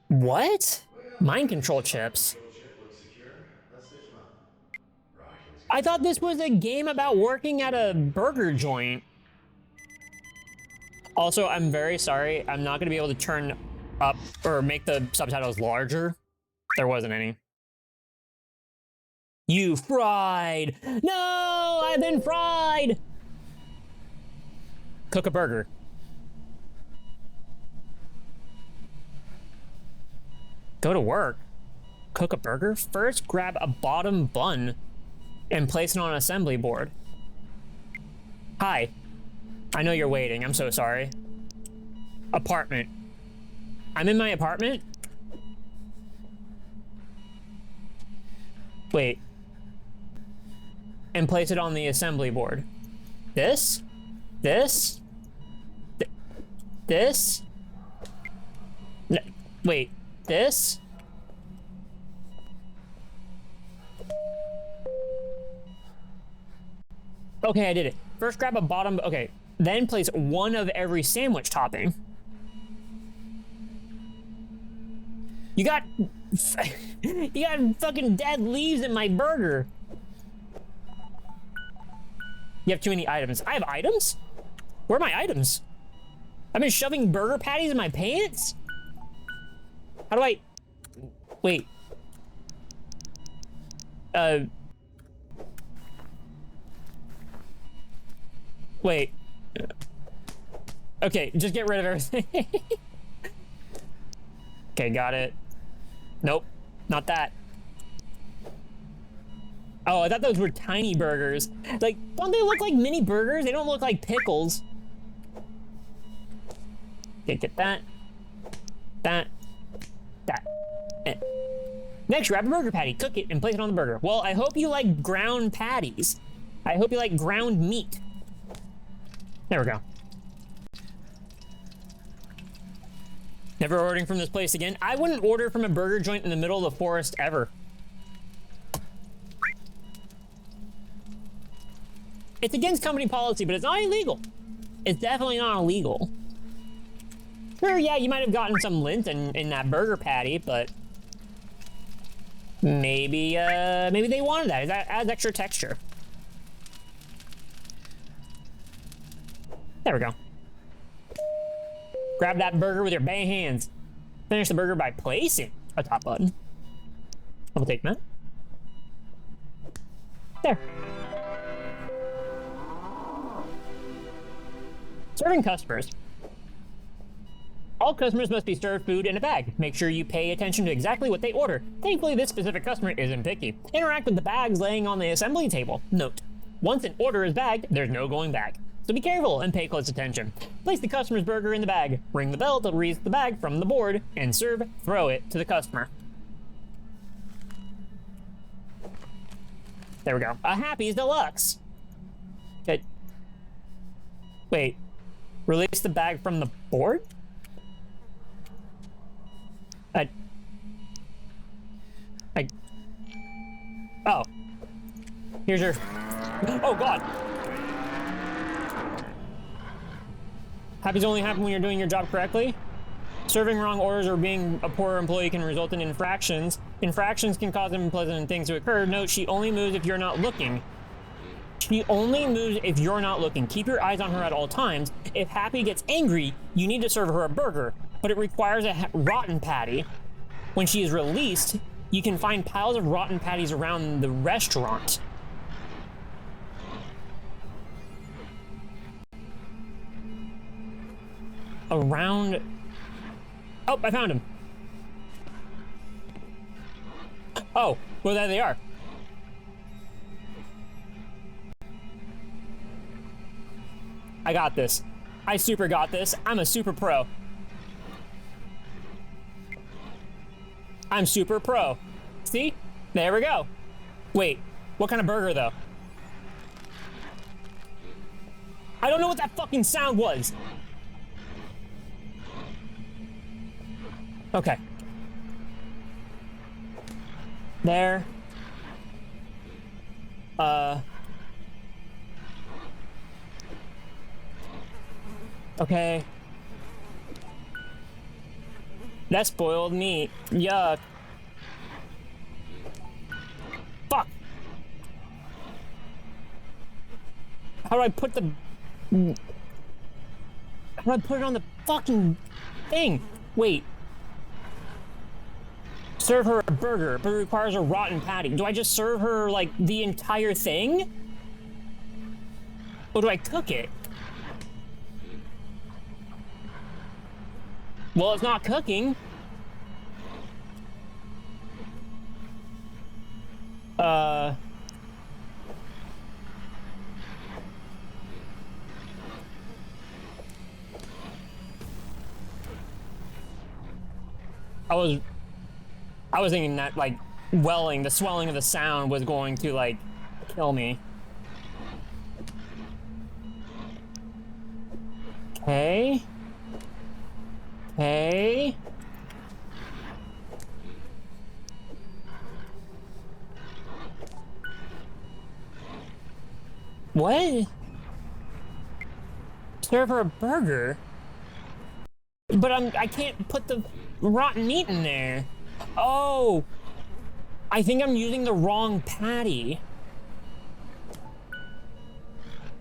What? Mind control chips? I thought this was a game about working at a burger joint. Also, I'm very sorry. I'm not going to be able to turn up or make the subtitles larger. There wasn't any. You fried! No! I've been fried! Cook a burger. Go to work. Cook a burger? First, grab a bottom bun and place it on an assembly board. Hi. I know you're waiting. I'm so sorry. Apartment. I'm in my apartment? Wait. And place it on the assembly board. This? This? This? No, wait. This? Okay, I did it. First grab a bottom, okay. Then place one of every sandwich topping. You got fucking dead leaves in my burger. You have too many items. I have items? Where are my items? I've been shoving burger patties in my pants? How do I... Wait. Wait. Okay, just get rid of everything. Okay, got it. Nope, not that. Oh, I thought those were tiny burgers. Like, don't they look like mini burgers? They don't look like pickles. Okay, get that. That. Next, grab a burger patty, cook it, and place it on the burger. Well, I hope you like ground patties. I hope you like ground meat. There we go. Never ordering from this place again. I wouldn't order from a burger joint in the middle of the forest ever. It's against company policy, but it's not illegal. It's definitely not illegal. Sure, yeah, you might have gotten some lint in that burger patty, but maybe maybe they wanted that. That adds extra texture. There we go. Grab that burger with your bare hands. Finish the burger by placing a top button. I'll take that. There. Serving customers. All customers must be served food in a bag. Make sure you pay attention to exactly what they order. Thankfully, this specific customer isn't picky. Interact with the bags laying on the assembly table. Note: once an order is bagged, there's no going back. So be careful and pay close attention. Place the customer's burger in the bag. Ring the bell to release the bag from the board and throw it to the customer. There we go. A Happy's Deluxe. Okay. Wait. Release the bag from the board? Oh. Here's your... Oh, God. Happy's only happen when you're doing your job correctly. Serving wrong orders or being a poor employee can result in infractions. Infractions can cause unpleasant things to occur. Note, she only moves if you're not looking. She only moves if you're not looking. Keep your eyes on her at all times. If Happy gets angry, you need to serve her a burger, but it requires a rotten patty. When she is released, you can find piles of rotten patties around the restaurant. Around... Oh, I found him. Oh, well, there they are. I got this. I super got this. I'm a super pro. I'm super pro. See? There we go. Wait, what kind of burger, though? I don't know what that fucking sound was. Okay. There. Okay. That's spoiled meat. Yuck. Fuck. How do I put the... How do I put it on the fucking thing? Wait. Serve her a burger, but it requires a rotten patty. Do I just serve her, like, the entire thing? Or do I cook it? Well, it's not cooking. I was thinking that, like, the swelling of the sound was going to, like, kill me. Okay. Okay. What? Serve her a burger? But I can't put the rotten meat in there. Oh! I think I'm using the wrong patty.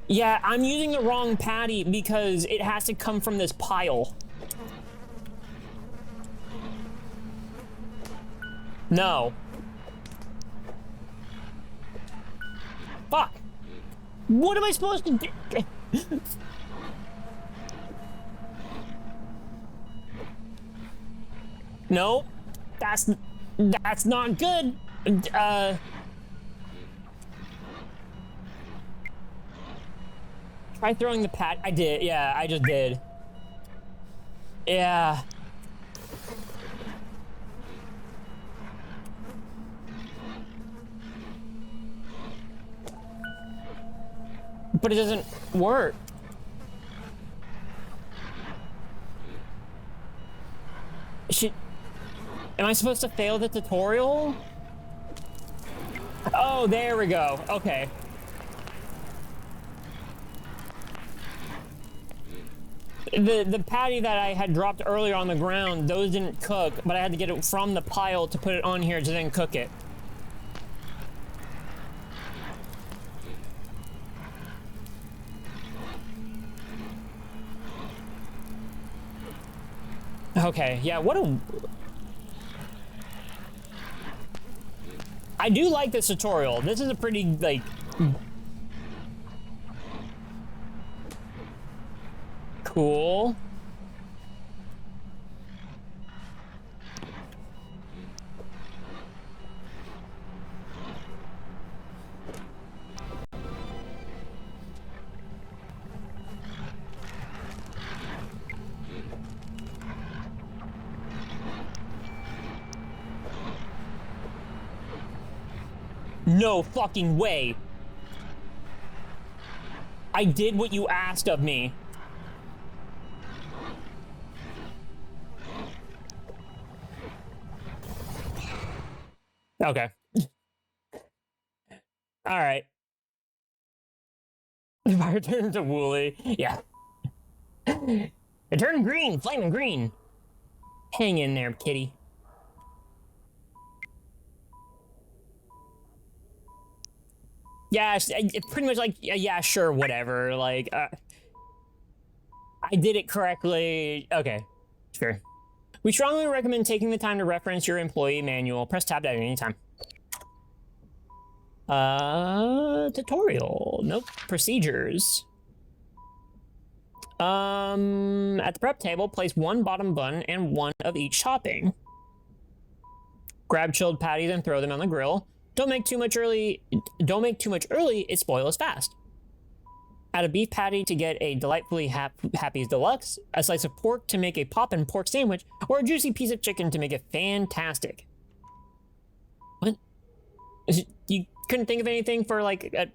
Yeah, I'm using the wrong patty because it has to come from this pile. No. Fuck. What am I supposed to do? No. That's not good. Try throwing the pat. I did. Yeah, I just did. Yeah. But it doesn't work. Am I supposed to fail the tutorial? Oh, there we go. Okay. The patty that I had dropped earlier on the ground, those didn't cook, but I had to get it from the pile to put it on here to then cook it. Okay, yeah, what a... I do like this tutorial. This is a pretty, like... cool. No fucking way. I did what you asked of me. Okay. All right. Fire turns to Wooly. Yeah. It turned green, flaming green. Hang in there, kitty. Yeah, it's pretty much like, yeah, sure, whatever. Like, I did it correctly. Okay, sure. We strongly recommend taking the time to reference your employee manual. Press tab at any time. Tutorial. Nope. Procedures. At the prep table, place one bottom bun and one of each topping. Grab chilled patties and throw them on the grill. Don't make too much early, it spoils fast. Add a beef patty to get a delightfully Happy's Deluxe, a slice of pork to make a poppin' pork sandwich, or a juicy piece of chicken to make it fantastic. What? You couldn't think of anything for like a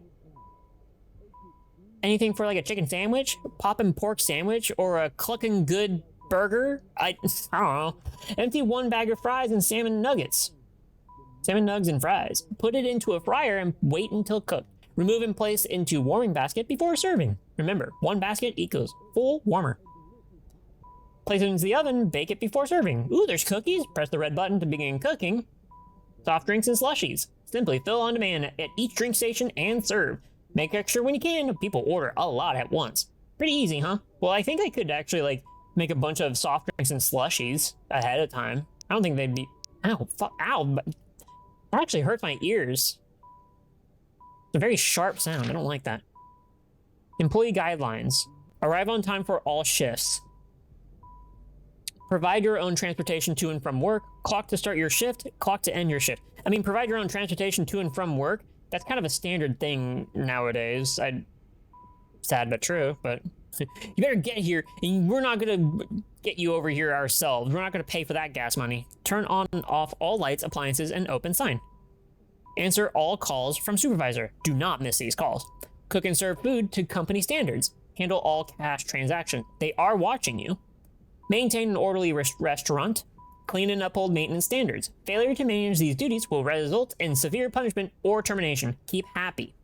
chicken sandwich, poppin' pork sandwich, or a clucking good burger? I don't know. Empty one bag of fries and salmon nuggets. Salmon nugs and fries. Put it into a fryer and wait until cooked. Remove and place into warming basket before serving. Remember, one basket equals full warmer. Place it into the oven, bake it before serving. Ooh, there's cookies. Press the red button to begin cooking. Soft drinks and slushies. Simply fill on demand at each drink station and serve. Make extra when you can. People order a lot at once. Pretty easy, huh? Well, I think I could actually, like, make a bunch of soft drinks and slushies ahead of time. I don't think they'd be... Ow, fuck, ow. That actually hurts my ears. It's a very sharp sound. I don't like that. Employee guidelines. Arrive on time for all shifts. Provide your own transportation to and from work. Clock to start your shift. Clock to end your shift. I mean, provide your own transportation to and from work. That's kind of a standard thing nowadays. Sad but true, but you better get here, and we're not gonna get you over here ourselves. We're not gonna pay for that gas money. Turn on and off all lights, appliances, and open sign. Answer all calls from supervisor. Do not miss these calls. Cook and serve food to company standards. Handle all cash transactions. They are watching you. Maintain an orderly restaurant. Clean and uphold maintenance standards. Failure to manage these duties will result in severe punishment or termination. Keep happy.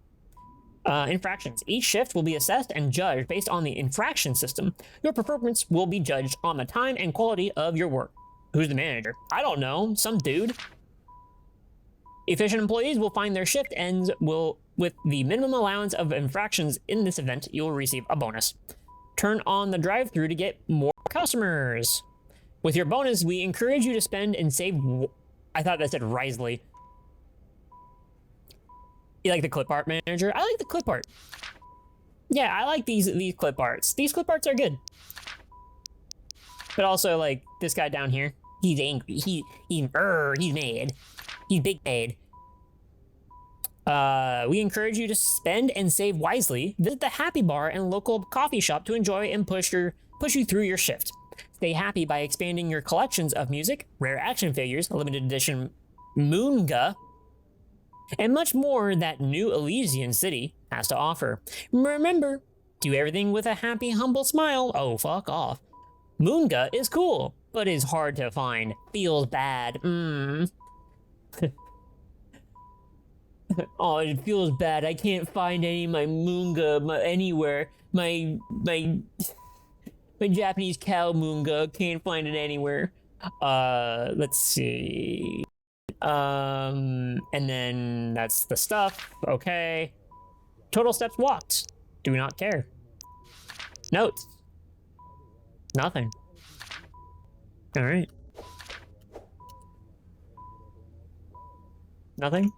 Infractions. Each shift will be assessed and judged based on the infraction system. Your performance will be judged on the time and quality of your work. Who's the manager? I don't know. Some dude. Efficient employees will find their shift ends with the minimum allowance of infractions in this event. You will receive a bonus. Turn on the drive-thru to get more customers. With your bonus, we encourage you to spend and save... I thought that said wisely. You like the clip art manager? I like the clip art. Yeah, I like these clip arts. These clip arts are good. But also, like, this guy down here, he's angry. He's mad. He's big mad. We encourage you to spend and save wisely. Visit the Happy Bar and local coffee shop to enjoy and push you through your shift. Stay happy by expanding your collections of music, rare action figures, limited edition Moonga, and much more that New Elysian City has to offer. Remember, do everything with a happy, humble smile. Oh, fuck off. Moonga is cool, but is hard to find. Feels bad. Oh, it feels bad. I can't find any of my Moonga anywhere. My Japanese cow Moonga, can't find it anywhere. Let's see. And then that's the stuff. Okay. Total steps walked. Do not care. Notes. Nothing. All right. Nothing.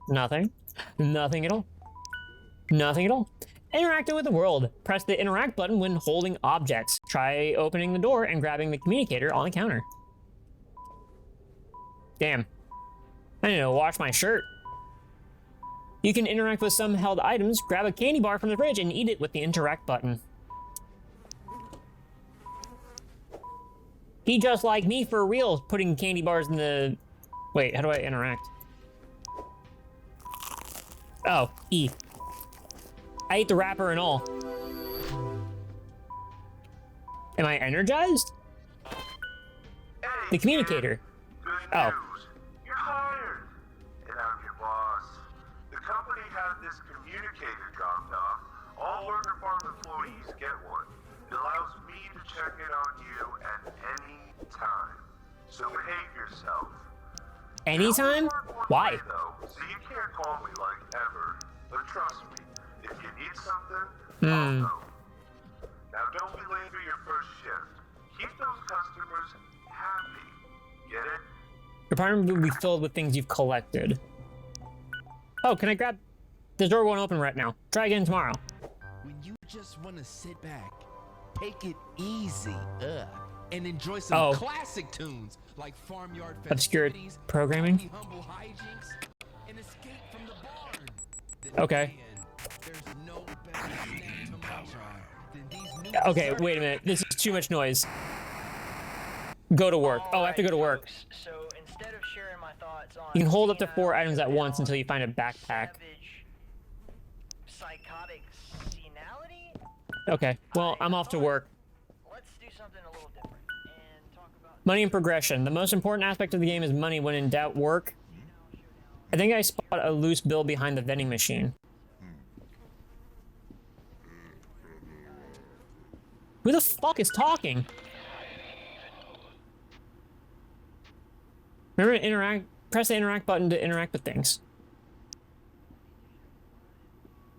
Nothing. Nothing at all. Nothing at all. Interacting with the world. Press the interact button when holding objects. Try opening the door and grabbing the communicator on the counter. Damn. I need to wash my shirt. You can interact with some held items. Grab a candy bar from the fridge and eat it with the interact button. He just like me for real, putting candy bars in the... Wait, how do I interact? Oh, E. I ate the wrapper and all. Am I energized? The communicator. Oh. You're hired. And I'm your boss. The company had this communicator dropped off. All Worker Farm employees get one. It allows me to check in on you at any time. So behave yourself. Anytime? Why? Though, so you can't call me like ever. But trust me, if you need something, I'll know. Now don't be late for your first shift. Keep those customers happy. Get it? Your apartment will be filled with things you've collected. Oh, can I grab... This door won't open right now. Try again tomorrow. When you just want to sit back, take it easy, and enjoy some classic tunes like Farmyard Obscure Festivities, programming. Humble Hijinks, and Escape from the Barn. Okay. There's no better snack to my child than these new Okay, wait a minute. This is too much noise. Go to work. Oh, I have to go to work. So instead of sharing my thoughts on You can hold up to 4 items at once until you find a backpack. Psychotic senility? Okay, well, I'm off to work. Let's do something a little different and talk about Money and progression. The most important aspect of the game is money. When in doubt, work. I think I spot a loose bill behind the vending machine. Who the fuck is talking? Remember to interact, press the interact button to interact with things.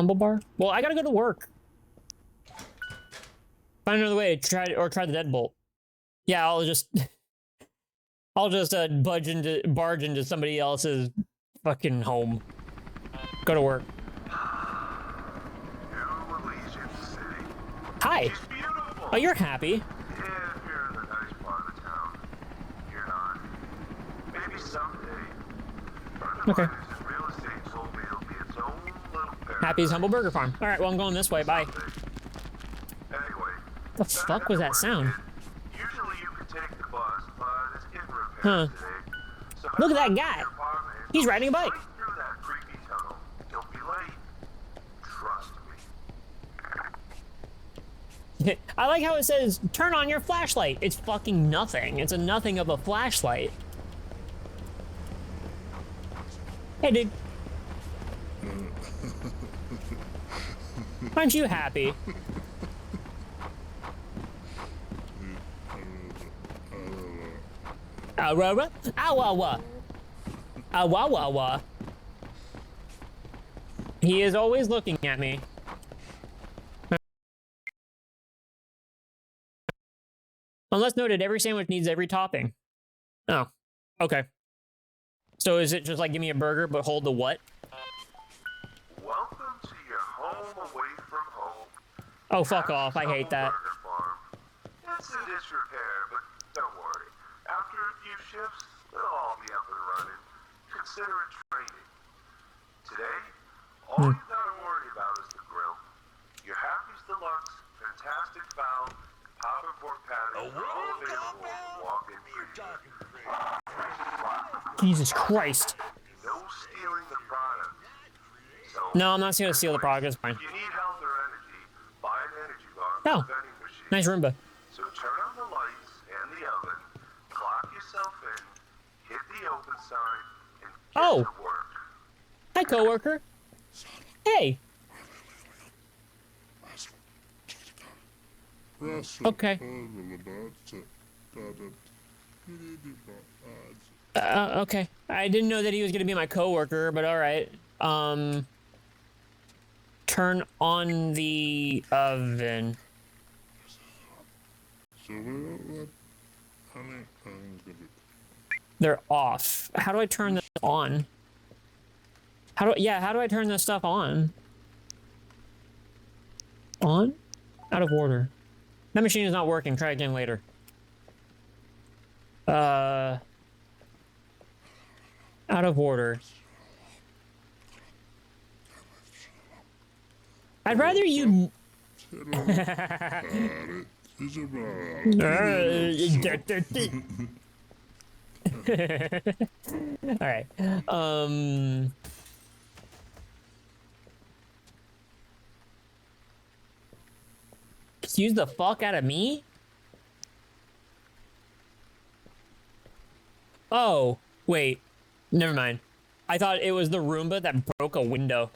Humble bar? Well, I gotta go to work. Find another way to try the deadbolt. Yeah, I'll just barge into somebody else's fucking home. Go to work. Hi. Oh, you're happy. Yeah, if you're in the nice part of the town. You're not. Maybe someday. Okay. Real estate told me it'll be its own little paradise. Happy's Humble Burger Farm. All right, well, I'm going this way. Bye. Anyway. The fuck was that sound? Usually you could take the bus, but it's getting repaired Huh. today. So Look at that head guy. to your apartment. He's riding a bike. Right through that creepy tunnel. Don't be late. Trust me. I like how it says, turn on your flashlight. It's fucking nothing. It's a nothing of a flashlight. Hey, dude. Aren't you happy? Aurora? Awawa. Awawawa. He is always looking at me. Unless noted, every sandwich needs every topping. Oh, okay. So is it just like give me a burger, but hold the what? Welcome to your home away from home. Oh, fuck off. I hate that. Burger Farm. It's in disrepair, but don't worry. After a few shifts, it'll all be up and running. Consider it training. Today, all you gotta worry about is the grill. Your Happy's Deluxe, Fantastic Fowl, Pop and Pork Patties are all available to walk in free. Jesus Christ. No stealing the product. So, No, I'm not gonna steal the product. It's fine. if you need health or energy, buy an energy bar Oh, from the vending machine. nice Roomba. So turn on the lights and the oven, clock yourself in, hit the open sign, and get Oh. to work. Hi, coworker. Hey. Okay. Okay. I didn't know that he was gonna be my coworker, but all right. Turn on the oven. They're off. How do I turn this on? How do I turn this stuff on? On? Out of order. That machine is not working. Try again later. Out of order. I'd rather you... Alright. Excuse the fuck out of me? Oh, wait. Never mind. I thought it was the Roomba that broke a window.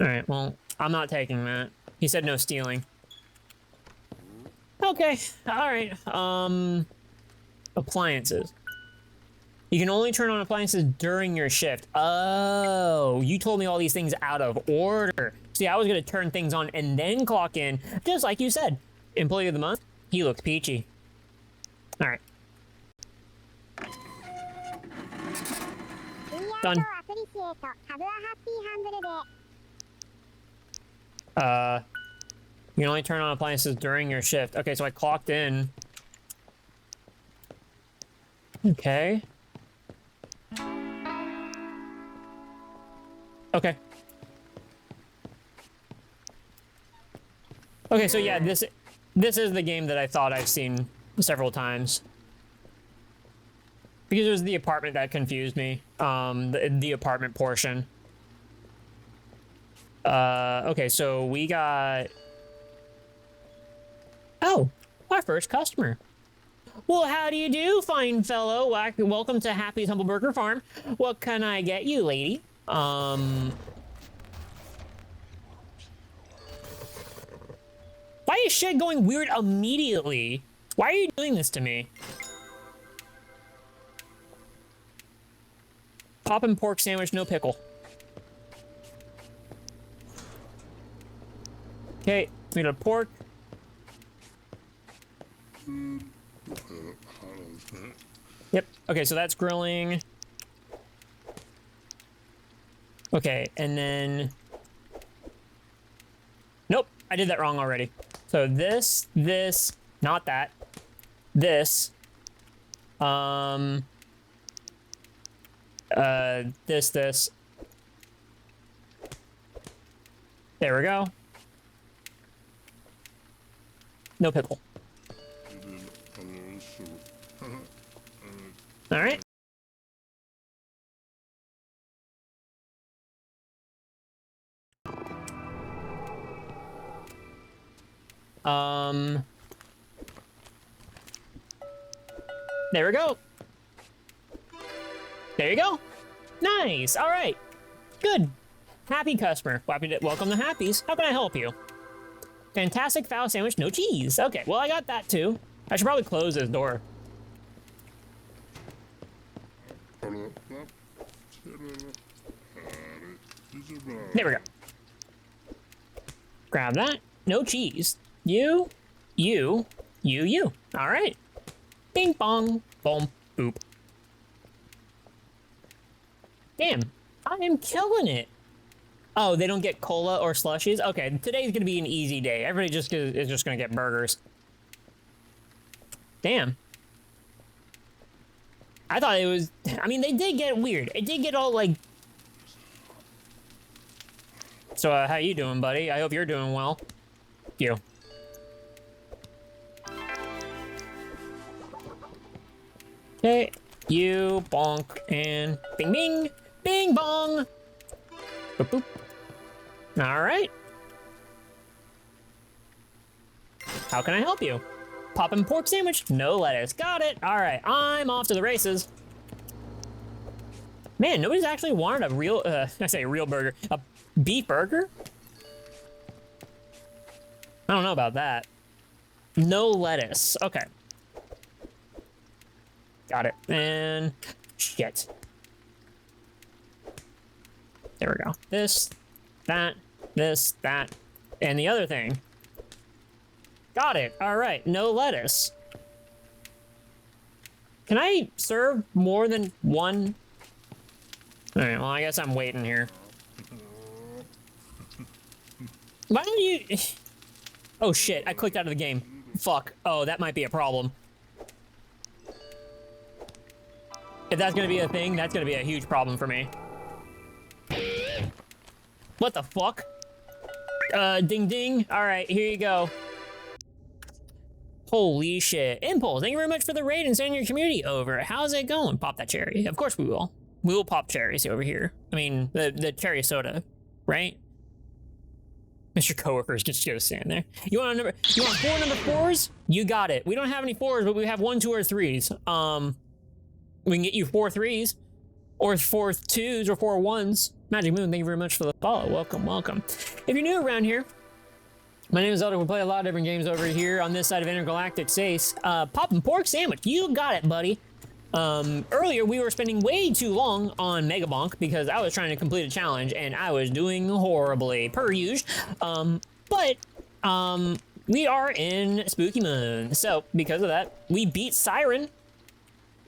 Alright, well, I'm not taking that. He said no stealing. Okay, alright. Appliances. You can only turn on appliances during your shift. Oh, you told me all these things out of order. See, I was gonna turn things on and then clock in, just like you said. Employee of the month? He looks peachy. Alright. Done. You can only turn on appliances during your shift. Okay, so I clocked in. Okay. Okay. Okay, so yeah, this is the game that I thought I've seen several times. Because it was the apartment that confused me. The apartment portion. Okay, so we got... Oh, our first customer. Well, how do you do, fine fellow? Welcome to Happy's Humble Burger Farm. What can I get you, lady? Why is shit going weird immediately? Why are you doing this to me? Poppin' pork sandwich, no pickle. Okay, we got pork. Yep. Okay, so that's grilling. Okay, and then... Nope, I did that wrong already. So this, not that. This. This. There we go. No pickle. All right. There we go. There you go. Nice. All right. Good. Happy customer. Welcome to Happy's. How can I help you? Fantastic fowl sandwich, no cheese. Okay, well, I got that too. I should probably close this door. There we go. Grab that. No cheese. You. All right. Bing bong. Boom. Boop. Damn. I am killing it. Oh, they don't get cola or slushies? Okay, today's gonna be an easy day. Everybody is just gonna get burgers. Damn. I thought it was... I mean, they did get weird. It did get all, like... So, how you doing, buddy? I hope you're doing well. You. Okay. You, bonk, and bing, bing, bing, bong. Boop, boop. All right. How can I help you? Poppin' pork sandwich, no lettuce. Got it. All right, I'm off to the races. Man, nobody's actually wanted a real, I say a real burger, a beef burger? I don't know about that. No lettuce. Okay. Got it. And shit. There we go. This, that, and the other thing. Got it. All right, no lettuce. Can I serve more than one? All right, well, I guess I'm waiting here. Why don't you... Oh, shit, I clicked out of the game. Fuck. Oh, that might be a problem. If that's gonna be a thing, that's gonna be a huge problem for me. What the fuck? Ding ding. All right, here you go. Holy shit. Impulse, thank you very much for the raid and sending your community over. How's it going? Pop that cherry. Of course we will. We will pop cherries over here. I mean, the cherry soda, right? Mr. Coworkers just go stand there. You want 4 number 4s? You got it. We don't have any 4s, but we have 1, 2, or 3s. We can get you 4 3s, or 4 2s, or 4 1s. Magic Moon, thank you very much for the follow. Welcome, welcome. If you're new around here, my name is Zelda. We play a lot of different games over here on this side of Intergalactic Space. Poppin' Pork Sandwich, you got it, buddy. Earlier we were spending way too long on Megabonk because I was trying to complete a challenge and I was doing horribly, per usual. But we are in Spooky Moon. So because of that, we beat Siren.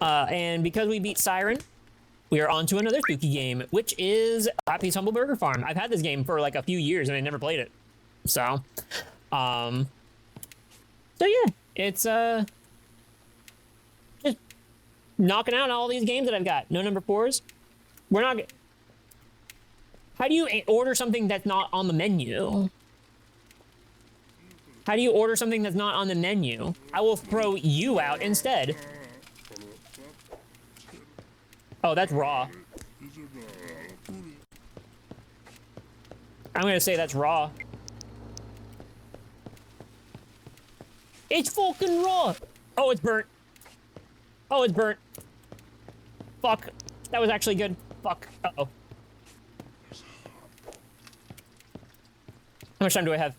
And because we beat Siren, we are on to another spooky game, which is Happy's Humble Burger Farm. I've had this game for like a few years and I never played it. So yeah, it's just knocking out all these games that I've got. No number 4s. We're not. How do you order something that's not on the menu? How do you order something that's not on the menu? I will throw you out instead. Oh, that's raw. I'm gonna say that's raw. It's fucking raw! Oh, it's burnt. Oh, it's burnt. Fuck. That was actually good. Fuck. Uh-oh. How much time do I have?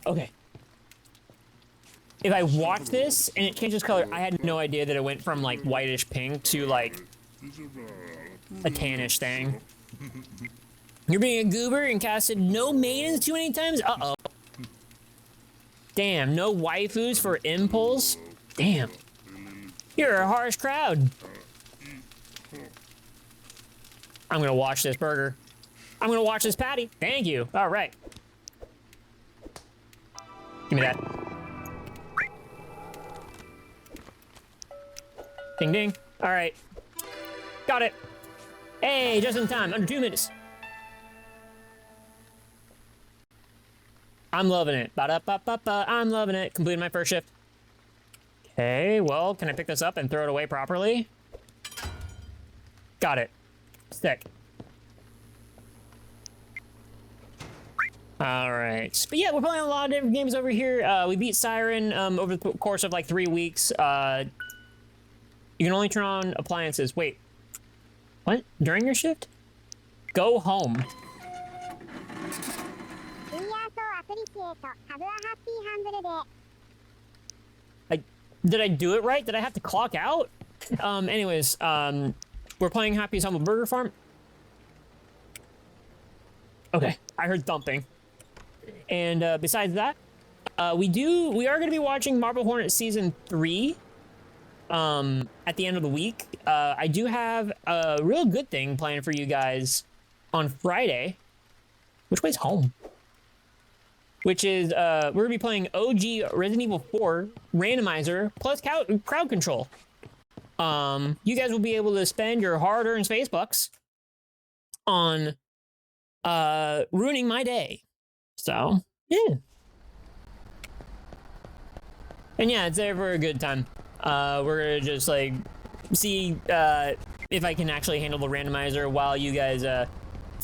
Okay. If I watch this and it changes color, I had no idea that it went from like whitish pink to like a tannish thing. You're being a goober and casted no maidens too many times? Uh-oh. Damn, no waifus for Impulse? Damn. You're a harsh crowd. I'm gonna watch this burger. I'm gonna watch this patty. Thank you. All right. Give me that. Ding ding. All right. Got it. Hey, just in time. Under 2 minutes. I'm loving it. Ba-da-ba-ba-ba. I'm loving it. Completed my first shift. Okay, well, can I pick this up and throw it away properly? Got it. Stick. All right. But yeah, we're playing a lot of different games over here. We beat Siren over the course of like 3 weeks. You can only turn on appliances. Wait. What? During your shift? Go home. Did I do it right? Did I have to clock out? Anyways, we're playing Happy's Humble Burger Farm. Okay, I heard thumping. And besides that, we are going to be watching Marble Hornet Season 3 at the end of the week. I do have a real good thing planned for you guys on Friday. Which way's home? Which is, we're going to be playing OG Resident Evil 4 Randomizer plus crowd control. You guys will be able to spend your hard-earned space bucks on ruining my day. So, yeah. And yeah, it's there for a good time. We're going to just, like, see if I can actually handle the randomizer while you guys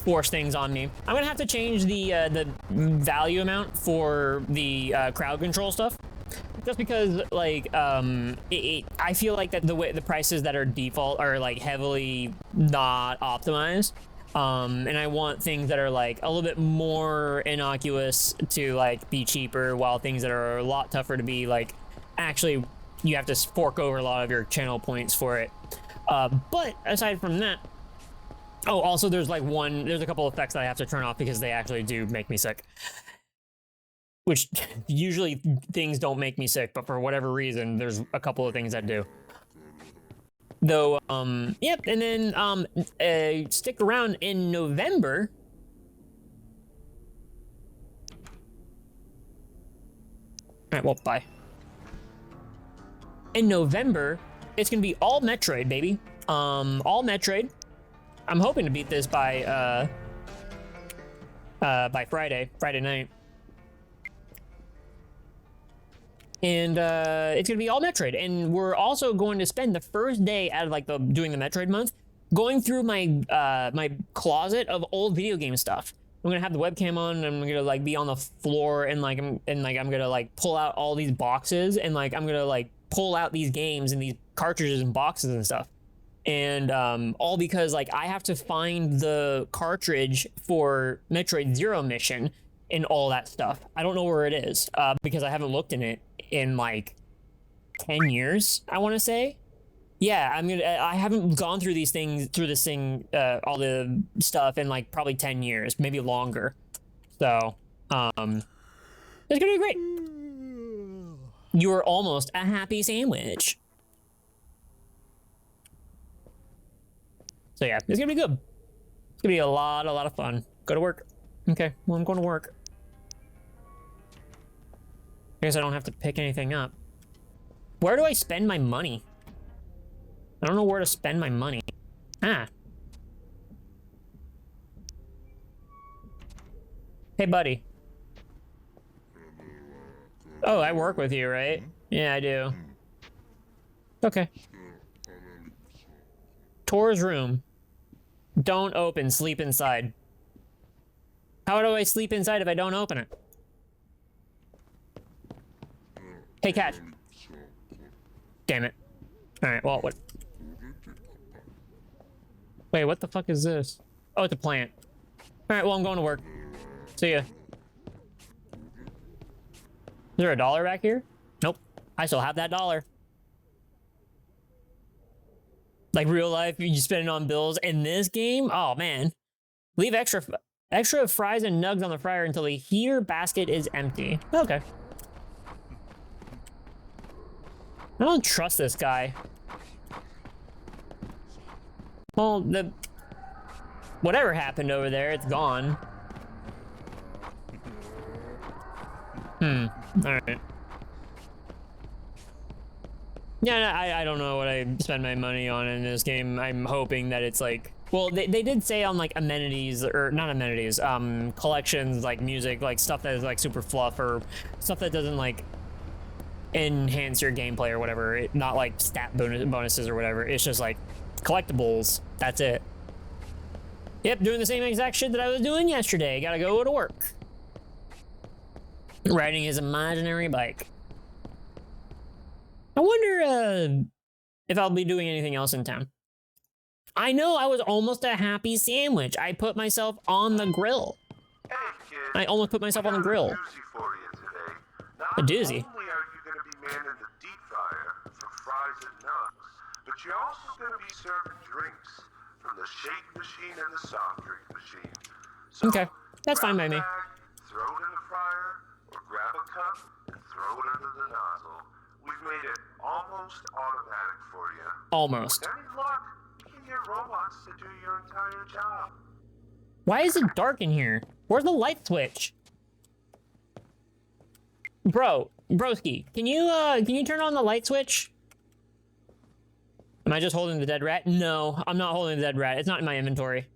force things on me. I'm gonna have to change the value amount for the crowd control stuff, just because like I feel like that the prices that are default are like heavily not optimized, and I want things that are like a little bit more innocuous to like be cheaper, while things that are a lot tougher to be like actually you have to fork over a lot of your channel points for it. But aside from that. Oh, also there's a couple effects that I have to turn off because they actually do make me sick. which usually things don't make me sick, but for whatever reason, there's a couple of things that do. Though, yep, and then, stick around in November. All right, well, bye. In November, it's gonna be all Metroid, baby. All Metroid. I'm hoping to beat this by Friday night. And it's gonna be all Metroid, and we're also going to spend the first day out of like doing the Metroid month going through my my closet of old video game stuff. I'm gonna have the webcam on, and I'm gonna like be on the floor, and I'm gonna like pull out all these boxes, and like I'm gonna like pull out these games and these cartridges and boxes and stuff, and all because like I have to find the cartridge for Metroid Zero Mission and all that stuff. I don't know where it is because I haven't looked in it in like 10 years, I want to say. Yeah, I haven't gone through this thing, all the stuff in like probably 10 years, maybe longer. So, it's gonna be great. You are almost a happy sandwich. So yeah, it's gonna be good. It's gonna be a lot of fun. Go to work. Okay, well, I'm going to work. I guess I don't have to pick anything up. Where do I spend my money? I don't know where to spend my money. Ah. Hey, buddy. Oh, I work with you, right? Yeah, I do. Okay. Tor's room. Don't open, sleep inside. How do I sleep inside if I don't open it? Hey, cat. Damn it. Alright, well, what? Wait, what the fuck is this? Oh, it's a plant. Alright, well, I'm going to work. See ya. Is there a dollar back here? Nope. I still have that dollar. Like real life, you spend it on bills. In this game? Oh, man. Leave extra fries and nugs on the fryer until the heater basket is empty. Okay. I don't trust this guy. Well, whatever happened over there, it's gone. Alright. Yeah, no, I don't know what I spend my money on in this game. I'm hoping that it's like... Well, they did say on, like, amenities, or not amenities, collections, like, music, like, stuff that is, like, super fluff, or stuff that doesn't, like, enhance your gameplay or whatever. Not, like, stat bonuses or whatever. It's just, like, collectibles. That's it. Yep, doing the same exact shit that I was doing yesterday. Gotta go to work. Riding his imaginary bike. I wonder, if I'll be doing anything else in town. I know I was almost a happy sandwich. I put myself on the grill. Hey, kid. I almost put myself on the grill. A doozy for you today. A doozy? Not only are you going to be manning the deep fryer for fries and nugs, but you're also going to be serving drinks from the shake machine and the soft drink machine. So Okay, that's fine by me. Throw it in the fryer, or grab a cup and throw it under the nozzle. We've made it almost automatic for you. Almost. With any luck, you can get robots to do your entire job. Why is it dark in here? Where's the light switch? Broski, can you turn on the light switch? Am I just holding the dead rat? No, I'm not holding the dead rat. It's not in my inventory.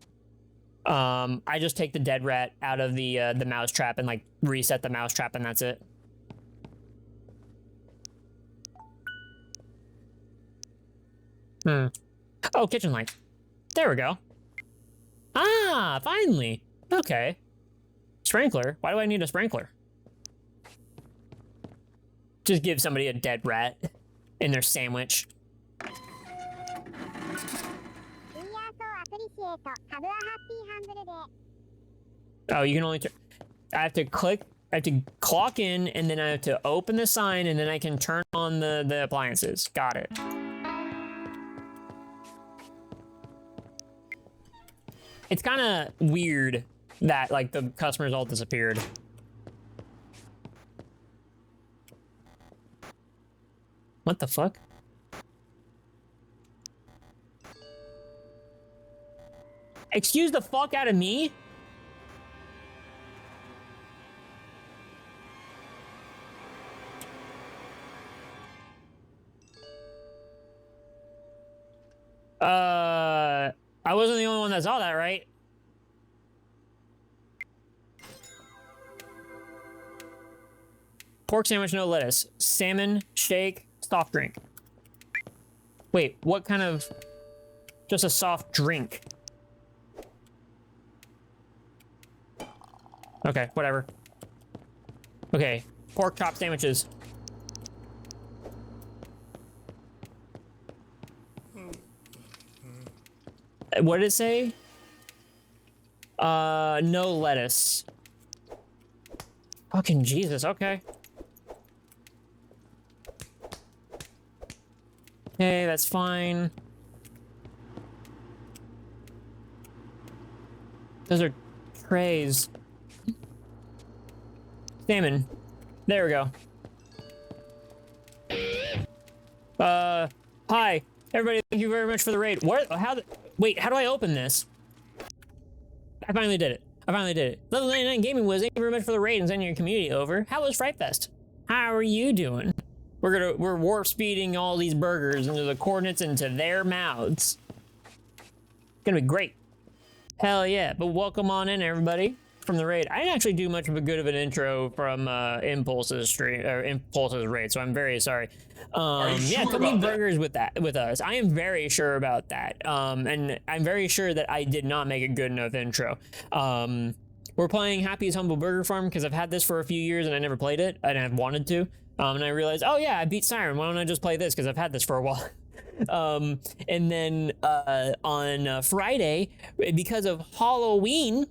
I just take the dead rat out of the mouse trap and like reset the mouse trap, and that's it. Oh, kitchen light. There we go. Ah, finally. Okay. Sprinkler? Why do I need a sprinkler? Just give somebody a dead rat in their sandwich. Oh, you can only I have to clock in, and then I have to open the sign, and then I can turn on the appliances. Got it. It's kind of weird that, like, the customers all disappeared. What the fuck? Excuse the fuck out of me? I wasn't the only one that saw that, right? Pork sandwich, no lettuce. Salmon, shake, soft drink. Wait, what kind of... Just a soft drink. Okay, whatever. Okay, pork chop sandwiches. What did it say? No lettuce. Fucking Jesus, okay. Okay, that's fine. Those are trays. Salmon. There we go. Hi. Everybody, thank you very much for the raid. What? Wait, how do I open this? I finally did it. I finally did it. Level 99 Gaming was, thank you very much for the raid and sending your community over. How was Fright Fest? How are you doing? We're warp speeding all these burgers into the coordinates into their mouths. It's gonna be great. Hell yeah, but welcome on in, everybody, from the raid. I didn't actually do much of a good of an intro from Impulse's stream or Impulse's raid, so I'm very sorry. Yeah, come eat burgers with us. I am very sure about that. And I'm very sure that I did not make a good enough intro. We're playing Happy's Humble Burger Farm because I've had this for a few years and I never played it, and I've wanted to. And I realized, oh yeah, I beat Siren. Why don't I just play this? Because I've had this for a while. And then on Friday, because of Halloween,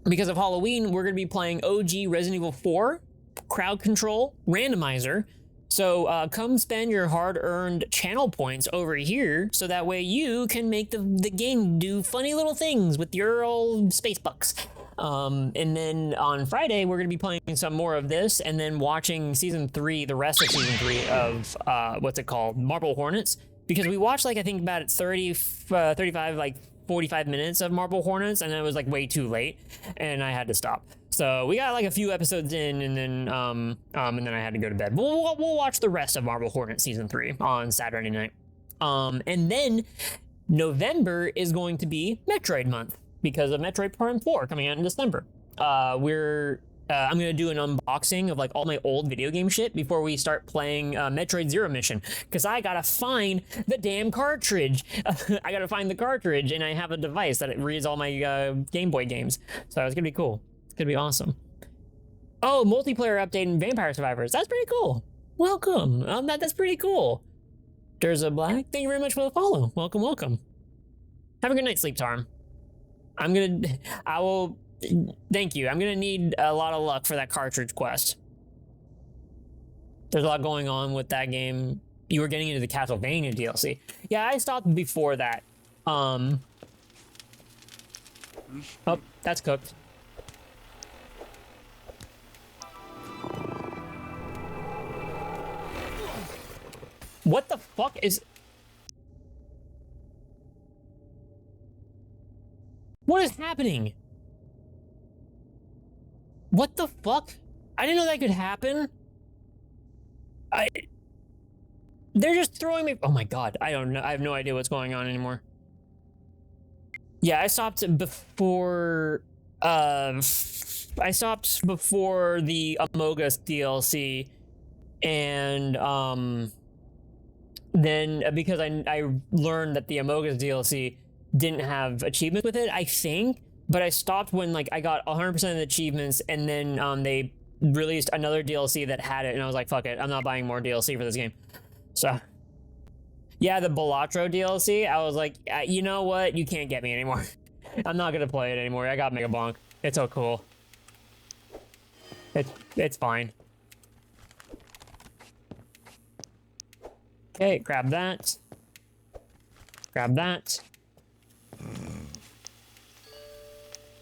we're going to be playing OG Resident Evil 4 Crowd Control Randomizer. So come spend your hard-earned channel points over here, so that way you can make the game do funny little things with your old space bucks. And then on Friday, we're going to be playing some more of this and then watching season 3, the rest of season 3 of, what's it called? Marble Hornets. Because we watched, like, I think about 35, like, 45 minutes of Marble Hornets, and it was, like, way too late, and I had to stop. So we got, like, a few episodes in, and then I had to go to bed. We'll watch the rest of Marble Hornets season 3 on Saturday night. And then November is going to be Metroid month, because of Metroid Prime 4 coming out in December. I'm gonna do an unboxing of like all my old video game shit before we start playing Metroid Zero Mission, because I gotta find the damn cartridge. I gotta find the cartridge, and I have a device that reads all my Game Boy games. So it's gonna be cool. It's gonna be awesome. Oh, multiplayer update in Vampire Survivors. That's pretty cool. Welcome. That's pretty cool. There's a Black. Thank you very much for the follow. Welcome, welcome. Have a good night, Sleep Tarm. Thank you. I'm gonna need a lot of luck for that cartridge quest. There's a lot going on with that game. You were getting into the Castlevania DLC. Yeah, I stopped before that. Oh, that's cooked. What the fuck is... What is happening? What the fuck? I didn't know that could happen. They're just throwing me... Oh my god, I don't know. I have no idea what's going on anymore. Yeah, I stopped before... I stopped before the Among Us DLC. And, then, because I learned that the Among Us DLC didn't have achievements with it, I think. But I stopped when, like, I got 100% of the achievements, and then they released another DLC that had it, and I was like, fuck it, I'm not buying more DLC for this game. So, yeah, the Balatro DLC, I was like, you know what? You can't get me anymore. I'm not gonna play it anymore. I got Megabonk. It's so cool. It's fine. Okay, grab that. Grab that.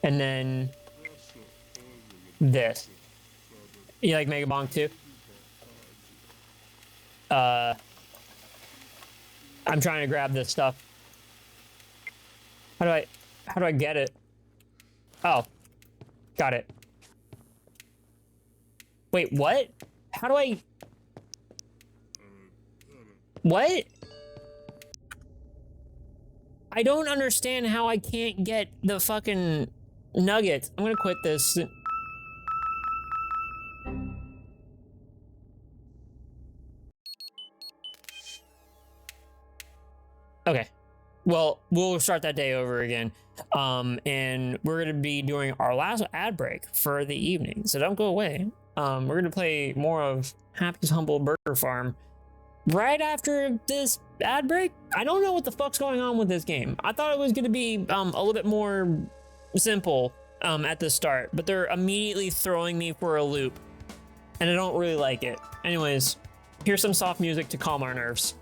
And then this. You like Megabonk too? I'm trying to grab this stuff. How do I get it? Oh, got it. Wait, what? How do I? What? I don't understand how I can't get the fucking nuggets. I'm gonna quit this. Okay. Well, we'll start that day over again. And we're gonna be doing our last ad break for the evening. So don't go away. We're gonna play more of Happy's Humble Burger Farm right after this ad break. I don't know what the fuck's going on with this game. I thought it was gonna be a little bit more simple at the start, but they're immediately throwing me for a loop, and I don't really like it. Anyways, here's some soft music to calm our nerves.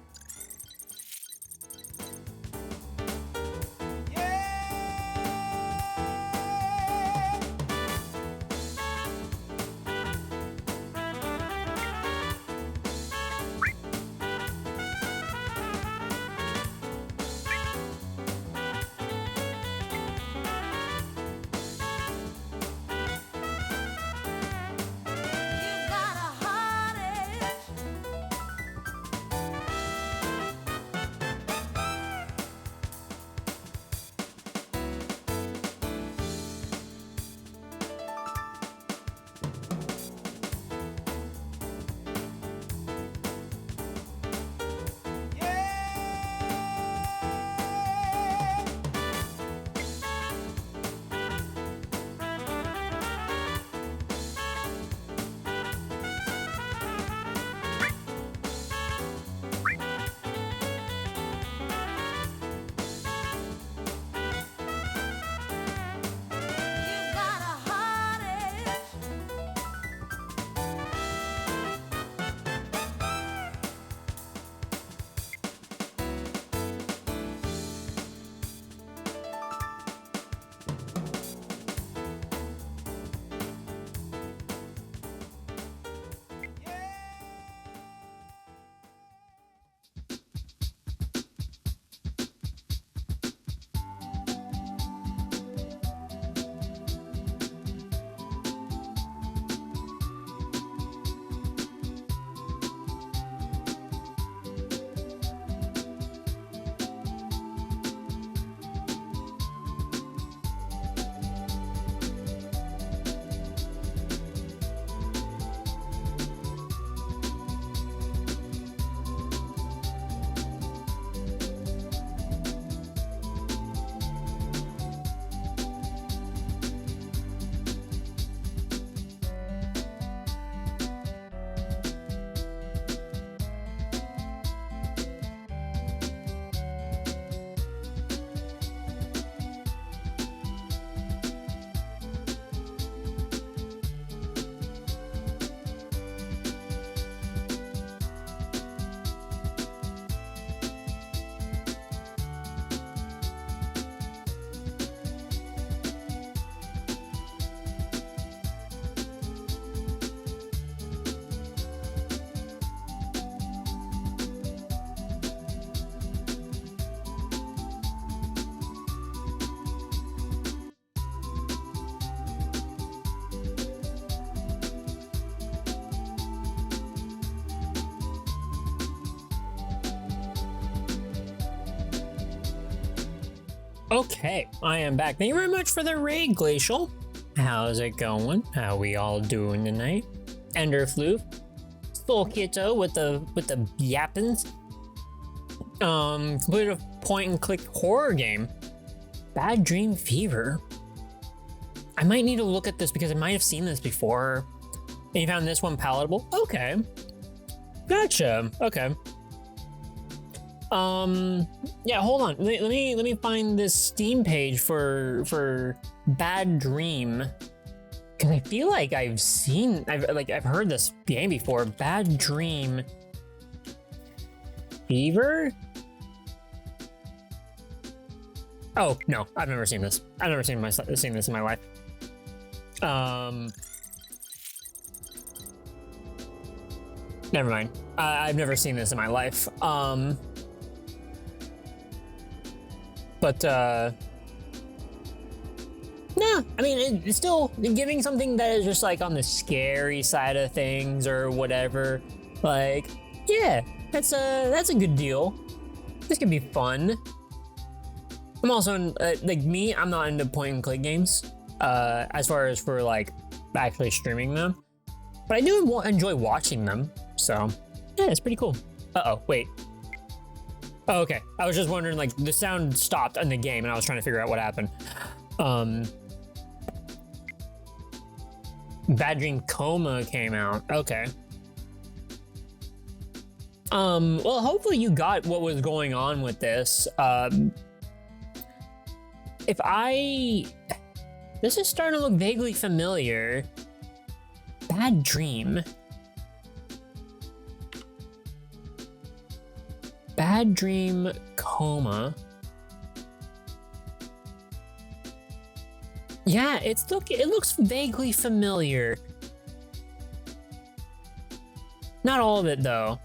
Okay, I am back. Thank you very much for the raid, Glacial. How's it going? How we all doing tonight? Enderfloof, Soul Kito with the yappins. Completed a point and click horror game. Bad Dream Fever. I might need to look at this because I might have seen this before. And you found this one palatable? Okay. Gotcha. Okay. Yeah, hold on. Let me find this Steam page for Bad Dream. Cause I feel like I've heard this game before. Bad Dream Fever? Oh no, I've never seen this. I've never seen this in my life. Never mind. I've never seen this in my life. But nah, I mean, it's still giving something that is just like on the scary side of things or whatever. Like, yeah, that's a good deal. This could be fun. I'm also like me. I'm not into point and click games. As far as for like actually streaming them, but I do enjoy watching them. So yeah, it's pretty cool. Uh-oh, wait. Oh, okay. I was just wondering, like, the sound stopped in the game and I was trying to figure out what happened. Bad Dream Coma came out. Okay. Well, hopefully you got what was going on with this. This is starting to look vaguely familiar. Bad Dream. Bad Dream Coma. Yeah, it looks vaguely familiar. Not all of it though.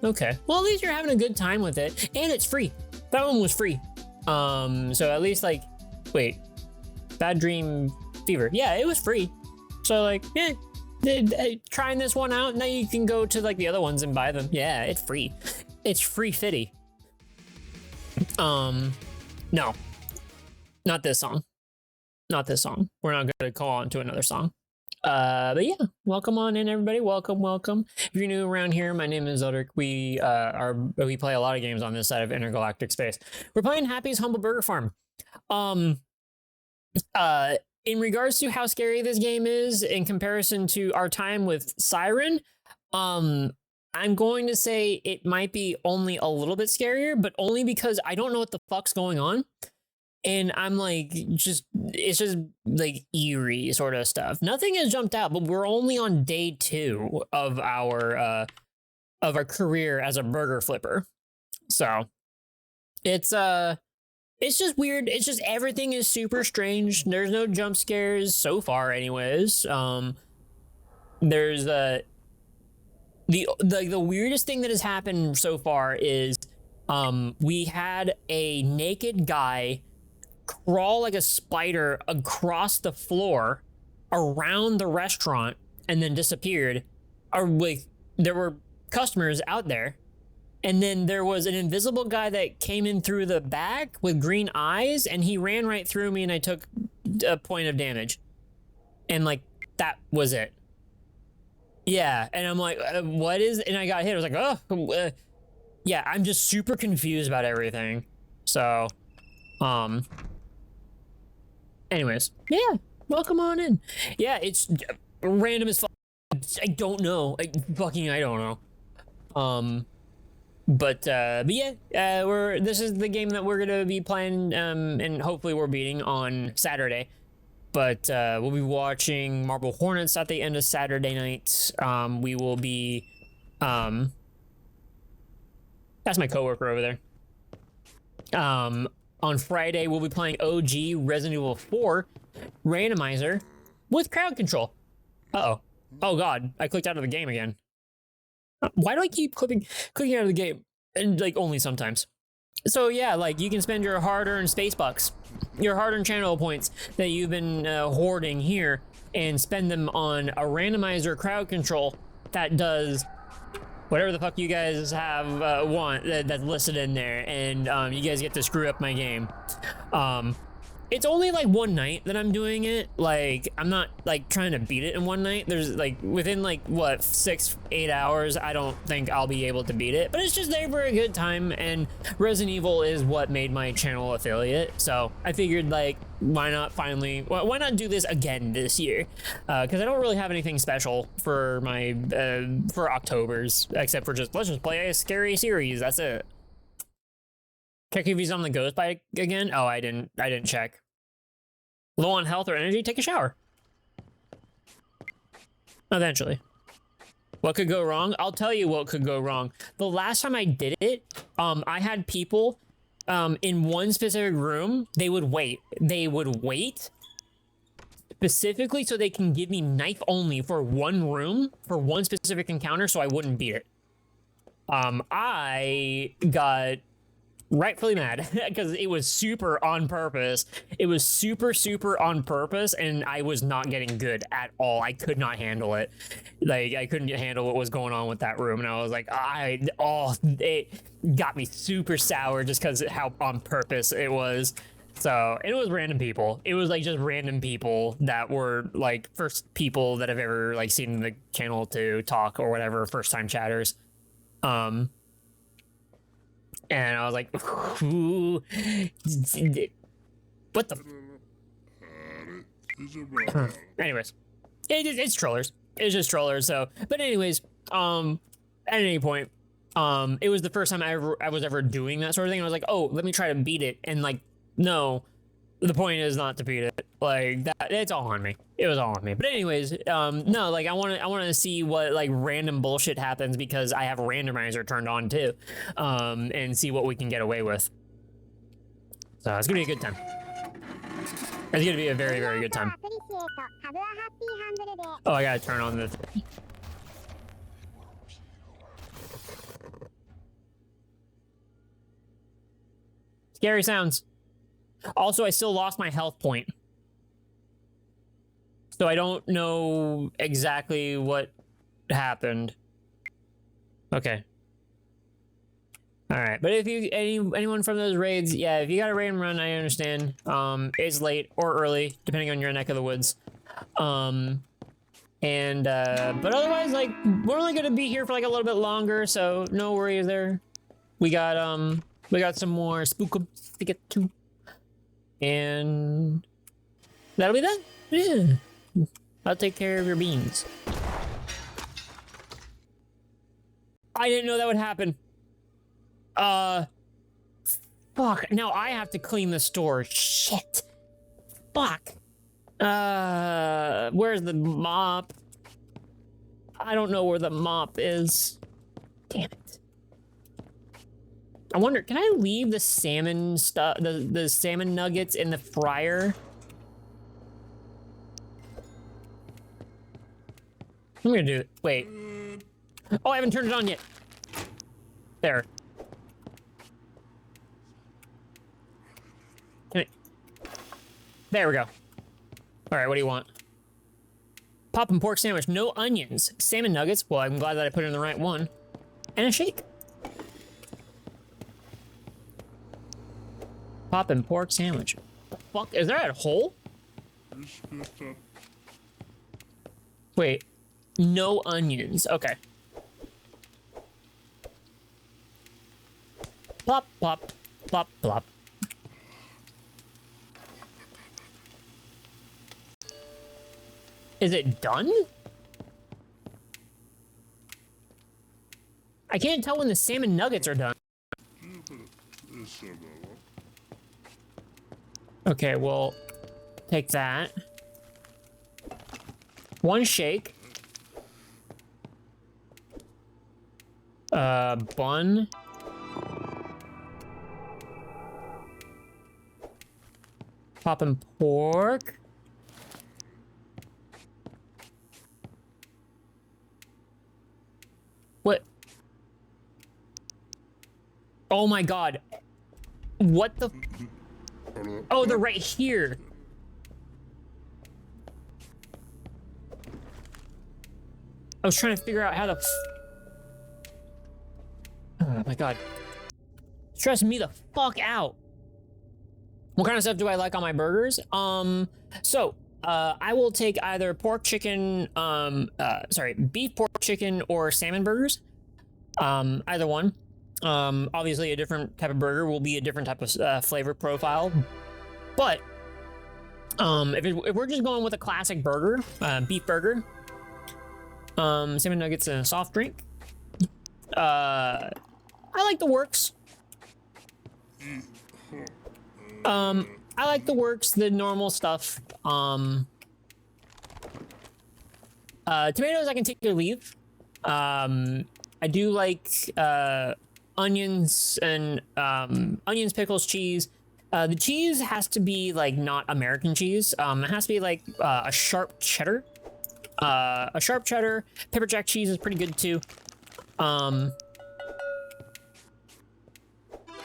Okay. Well, at least you're having a good time with it, and it's free. That one was free. So at least like, wait, Bad Dream Fever. Yeah, it was free. So like, yeah, trying this one out. Now you can go to like the other ones and buy them. Yeah, it's free. It's free fitty. No, not this song. Not this song. We're not going to call on to another song. But yeah, welcome on in, everybody. Welcome. If you're new around here, my name is Eldrick. We play a lot of games on this side of intergalactic space. We're playing Happy's Humble Burger Farm. In regards to how scary this game is in comparison to our time with Siren, I'm going to say it might be only a little bit scarier, but only because I don't know what the fuck's going on. And I'm like, it's just like eerie sort of stuff. Nothing has jumped out, but we're only on day 2 of our career as a burger flipper. So it's just weird. It's just everything is super strange. There's no jump scares so far anyways. There's the weirdest thing that has happened so far is we had a naked guy crawl like a spider across the floor around the restaurant and then disappeared. Or like there were customers out there, and then there was an invisible guy that came in through the back with green eyes, and he ran right through me and I took a point of damage. And like that was it. Yeah, and I'm like, what is, and I got hit. I was like, oh, yeah, I'm just super confused about everything. So, anyways, yeah, welcome on in. Yeah, it's random as fuck. I don't know. I don't know. But yeah, this is the game that we're gonna be playing, and hopefully we're beating on Saturday. But we'll be watching Marble Hornets at the end of Saturday night. We will be, that's my coworker over there. On Friday, we'll be playing OG Resident Evil 4 Randomizer with crowd control. Uh-oh. Oh god, I clicked out of the game again. Why do I keep clicking out of the game? And like only sometimes. So yeah, like you can spend your hard-earned space bucks, your hard-earned channel points that you've been hoarding here, and spend them on a randomizer crowd control that does whatever the fuck you guys have want that's listed in there, and you guys get to screw up my game. It's only like one night that I'm doing it. Like I'm not like trying to beat it in one night. There's like within like what 6-8 hours, I don't think I'll be able to beat it, but it's just there for a good time. And Resident Evil is what made my channel affiliate, so I figured like why not do this again this year, because I don't really have anything special for my for October's except for let's just play a scary series. That's it. Check if he's on the ghost bike again. Oh, I didn't check. Low on health or energy? Take a shower. Eventually. What could go wrong? I'll tell you what could go wrong. The last time I did it, I had people in one specific room. They would wait specifically so they can give me knife only for one room, for one specific encounter, so I wouldn't beat it. I got rightfully mad because it was super on purpose. It was super on purpose, and I was not getting good at all. I could not handle it. Like, I couldn't handle what was going on with that room, and I was like, it got me super sour just because how on purpose it was. So, and it was random people. It was like just random people that were like first people that I've ever like seen the channel to talk or whatever, first time chatters. And I was like, ooh, what the? Anyways, it's trollers. It's just trollers. So, but anyways, at any point, it was the first time I was ever doing that sort of thing. I was like, oh, let me try to beat it, and like, no, the point is not to beat it. Like that, it's all on me. It was all on me. But anyways, no, like I want to see what like random bullshit happens because I have randomizer turned on too, and see what we can get away with. So it's gonna be a good time. It's gonna be a very good time. Oh, I gotta turn on the. Scary sounds. Also, I still lost my health point. So I don't know exactly what happened. Okay. Alright, but if you anyone from those raids, yeah, if you got a raid and run, I understand. It's late or early, depending on your neck of the woods. But otherwise, like, we're only gonna be here for like a little bit longer, so no worries there. We got some more spookums to get to. And that'll be that. Yeah. I'll take care of your beans. I didn't know that would happen. Fuck. Now I have to clean the store. Shit. Fuck. Where's the mop? I don't know where the mop is. Damn it. I wonder, can I leave the salmon stuff, the salmon nuggets in the fryer? I'm gonna do it. Wait. Oh, I haven't turned it on yet. There. There we go. All right, what do you want? Poppin' pork sandwich, no onions. Salmon nuggets, well, I'm glad that I put in the right one. And a shake. Poppin' pork sandwich. The fuck? Is there a hole? Wait. No onions. Okay. Plop, plop, plop, plop. Is it done? I can't tell when the salmon nuggets are done. Okay, well, take that. One shake. Bun. Poppin' pork. What? Oh my god. What the? Oh, they're right here. I was trying to figure out how to. Oh my god. Stressing me the fuck out. What kind of stuff do I like on my burgers? I will take either beef, pork, chicken, or salmon burgers. Either one. Obviously a different type of burger will be a different type of flavor profile. But, if we're just going with a classic burger, beef burger, salmon nuggets and a soft drink, I like the works. I like the works, the normal stuff. Tomatoes I can take or leave. I do like onions and onions, pickles, cheese. The cheese has to be like not American cheese. It has to be like a sharp cheddar. Pepper jack cheese is pretty good too.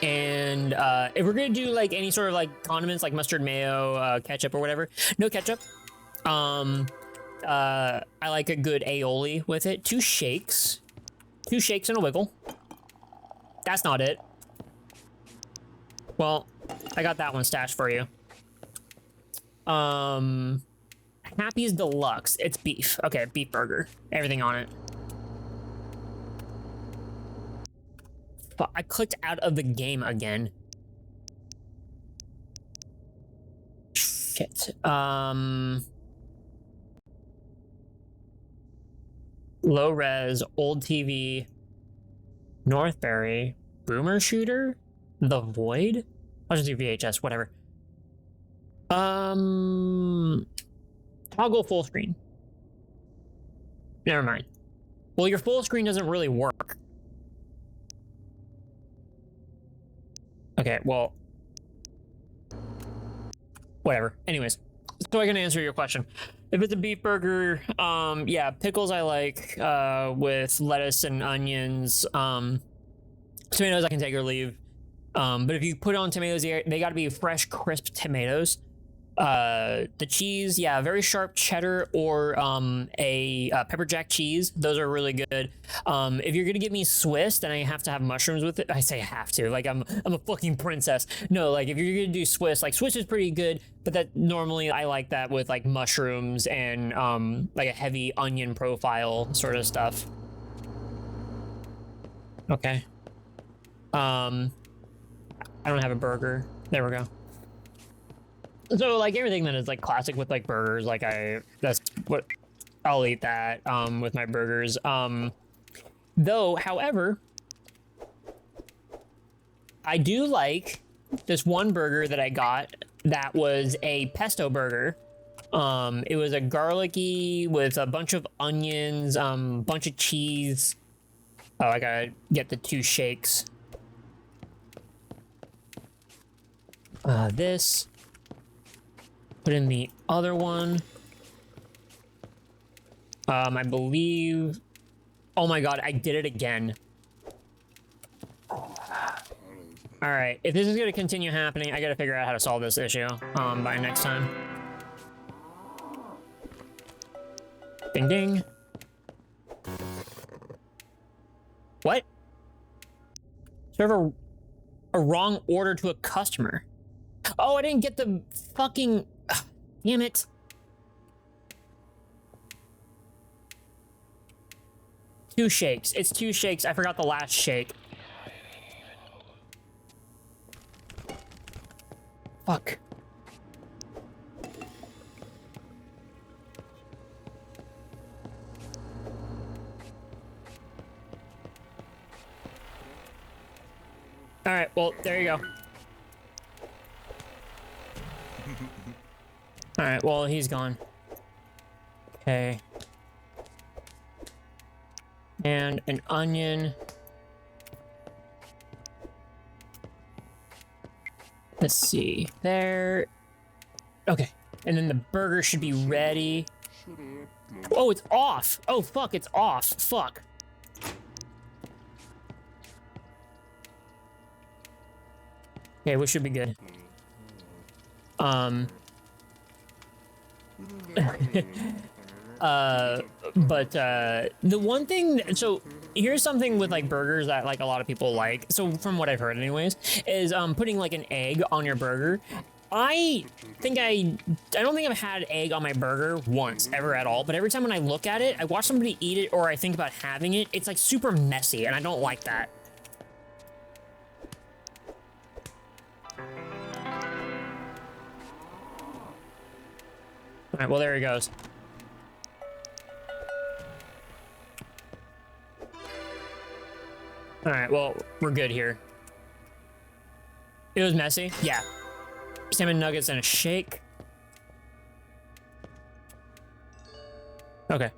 And if we're gonna do like any sort of like condiments, like mustard, mayo, ketchup, or whatever, no ketchup. I like a good aioli with it. 2 shakes and a wiggle. That's not it. Well, I got that one stashed for you. Happy's Deluxe. It's beef. Okay, beef burger. Everything on it. But I clicked out of the game again. Shit. Low res, old TV, Northbury, Boomer Shooter, The Void. I'll just do VHS, whatever. Toggle full screen. Never mind. Well, your full screen doesn't really work. Okay, well, whatever. Anyways, so I can answer your question. If it's a beef burger, yeah, pickles I like, with lettuce and onions. Tomatoes I can take or leave. But if you put on tomatoes, they gotta be fresh, crisp tomatoes. The cheese, yeah, very sharp cheddar or a pepper jack cheese. Those are really good. If you're gonna give me Swiss, then I have to have mushrooms with it. I say I have to, like I'm a fucking princess. No, like if you're gonna do Swiss, like Swiss is pretty good, but that normally I like that with like mushrooms and like a heavy onion profile sort of stuff. Okay. I don't have a burger. There we go. So like everything that is like classic with like burgers, like that's what I'll eat that with my burgers. Though, however, I do like this one burger that I got that was a pesto burger. It was a garlicky with a bunch of onions, bunch of cheese. Oh, I gotta get the 2 shakes. This. Put in the other one. I believe... Oh my god, I did it again. Alright, if this is gonna continue happening, I gotta figure out how to solve this issue, by next time. Ding ding. What? Serve a wrong order to a customer. Oh, I didn't get the fucking... Ugh, damn it. Two shakes. It's 2 shakes. I forgot the last shake. Fuck. Alright, well, there you go. Alright, well, he's gone. Okay. And an onion. Let's see. There. Okay. And then the burger should be ready. Oh, it's off. Oh, fuck, it's off. Fuck. Okay, we should be good. The one thing, so here's something with like burgers that like a lot of people like, so from what I've heard anyways, is putting like an egg on your burger. I don't think I've had egg on my burger once ever at all, but every time when I look at it, I watch somebody eat it or I think about having it, it's like super messy and I don't like that. Alright, well there he goes. Alright, well, we're good here. It was messy? Yeah. Salmon nuggets and a shake. Okay.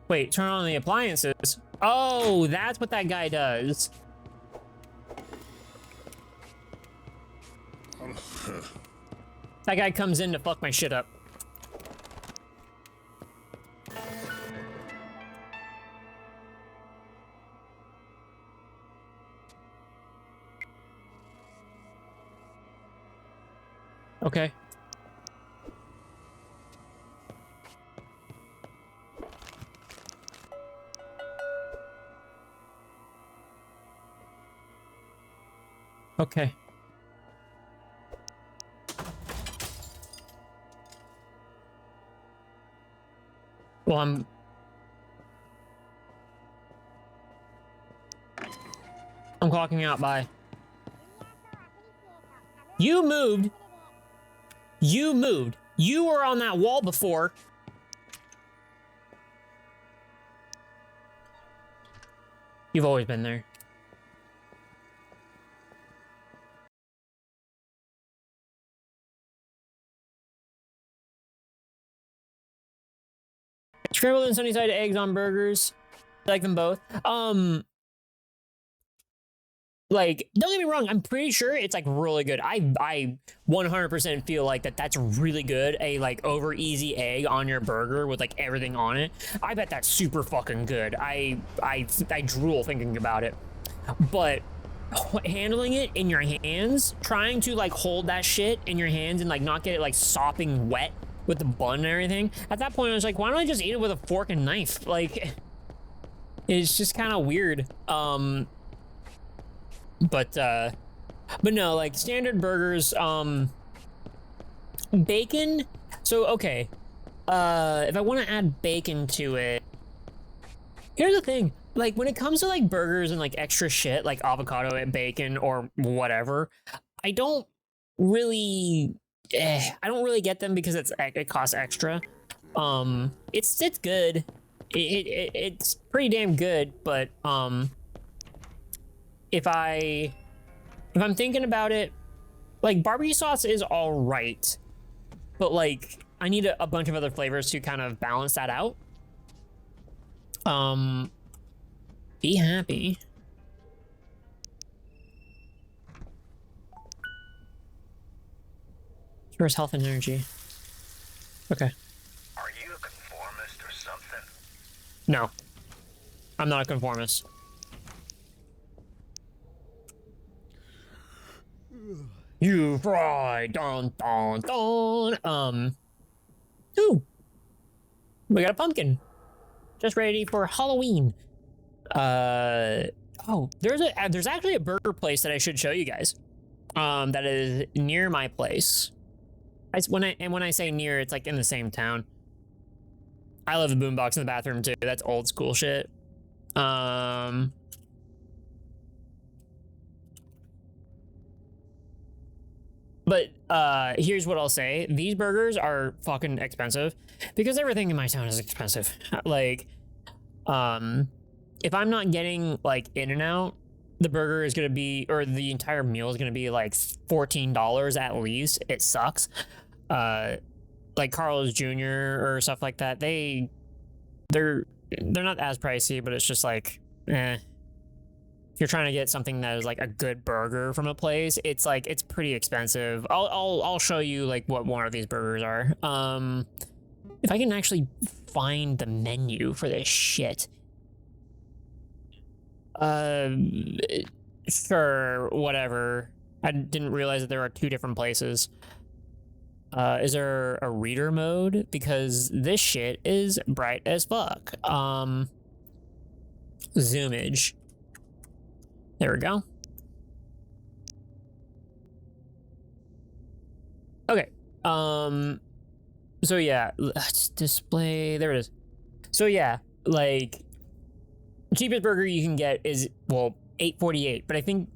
Wait, turn on the appliances. Oh, that's what that guy does. That guy comes in to fuck my shit up. Okay. Okay. Well, I'm clocking out. Bye. You moved. You moved. You were on that wall before. You've always been there. Scrambled and sunny side eggs on burgers. I like them both. Like, don't get me wrong, I'm pretty sure it's like really good. I 100% feel like that's really good. A like over easy egg on your burger with like everything on it. I bet that's super fucking good. I drool thinking about it. But handling it in your hands, trying to like hold that shit in your hands and like not get it like sopping wet with the bun and everything. At that point, I was like, why don't I just eat it with a fork and knife? Like, it's just kind of weird. But no, like standard burgers, bacon. So, okay. If I want to add bacon to it, here's the thing. Like when it comes to like burgers and like extra shit, like avocado and bacon or whatever, I don't really get them because it costs extra. It's good. It's pretty damn good, but if I'm thinking about it, like barbecue sauce is all right, but like I need a bunch of other flavors to kind of balance that out. Be happy. Where's health and energy? Okay. Are you a conformist or something? No, I'm not a conformist. You fry, dun dun dun. Ooh, we got a pumpkin, just ready for Halloween. Oh, there's actually a burger place that I should show you guys. That is near my place. When I say near, it's like in the same town. I love the boombox in the bathroom too. That's old school shit. But here's what I'll say. These burgers are fucking expensive because everything in my town is expensive. Like, if I'm not getting like In-N-Out, the burger is gonna be, or the entire meal is gonna be like $14 at least. It sucks. Like Carl's Jr. or stuff like that. They're not as pricey, but it's just like, eh. If you're trying to get something that is like a good burger from a place, it's like it's pretty expensive. I'll show you like what one of these burgers are. If I can actually find the menu for this shit. Sure, whatever. I didn't realize that there are two different places. Is there a reader mode? Because this shit is bright as fuck. Zoomage. There we go. Okay. So yeah, let's display. There it is. So yeah, like cheapest burger you can get is, well, $8.48, but I think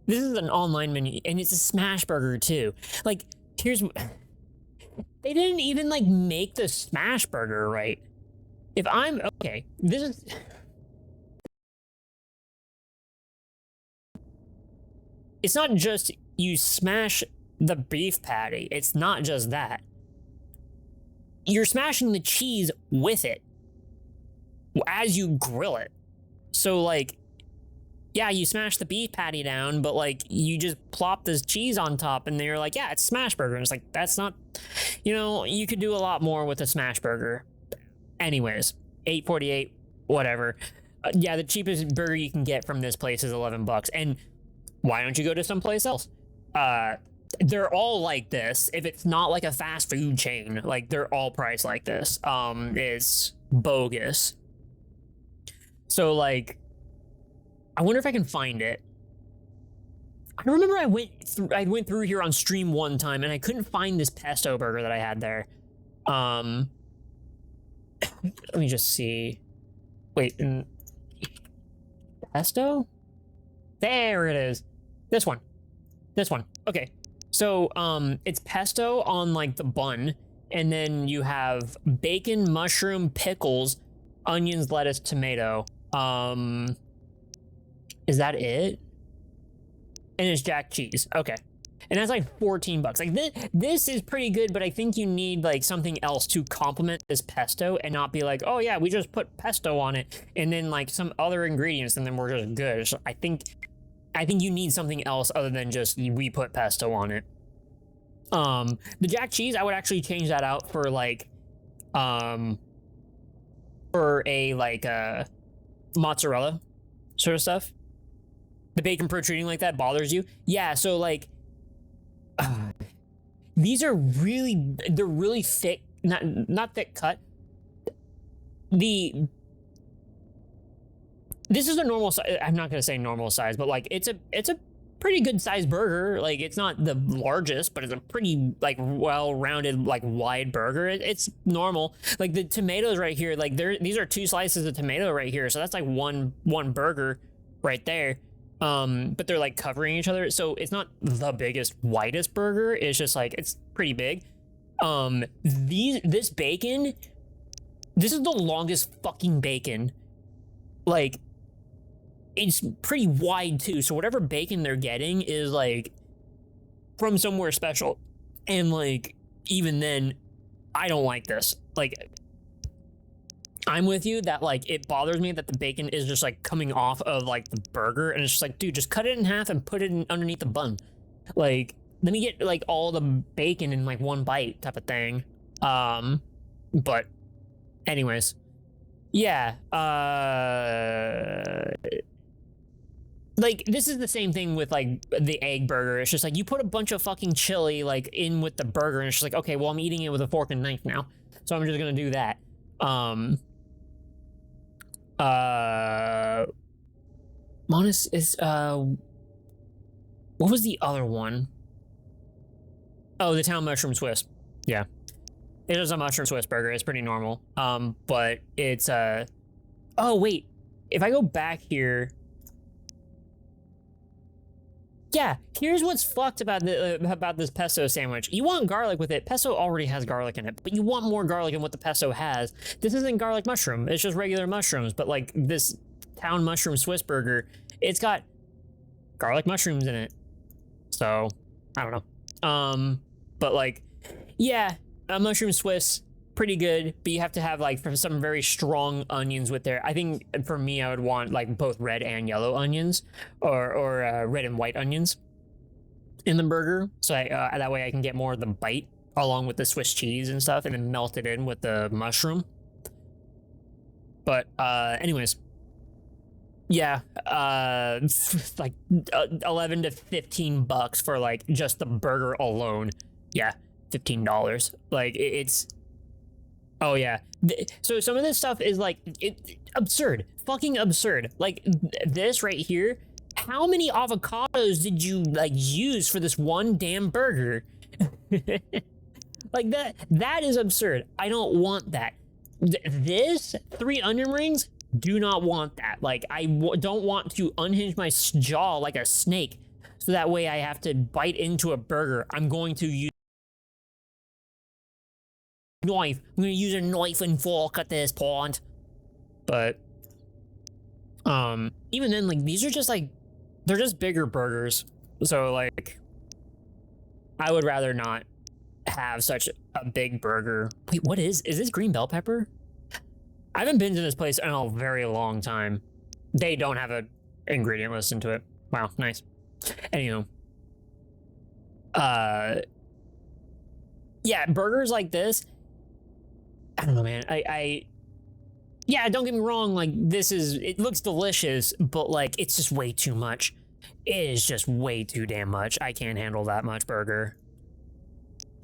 this is an online menu and it's a smash burger too. Like, here's, they didn't even like make the smash burger right. If I'm, okay, this is, it's not just you smash the beef patty. It's not just that. You're smashing the cheese with it as you grill it. So like, yeah, you smash the beef patty down, but like you just plop this cheese on top and they're like, yeah, it's smash burger. And it's like, that's not, you know, you could do a lot more with a smash burger. Anyways, $8.48, whatever. Yeah, the cheapest burger you can get from this place is $11. And why don't you go to someplace else? they're all like this. If it's not like a fast food chain, like they're all priced like this. It's bogus. So like, I wonder if I can find it. I remember I went through here on stream one time and I couldn't find this pesto burger that I had there. Let me just see. Wait, pesto? There it is. This one. Okay. So, it's pesto on like the bun, and then you have bacon, mushroom, pickles, onions, lettuce, tomato. Is that it? And it's jack cheese. Okay. And that's like 14 bucks. Like this is pretty good, but I think you need like something else to complement this pesto and not be like, oh yeah, we just put pesto on it and then like some other ingredients and then we're just good. So I think you need something else other than just we put pesto on it. The jack cheese, I would actually change that out for like, for a like mozzarella sort of stuff. The bacon protruding like that bothers you? Yeah, so like, these are they're really thick, not thick cut. This is a normal size. I'm not gonna say normal size, but like it's a pretty good sized burger. Like it's not the largest, but it's a pretty like well-rounded, like wide burger. It's normal. Like the tomatoes right here, like these are 2 slices of tomato right here, so that's like one burger right there. But they're like covering each other, so it's not the biggest, widest burger. It's just like it's pretty big. This bacon, this is the longest fucking bacon. Like, it's pretty wide too. So whatever bacon they're getting is like from somewhere special, and like even then, I don't like this. Like, I'm with you that like it bothers me that the bacon is just like coming off of like the burger, and it's just like, dude, just cut it in half and put it underneath the bun. Like, let me get like all the bacon in like one bite type of thing. But anyways, yeah. Like this is the same thing with like the egg burger. It's just like you put a bunch of fucking chili like in with the burger, and it's just like, okay, well I'm eating it with a fork and knife now, so I'm just gonna do that. Monis is, what was the other one? Oh, the town mushroom Swiss. Yeah. It is a mushroom Swiss burger. It's pretty normal. But it's, oh, wait. If I go back here. Yeah, here's what's fucked about this pesto sandwich. You want garlic with it. Pesto already has garlic in it, but you want more garlic than what the pesto has. This isn't garlic mushroom. It's just regular mushrooms, but like this town mushroom Swiss burger, it's got garlic mushrooms in it. So, I don't know. But like, yeah, a mushroom Swiss, pretty good, but you have to have like some very strong onions with there. I think for me, I would want like both red and yellow onions, or red and white onions in the burger, so that way I can get more of the bite along with the Swiss cheese and stuff, and then melt it in with the mushroom. But anyways, yeah, like 11 to 15 bucks for like just the burger alone. Yeah, $15. Like it's. Oh yeah. So some of this stuff is like absurd, fucking absurd. Like this right here. How many avocados did you like use for this one damn burger? Like that is absurd. I don't want that. This 3 onion rings, do not want that. Like I don't want to unhinge my jaw like a snake, so that way I have to bite into a burger. I'm going to use knife. I'm gonna use a knife and fork at this point. But even then, like these are just like, they're just bigger burgers. So like I would rather not have such a big burger. Wait, what is this green bell pepper? I haven't been to this place in a very long time. They don't have an ingredient list into it. Wow, nice. Anywho. Yeah, burgers like this, I don't know, man. Yeah, don't get me wrong, like, it looks delicious, but, like, it's just way too much. it is just way too damn much. I can't handle that much burger.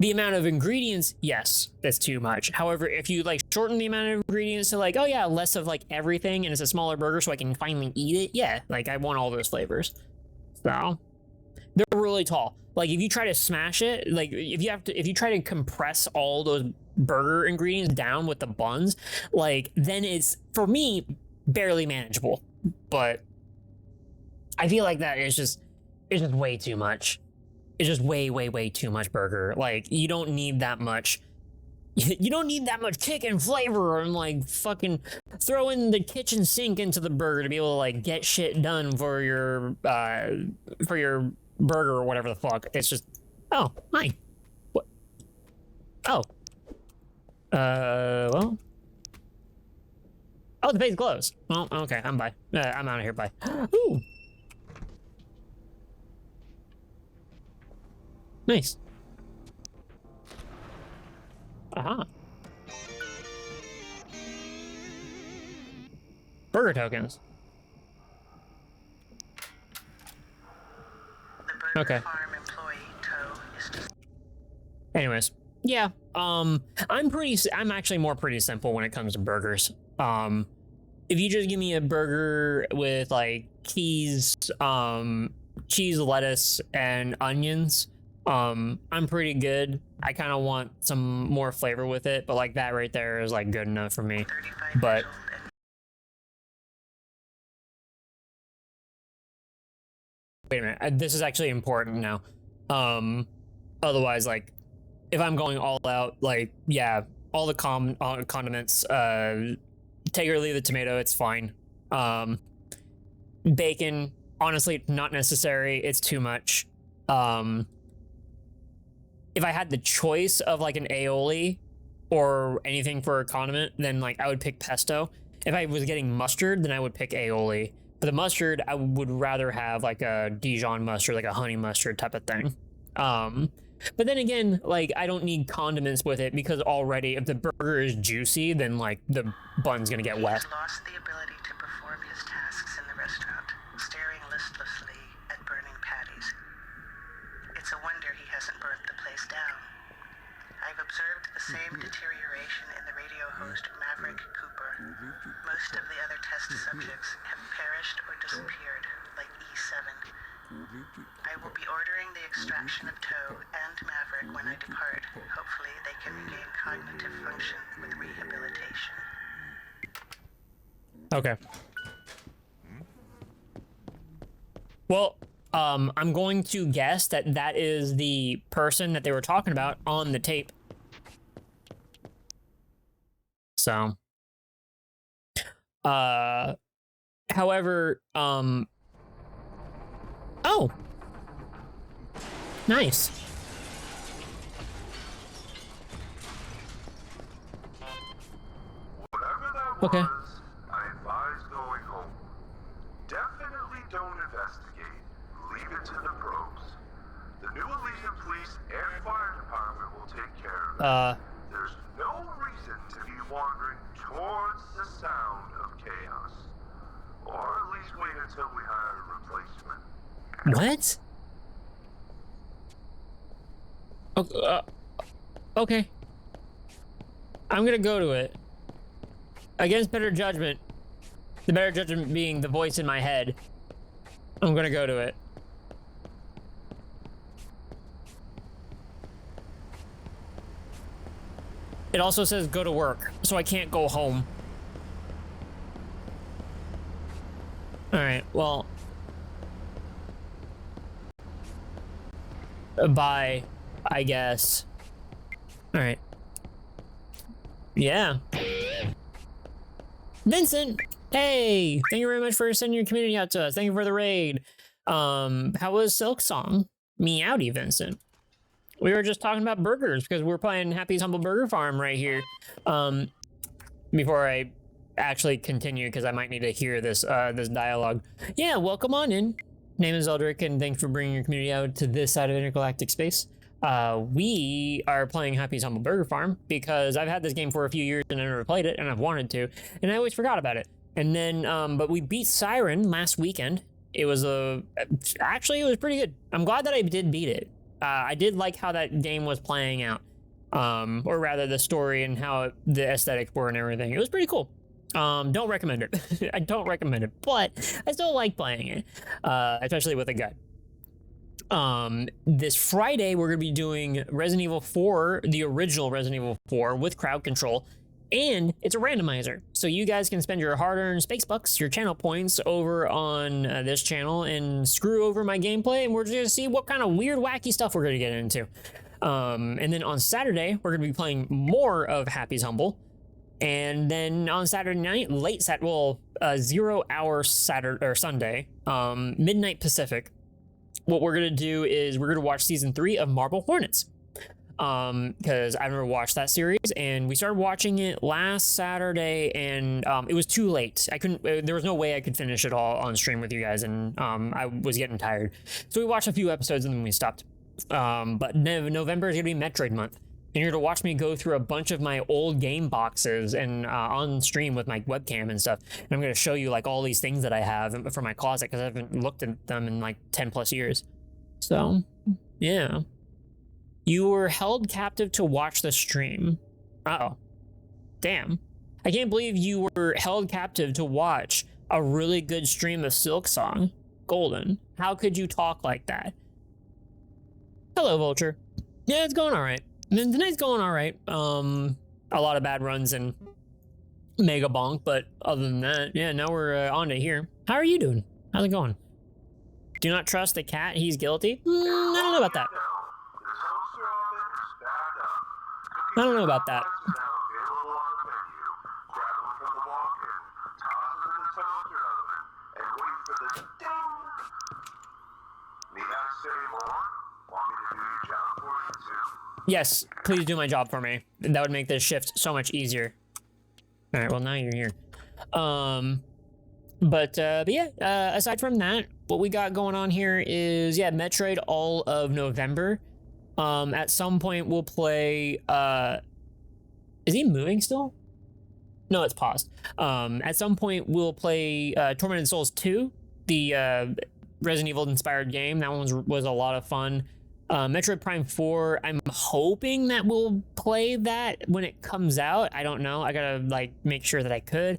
The amount of ingredients, yes, that's too much. However, if you like shorten the amount of ingredients to like, oh yeah, less of like everything and it's a smaller burger so I can finally eat it, yeah, like I want all those flavors. So they're really tall. Like if you try to smash it, like if you try to compress all those burger ingredients down with the buns, like then it's, for me, barely manageable. But I feel like that is just, it's just way too much. It's just way, way, way too much burger. Like, you don't need that much. You don't need that much chicken flavor and, like, fucking throw in the kitchen sink into the burger to be able to, like, get shit done for your burger or whatever the fuck. It's just, oh, hi. What? Oh. Well. Oh, the page closed. Well, okay, I'm bye. I'm out of here, bye. Ooh. Nice. Aha. Burger tokens. Okay. Anyways, yeah. I'm actually pretty simple when it comes to burgers. If you just give me a burger with like cheese, lettuce, and onions, I'm pretty good. I kind of want some more flavor with it, but like that right there is like good enough for me. But wait a minute, this is actually important now. Otherwise, like if I'm going all out, like yeah, all the condiments, take or leave the tomato, it's fine. Bacon, honestly, not necessary. It's too much. If I had the choice of like an aioli or anything for a condiment, then like I would pick pesto. If I was getting mustard, then I would pick aioli. But the mustard, I would rather have like a Dijon mustard, like a honey mustard type of thing. But then again, like I don't need condiments with it because already if the burger is juicy, then like the bun's gonna get wet. He's lost the ability to perform his tasks in the restaurant, staring listlessly at burning patties. It's a wonder he hasn't burnt the place down. I've observed the same deterioration in the radio host Maverick Cooper. Most of the other test subjects have perished or disappeared, like E7. I will be ordering the extraction of Toe and Maverick when I depart. Hopefully they can regain cognitive function with rehabilitation. Okay. Well, I'm going to guess that that is the person that they were talking about on the tape. So, however, oh, nice. Whatever that Okay. was, I advise going home. Definitely don't investigate. Leave it to the pros. The new Elysian Police and Fire Department will take care of it. There's no reason to be wandering towards the sound of chaos. Or at least wait until we hire a replacement. What? Okay. I'm gonna go to it. Against better judgment. The better judgment being the voice in my head. I'm gonna go to it. It also says go to work, so I can't go home. Alright, well. Bye, I guess. Alright. Yeah. Vincent! Hey! Thank you very much for sending your community out to us. Thank you for the raid. How was Silk Song? Meowdy, Vincent. We were just talking about burgers because we're playing Happy's Humble Burger Farm right here. Before I actually continue, because I might need to hear this this dialogue. Yeah, welcome on in. Name is Eldrick, and thanks for bringing your community out to this side of intergalactic space. We are playing Happy's Humble Burger Farm because I've had this game for a few years and I never played it, and I've wanted to, and I always forgot about it. And then, but we beat Siren last weekend, It was actually, it was pretty good. I'm glad that I did beat it. I did like how that game was playing out, or rather the story and how the aesthetics were and everything. It was pretty cool. Don't recommend it. I don't recommend it, but I still like playing it, especially with a guide. This Friday, we're going to be doing Resident Evil 4, the original Resident Evil 4 with crowd control, and it's a randomizer. So you guys can spend your hard-earned space bucks, your channel points over on this channel and screw over my gameplay, and we're just going to see what kind of weird, wacky stuff we're going to get into. And then on Saturday, we're going to be playing more of Happy's Humble. And then on Saturday night, 0 hour Saturday or Sunday, midnight Pacific, what we're gonna do is we're gonna watch season 3 of Marble Hornets. Because I've never watched that series, and we started watching it last Saturday, and it was too late. I couldn't. There was no way I could finish it all on stream with you guys, and I was getting tired. So we watched a few episodes and then we stopped. But November is gonna be Metroid month. And you're to watch me go through a bunch of my old game boxes and on stream with my webcam and stuff. And I'm going to show you like all these things that I have for my closet because I haven't looked at them in like 10 plus years. So, yeah. You were held captive to watch the stream. Uh-oh. Damn. I can't believe you were held captive to watch a really good stream of Silksong. Golden. How could you talk like that? Hello, Vulture. Yeah, it's going all right. And tonight's going all right. A lot of bad runs in Megabonk, but other than that, yeah, now we're on to here. How are you doing? How's it going? Do not trust the cat. He's guilty. I don't know about that. I don't know about that. Yes, please do my job for me. That would make this shift so much easier. All right, well, now you're here. But yeah, aside from that, what we got going on here is, yeah, Metroid all of November. At some point, we'll play, is he moving still? No, it's paused. At some point, we'll play Tormented Souls 2, the Resident Evil-inspired game. That one was a lot of fun. Metroid Prime 4, I'm hoping that we'll play that when it comes out. I don't know. I gotta, like, make sure that I could.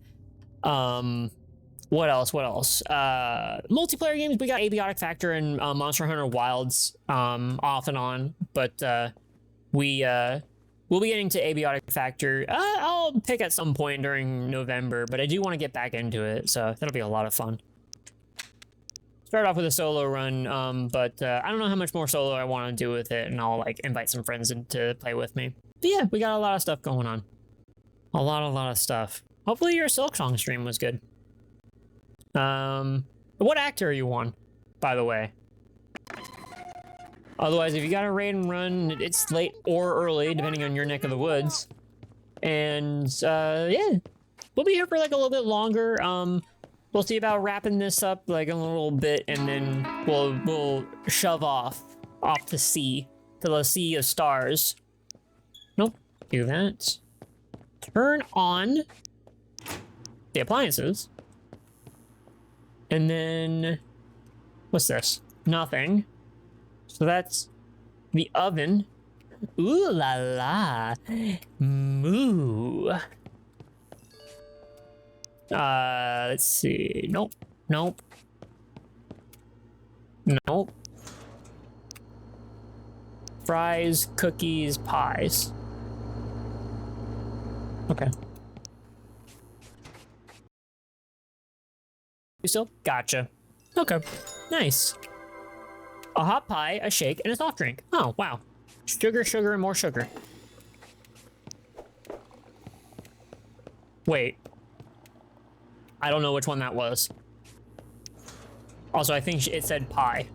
What else? Multiplayer games, we got Abiotic Factor and Monster Hunter Wilds off and on. But we'll be getting to Abiotic Factor. I'll pick at some point during November, but I do want to get back into it, so that'll be a lot of fun. Start off with a solo run, but I don't know how much more solo I want to do with it, and I'll like invite some friends in to play with me. But yeah, we got a lot of stuff going on. A lot of stuff. Hopefully your Silksong stream was good. What actor are you on, by the way? Otherwise, if you got a raid and run, it's late or early, depending on your neck of the woods. And yeah, we'll be here for like a little bit longer. We'll see about wrapping this up like a little bit, and then we'll shove off to sea, to the sea of stars. Nope, do that. Turn on the appliances. And then, what's this? Nothing. So that's the oven. Ooh la la. Moo. Let's see. Nope. Fries, cookies, pies. Okay. You still? Gotcha. Okay. Nice. A hot pie, a shake, and a soft drink. Oh, wow. Sugar, and more sugar. Wait. I don't know which one that was. Also, I think it said pie.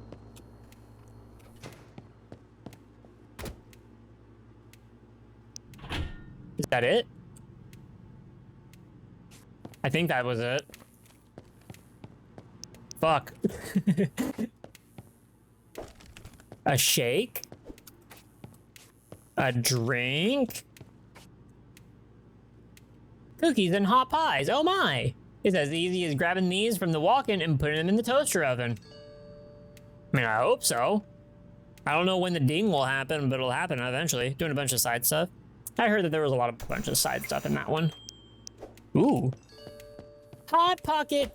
Is that it? I think that was it. Fuck. A shake? A drink? Cookies and hot pies. Oh my. It's as easy as grabbing these from the walk-in and putting them in the toaster oven. I mean, I hope so. I don't know when the ding will happen, but it'll happen eventually. Doing a bunch of side stuff. I heard that there was a bunch of side stuff in that one. Ooh. Hot Pocket.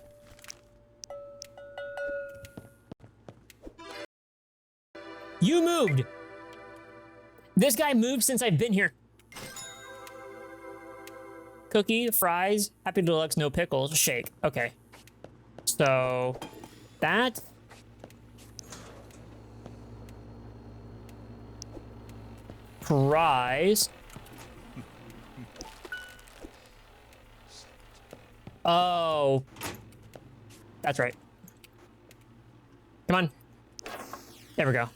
You moved. This guy moved since I've been here. Cookie, fries, Happy Deluxe, no pickles, shake. Okay. So, that. Fries. Oh. That's right. Come on. There we go.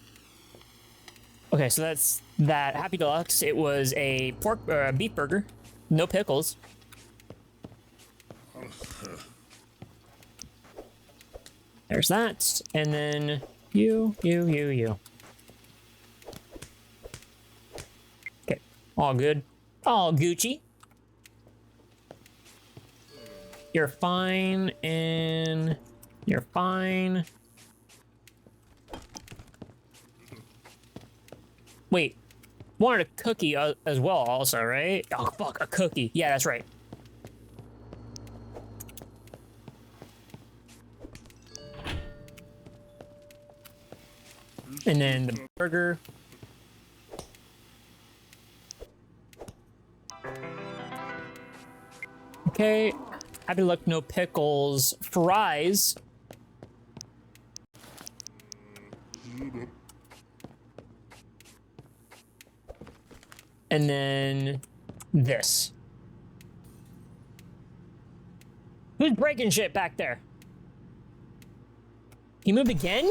Okay, so that's that Happy Deluxe. It was a beef burger, no pickles. There's that, and then you. Okay, all good, all Gucci. You're fine, and you're fine. Wait, wanted a cookie as well also, right? Oh, fuck, a cookie. Yeah, that's right. And then the burger. Okay, Happy Luck, no pickles, fries. And then this. Who's breaking shit back there? He moved again?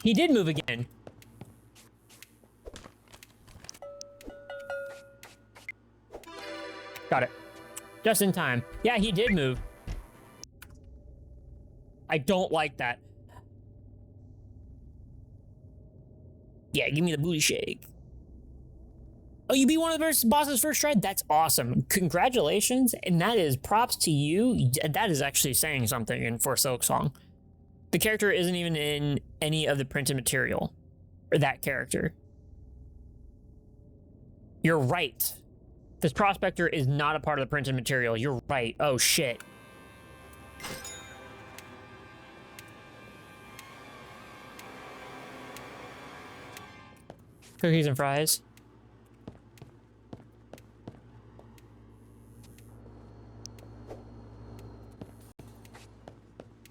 He did move again. Got it. Just in time. Yeah, he did move. I don't like that. Yeah, give me the booty shake. Oh, you beat one of the bosses first try? That's awesome. Congratulations. And that is props to you. That is actually saying something for Silksong. The character isn't even in any of the printed material. Or that character. You're right. This prospector is not a part of the printed material. You're right. Oh, shit. Cookies and fries.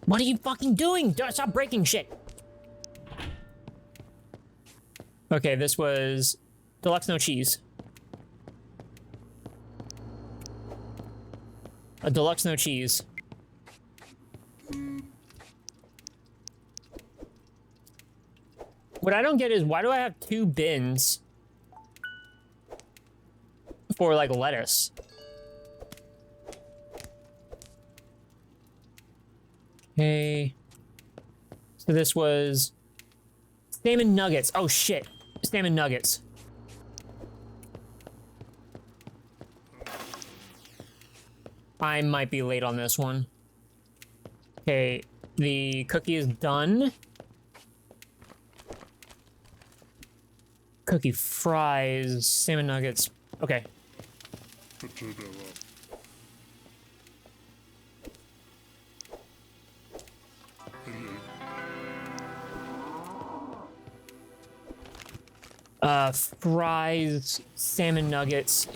What are you fucking doing? Stop breaking shit. Okay, this was deluxe no cheese. A deluxe no cheese. What I don't get is why do I have 2 bins for like lettuce? Okay. So this was salmon nuggets. Oh shit. Salmon nuggets. I might be late on this one. Okay, the cookie is done. Cookie fries, salmon nuggets. Okay. Fries, salmon nuggets.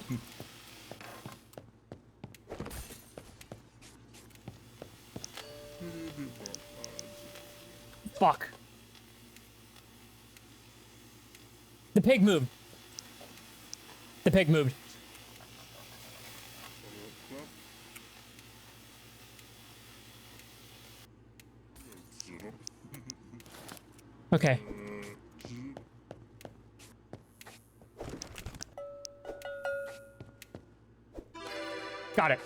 Fuck. The pig moved. The pig moved. Okay. Got it.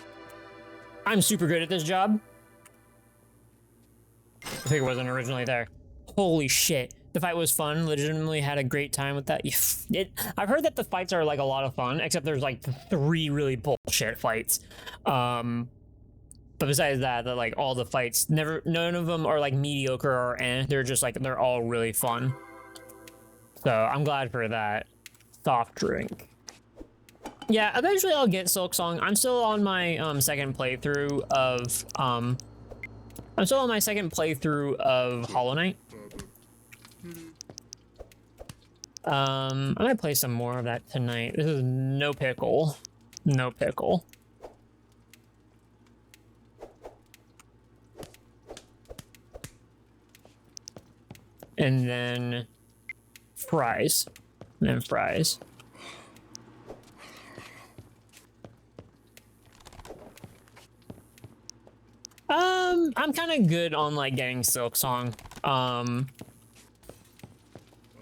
I'm super good at this job. I think it wasn't originally there. Holy shit. The fight was fun. Legitimately had a great time with that. I've heard that the fights are like a lot of fun, except there's like 3 really bullshit fights. The But besides that, like all the fights, none of them are like mediocre or they're just like they're all really fun. So I'm glad for that. Soft drink. Yeah, eventually I'll get Silksong. I'm still on my second playthrough of Hollow Knight. I might play some more of that tonight. This is no pickle. No pickle. And then fries. And then fries. I'm kind of good on like getting Silksong.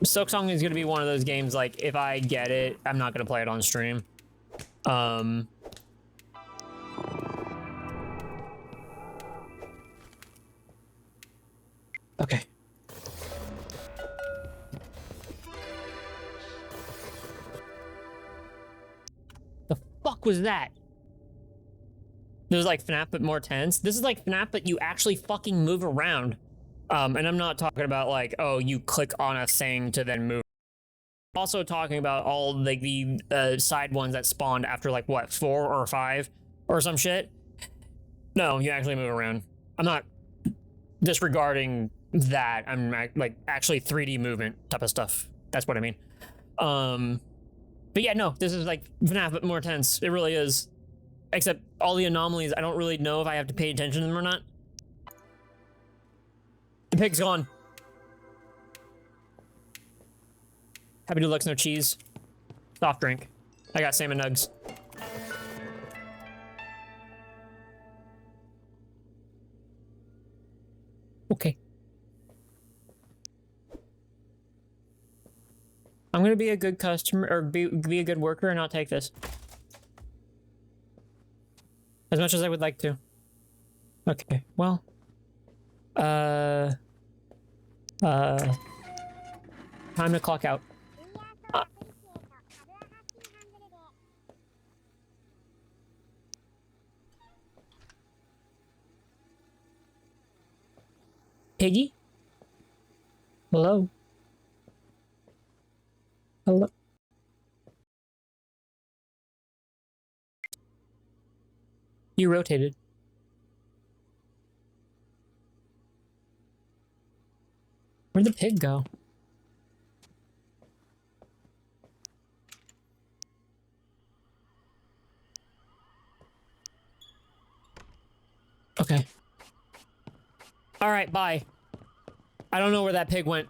Silksong is gonna be one of those games like if I get it, I'm not gonna play it on stream. Okay. The fuck was that? There's like FNAF but more tense. This is like FNAF but you actually fucking move around. And I'm not talking about like, oh, you click on a thing to then move. I'm also talking about all like the side ones that spawned after like what, 4 or 5 or some shit. No, you actually move around. I'm not disregarding that. I'm like actually 3D movement type of stuff. That's what I mean. But yeah, no, this is like FNAF but more tense. It really is. Except all the anomalies, I don't really know if I have to pay attention to them or not. The pig's gone. Happy Deluxe, no cheese. Soft drink. I got salmon nugs. Okay. I'm gonna be a good customer, or be a good worker and not take this. As much as I would like to. Okay, well. Time to clock out. Piggy? Hello? Hello? You rotated. Where'd the pig go? Okay. All right, bye. I don't know where that pig went.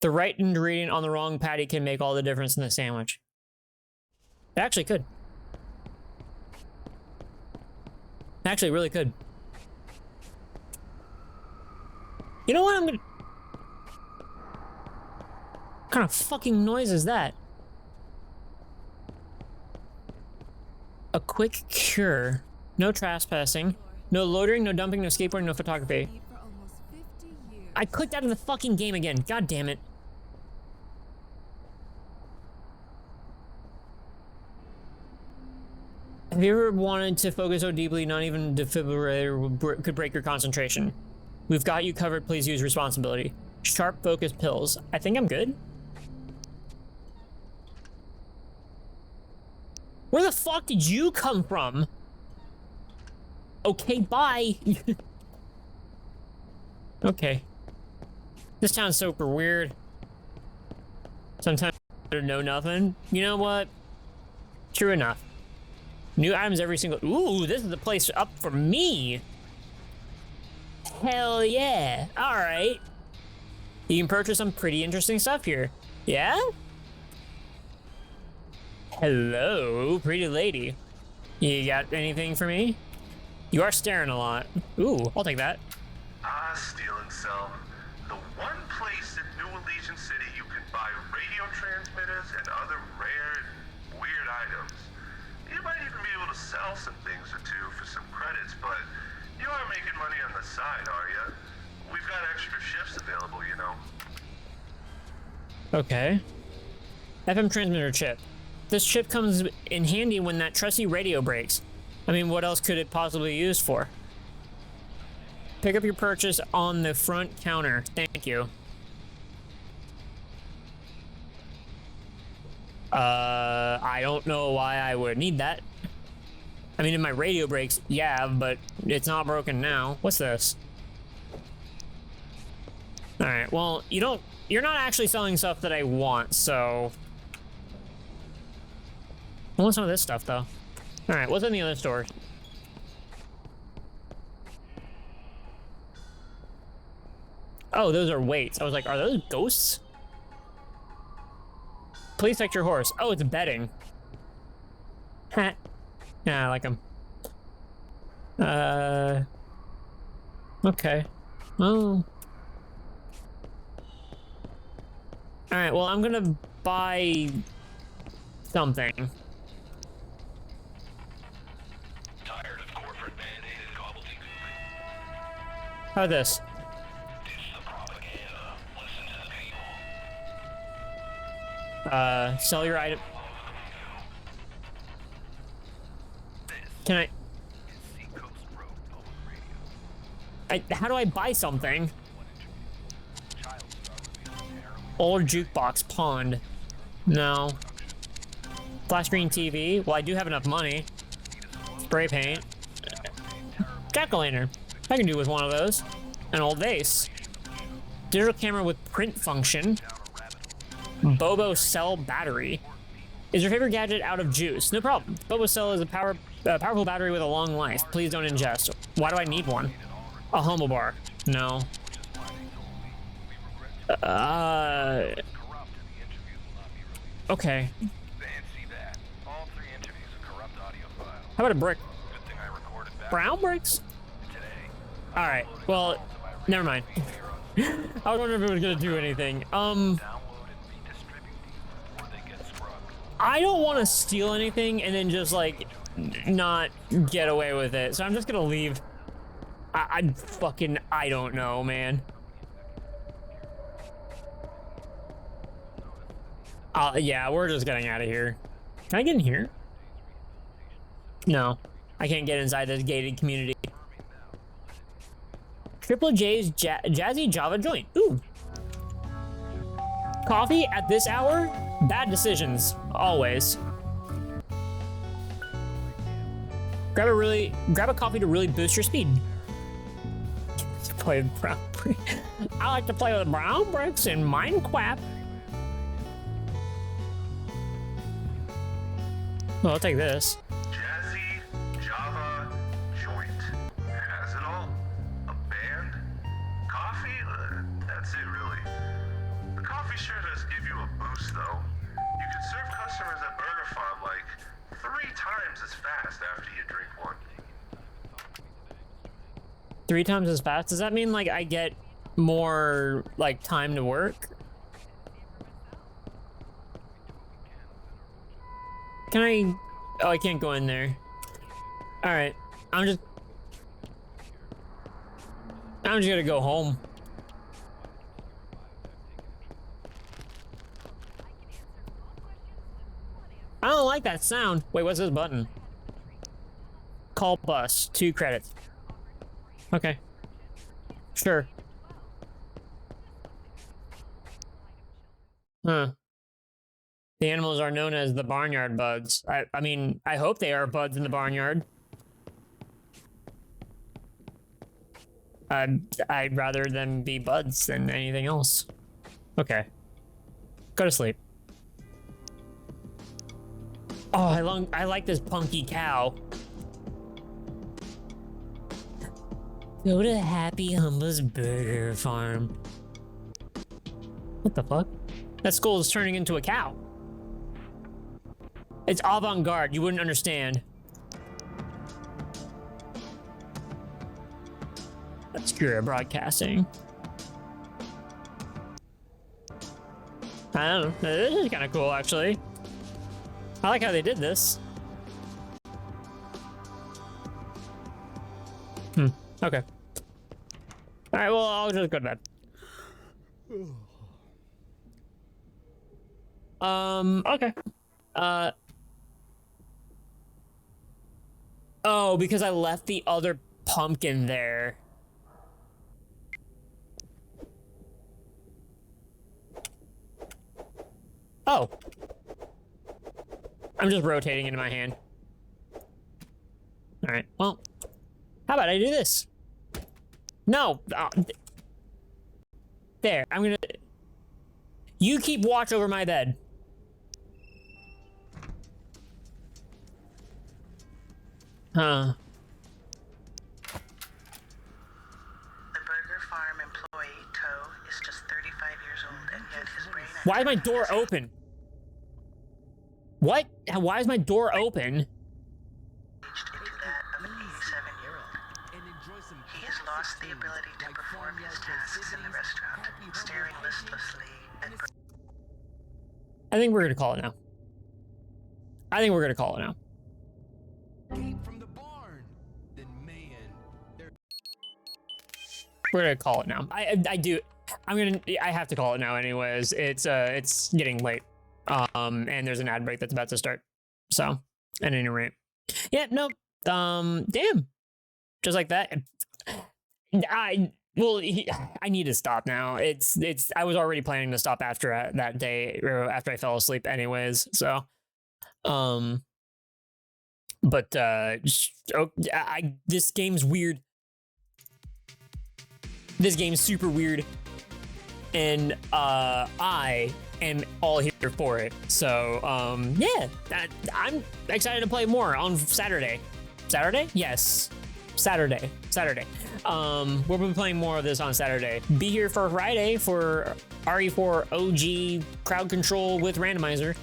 The right ingredient on the wrong patty can make all the difference in the sandwich. It actually could. Actually, really could. You know what? I'm gonna... What kind of fucking noise is that? A quick cure. No trespassing. No loitering, no dumping, no skateboarding, no photography. I clicked out of the fucking game again. God damn it. Have you ever wanted to focus so deeply, not even defibrillator could break your concentration? We've got you covered. Please use responsibility. Sharp focus pills. I think I'm good. Where the fuck did you come from? Okay, bye. Okay. This sounds super weird. Sometimes I know nothing. You know what? True enough. New items every single... Ooh, this is the place up for me. Hell yeah. Alright. You can purchase some pretty interesting stuff here. Yeah? Hello, pretty lady. You got anything for me? You are staring a lot. Ooh, I'll take that. Steal and Sell. The one place in New Allegiant City you can buy radio transmitters and other rare and weird items. You might even be able to sell some things or two for some credits, but you aren't making money on the side, are you? We've got extra shifts available, you know. Okay. FM transmitter chip. this chip comes in handy when that trusty radio breaks. I mean, what else could it possibly be used for? Pick up your purchase on the front counter. Thank you. I don't know why I would need that. I mean, if my radio breaks, yeah, but it's not broken now. What's this? Alright, well, you're not actually selling stuff that I want, so... I want some of this stuff, though. Alright, what's in the other stores? Oh, those are weights. I was like, are those ghosts? Please check your horse. Oh, it's betting. Ha. Yeah, I like him. Okay. Oh. Alright, well, I'm gonna buy something. Tired of corporate mandated gobbledygook. How this? Ditch the propaganda. Listen to the people. Sell your item. Can I? How do I buy something? Old jukebox pond. No. Flat screen TV. Well, I do have enough money. Spray paint. Jack-o'-lantern. I can do with one of those. An old vase. Digital camera with print function. Bobo cell battery. Is your favorite gadget out of juice? No problem. Bobo cell is a powerful battery with a long life. Please don't ingest. Why do I need one? A humble bar. No. Okay. How about a brick? Brown bricks? Alright, well, never mind. I was wondering if it was gonna do anything. I don't want to steal anything and then just, like, not get away with it. So I'm just gonna leave. I don't know, man. Yeah, we're just getting out of here. Can I get in here? No, I can't get inside this gated community. Triple J's Jazzy Java joint. Ooh. Coffee at this hour? Bad decisions, always. Grab a coffee to really boost your speed. Play with brown bricks. I like to play with brown bricks in Minecraft. Well, I'll take this. Jazzy Java joint. Has it all? A band? Coffee? That's it, really. The coffee sure does give you a boost, though. You can serve customers at Burger Farm like 3 times as fast after you drink one. 3 times as fast? Does that mean, like, I get more, like, time to work? Can I... Oh, I can't go in there. Alright. I'm just gonna go home. I don't like that sound. Wait, what's this button? Call bus. 2 credits. Okay. Sure. Huh. The animals are known as the barnyard buds. I mean, I hope they are buds in the barnyard. I'd rather them be buds than anything else. Okay. Go to sleep. Oh, I like this punky cow. Go to Happy Humba's Burger Farm. What the fuck? That skull is turning into a cow. It's avant-garde, you wouldn't understand. Obscure broadcasting. I don't know, this is kind of cool, actually. I like how they did this. Okay. Alright, well, I'll just go to bed. Okay. Oh, because I left the other pumpkin there. Oh. I'm just rotating into my hand. All right, well, how about I do this? No. There, I'm gonna... You keep watch over my bed. Huh. The Burger Farm employee, Toe, is just 35 years old, and yet his brain... Why is my door open? What? Why is my door open? ...into that of an 87-year-old. He has lost the ability to perform his tasks in the restaurant, staring listlessly at... I think we're gonna call it now. I think we're gonna call it now. From the barn. Then man, We're gonna call it now. I have to call it now anyways. It's getting late. And there's an ad break that's about to start. So, at any rate. Yeah, no. Damn. Just like that. I need to stop now. I was already planning to stop after that day, or after I fell asleep anyways, so. This game's weird. This game's super weird. And, I am all here for it. So, yeah, I'm excited to play more on Saturday. Saturday? Yes. Saturday. We'll be playing more of this on Saturday. Be here for Friday for RE4 OG crowd control with randomizer.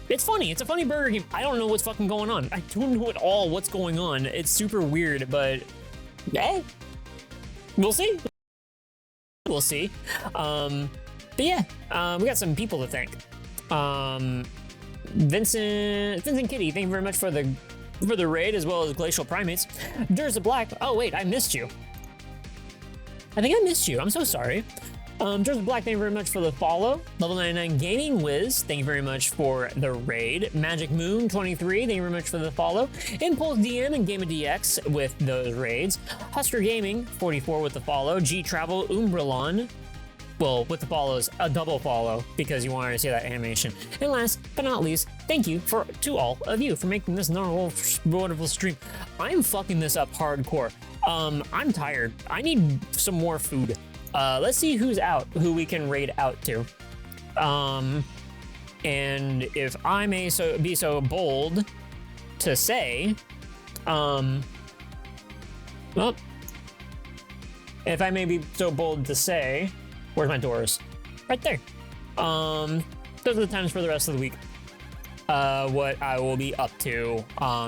It's funny. It's a funny burger game. I don't know what's fucking going on. I don't know at all what's going on. It's super weird, but hey, we'll see. We'll see. But yeah, we got some people to thank. Vincent Kitty, thank you very much for the raid, as well as Glacial Primates. There's a Black. Oh wait, I missed you. I think I missed you. I'm so sorry. There's a Black, thank you very much for the follow. Level 99 Gaming Wiz, thank you very much for the raid. Magic Moon 23, thank you very much for the follow. Impulse DM and Game of DX with those raids. Husker Gaming 44 with the follow. G Travel Umbralon, well, with the follows, a double follow because you wanted to see that animation. And last but not least, thank you to all of you for making this wonderful stream. I'm fucking this up hardcore. I'm tired. I need some more food. Let's see who's out, who we can raid out to. And if I may be so bold to say, well, if I may be so bold to say, where's my doors? Right there. Those are the times for the rest of the week. What I will be up to.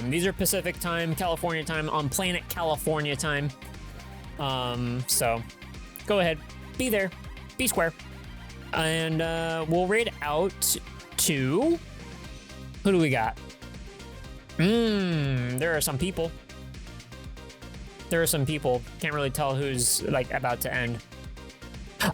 These are Pacific time, California time, on planet California time. So go ahead, be there, be square. And we'll raid out to, who do we got? There are some people. Can't really tell who's like about to end.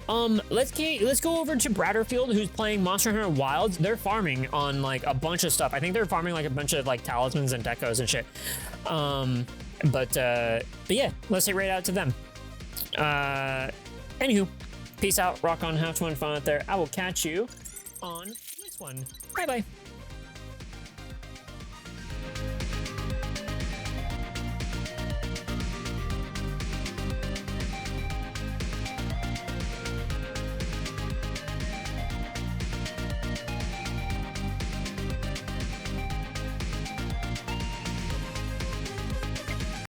Let's go over to Bratterfield, who's playing Monster Hunter Wilds. They're farming on like a bunch of stuff. I think they're farming like a bunch of like talismans and decos and shit. But yeah, let's say right out to them. Anywho, peace out, rock on, have fun out there. I will catch you on the next one. Bye bye.